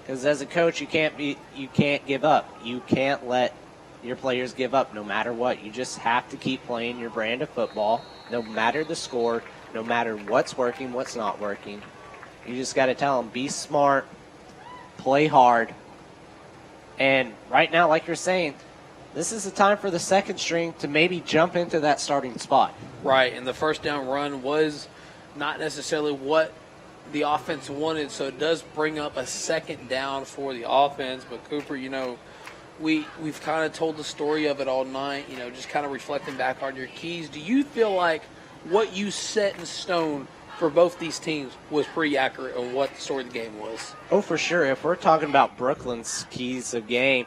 Because as a coach, you can't give up. You can't let your players give up no matter what. You just have to keep playing your brand of football, no matter the score, no matter what's working, what's not working. You just got to tell them, be smart, play hard. And right now, like you're saying, this is the time for the second string to maybe jump into that starting spot. Right, and the 1st down run was not necessarily what the offense wanted, so it does bring up a 2nd down for the offense. But Cooper, we've kind of told the story of it all night, just kind of reflecting back on your keys. Do you feel like what you set in stone for both these teams was pretty accurate on what the story of the game was? Oh, for sure. If we're talking about Brookland's keys of game,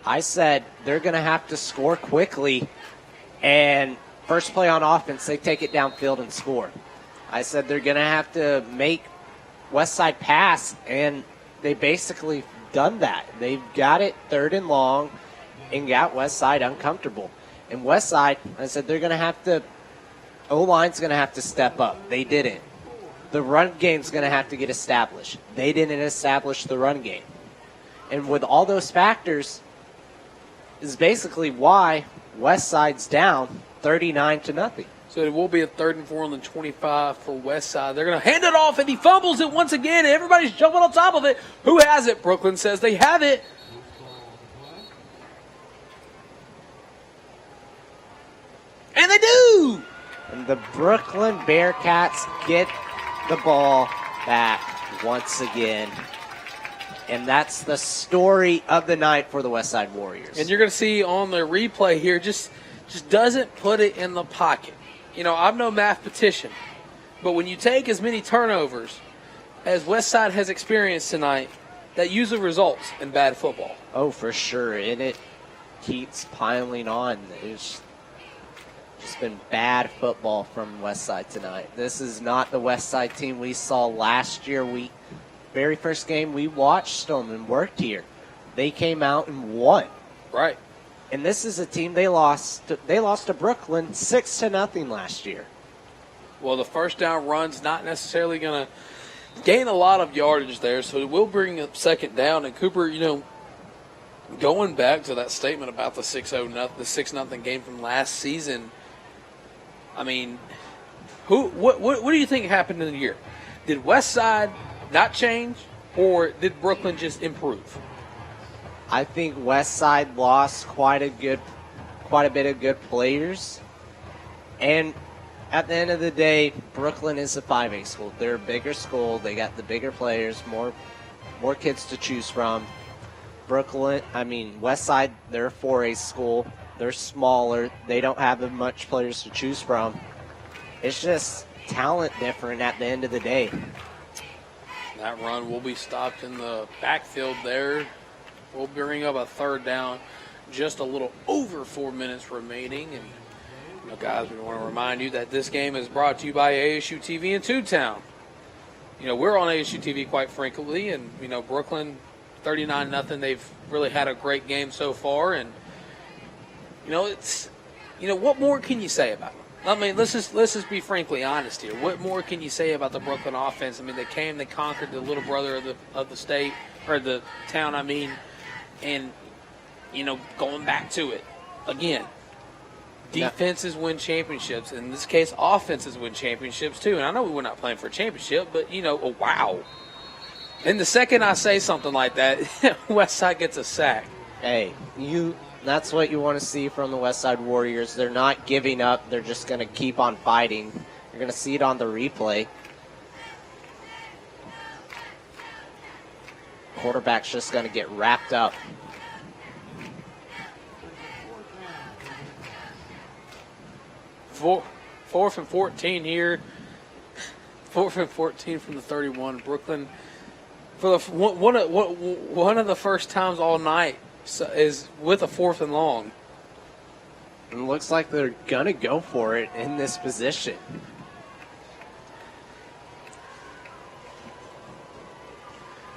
I said they're going to have to score quickly, and first play on offense, they take it downfield and score. I said they're going to have to make Westside pass, and they basically done that. They've got it 3rd and long and got Westside uncomfortable. And Westside, I said they're going to have to, O-line's going to have to step up. They didn't. The run game's going to have to get established. They didn't establish the run game. And with all those factors is basically why Westside's down 39-0. So it will be a 3rd and 4 on the 25 for Westside. They're going to hand it off, and he fumbles it once again, and everybody's jumping on top of it. Who has it? Brookland says they have it. And they do! And the Brookland Bearcats get the ball back once again. And that's the story of the night for the Westside Warriors. And you're going to see on the replay here, just doesn't put it in the pocket. I'm no mathematician, but when you take as many turnovers as Westside has experienced tonight, that usually results in bad football. Oh, for sure. And it keeps piling on. It's just been bad football from Westside tonight. This is not the Westside team we saw last year. Very first game we watched them and worked here. They came out and won. Right. And this is a team they lost to Brookland 6-0 last year. Well, the first down run's not necessarily going to gain a lot of yardage there, so it will bring up second down. And Cooper, going back to that statement about the 6-0 game from last season, I mean, what do you think happened in the year? Did Westside not change, or did Brookland just improve? I think Westside lost quite a bit of good players, and at the end of the day, Brookland is a 5A school. They're a bigger school. They got the bigger players, more kids to choose from. Westside, they're a 4A school. They're smaller. They don't have as much players to choose from. It's just talent different at the end of the day. That run will be stopped in the backfield there. We'll bring up a third down. Just a little over 4 minutes remaining. And guys, we want to remind you that this game is brought to you by ASU TV in Tubetown. We're on ASU TV quite frequently, and Brookland 39-0. They've really had a great game so far, and what more can you say about them? I mean, let's just be frankly honest here. What more can you say about the Brookland offense? I mean, they conquered the little brother of the state, or the town. And going back to it again. Defenses win championships. In this case, offenses win championships, too. And I know we're not playing for a championship, but, wow. And the second I say something like that, Westside gets a sack. Hey, that's what you want to see from the Westside Warriors. They're not giving up. They're just going to keep on fighting. You're going to see it on the replay. Quarterback's just going to get wrapped up. Fourth and 14 here. 4th and 14 from the 31. Brookland, for one of the first times all night, is with a 4th and long. It looks like they're going to go for it in this position.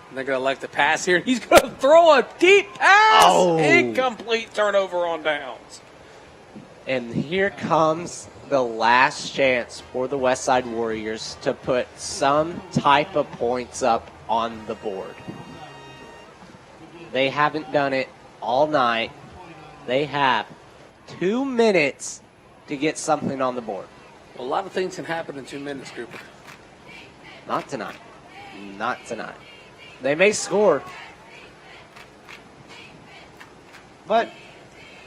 And they're going to elect the pass here. He's going to throw a deep pass. Oh. Incomplete, turnover on downs. And here comes the last chance for the Westside Warriors to put some type of points up on the board. They haven't done it all night. They have 2 minutes to get something on the board. A lot of things can happen in 2 minutes, Cooper. Not tonight. Not tonight. They may score, but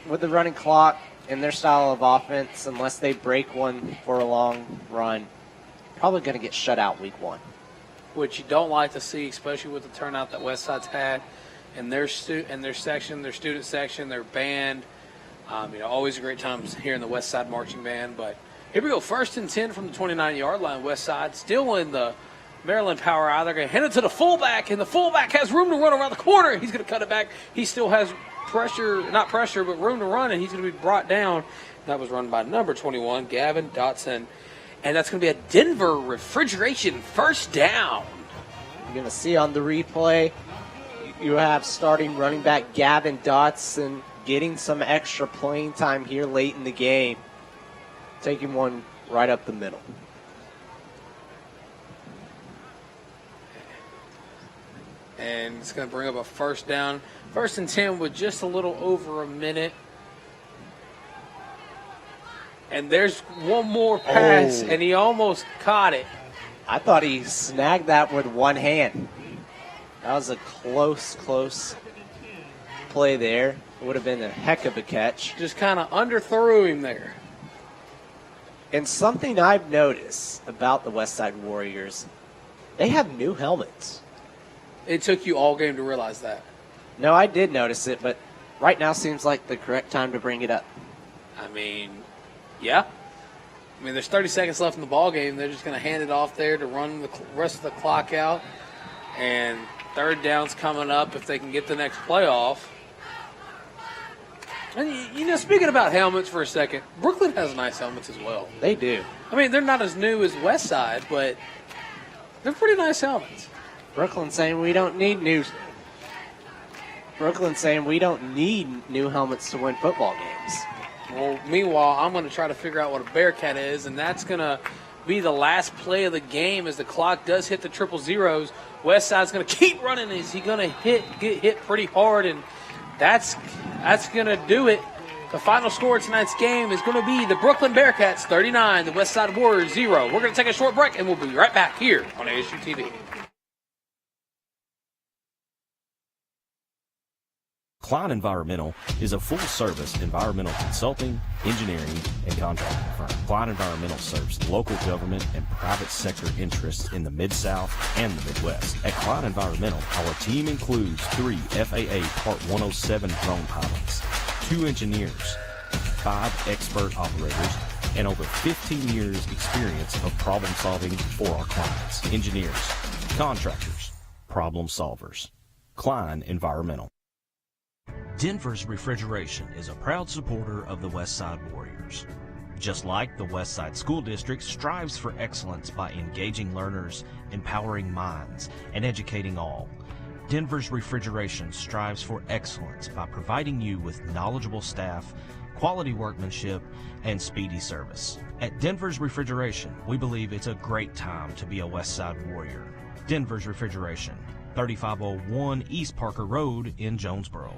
with the running clock and their style of offense, unless they break one for a long run, probably going to get shut out week 1. Which you don't like to see, especially with the turnout that Westside's had in their section, their student section, their band. Always a great time hearing the Westside marching band. But here we go, 1st and 10 from the 29-yard line. Westside still in the Maryland power eye. They're going to hand it to the fullback, and the fullback has room to run around the corner. He's going to cut it back. He still has not pressure, but room to run, and he's going to be brought down. That was run by number 21, Gavin Dotson. And that's going to be a Denver refrigeration first down. You're going to see on the replay, you have starting running back Gavin Dotson getting some extra playing time here late in the game, taking one right up the middle. And it's going to bring up a first down. 1st and 10 with just a little over a minute. And there's one more pass, and he almost caught it. I thought he snagged that with one hand. That was a close play there. It would have been a heck of a catch. Just kind of underthrew him there. And something I've noticed about the Westside Warriors, they have new helmets. It took you all game to realize that. No, I did notice it, but right now seems like the correct time to bring it up. I mean, yeah. I mean, there's 30 seconds left in the ball game. They're just going to hand it off there to run the rest of the clock out. And third down's coming up if they can get the next play off. And, speaking about helmets for a second, Brookland has nice helmets as well. They do. I mean, they're not as new as Westside, but they're pretty nice helmets. Brookland saying we don't need new helmets to win football games. Well, meanwhile, I'm going to try to figure out what a Bearcat is, and that's going to be the last play of the game as the clock does hit the triple zeros. Westside's going to keep running. Is he going to get hit pretty hard? And that's going to do it. The final score of tonight's game is going to be the Brookland Bearcats 39, the Westside Warriors 0. We're going to take a short break, and we'll be right back here on ASU TV. Klein Environmental is a full-service environmental consulting, engineering, and contracting firm. Klein Environmental serves local government and private sector interests in the Mid-South and the Midwest. At Klein Environmental, our team includes 3 FAA Part 107 drone pilots, 2 engineers, 5 expert operators, and over 15 years experience of problem solving for our clients. Engineers, contractors, problem solvers. Klein Environmental. Denver's Refrigeration is a proud supporter of the Westside Warriors. Just like the Westside School District strives for excellence by engaging learners, empowering minds, and educating all, Denver's Refrigeration strives for excellence by providing you with knowledgeable staff, quality workmanship, and speedy service. At Denver's Refrigeration, we believe it's a great time to be a Westside Warrior. Denver's Refrigeration, 3501 East Parker Road in Jonesboro.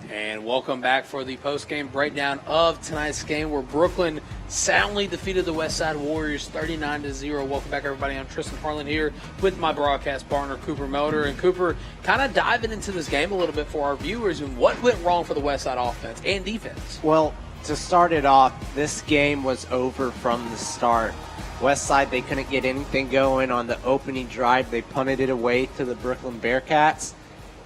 And welcome back for the post-game breakdown of tonight's game where Brookland soundly defeated the Westside Warriors 39-0. Welcome back, everybody. I'm Tristan Harlan here with my broadcast partner, Cooper Motor. And Cooper, kind of diving into this game a little bit for our viewers and what went wrong for the Westside offense and defense. Well, to start it off, this game was over from the start. Westside, they couldn't get anything going on the opening drive. They punted it away to the Brookland Bearcats.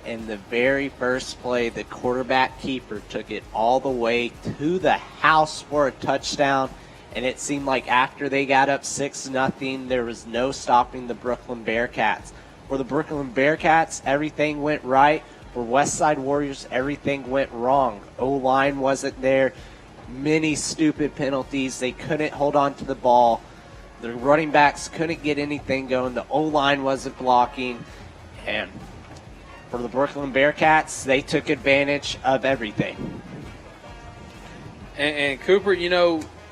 And the very first play, the quarterback keeper took it all the way to the house for a touchdown. And it seemed like after they got up 6-0, there was no stopping the Brookland Bearcats. For the Brookland Bearcats, everything went right. For Westside Warriors, everything went wrong. O-line wasn't there. Many stupid penalties. They couldn't hold on to the ball. The running backs couldn't get anything going. The O-line wasn't blocking. And for the Brookland Bearcats, they took advantage of everything. And Cooper,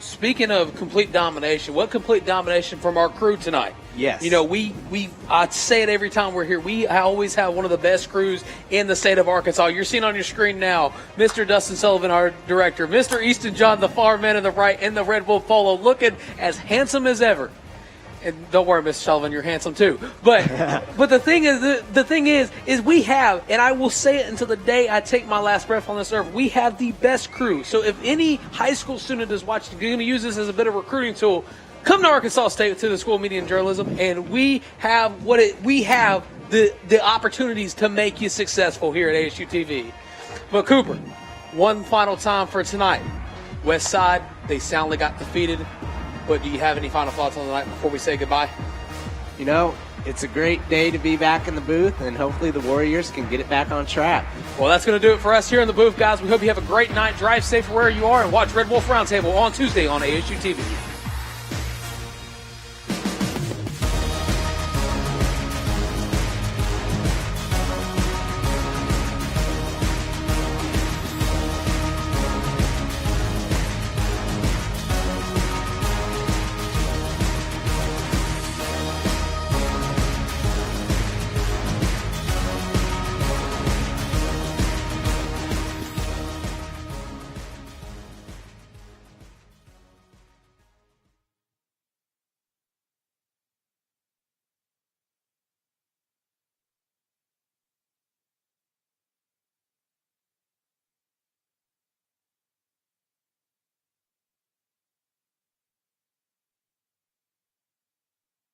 speaking of complete domination, what complete domination from our crew tonight? Yes. I say it every time we're here. We always have one of the best crews in the state of Arkansas. You're seeing on your screen now, Mr. Dustin Sullivan, our director, Mr. Easton John, the far man in the right, in the Red Bull polo, looking as handsome as ever. And don't worry, Mr. Sullivan, you're handsome too. But the thing is we have, and I will say it until the day I take my last breath on this earth, we have the best crew. So if any high school student is watching, going to use this as a bit of a recruiting tool, come to Arkansas State to the School of Media and Journalism, and we have the opportunities to make you successful here at ASU TV. But Cooper, one final time for tonight. Westside, they soundly got defeated. But do you have any final thoughts on the night before we say goodbye? It's a great day to be back in the booth, and hopefully the Warriors can get it back on track. Well, that's going to do it for us here in the booth, guys. We hope you have a great night. Drive safe wherever you are, and watch Red Wolf Roundtable on Tuesday on ASU TV.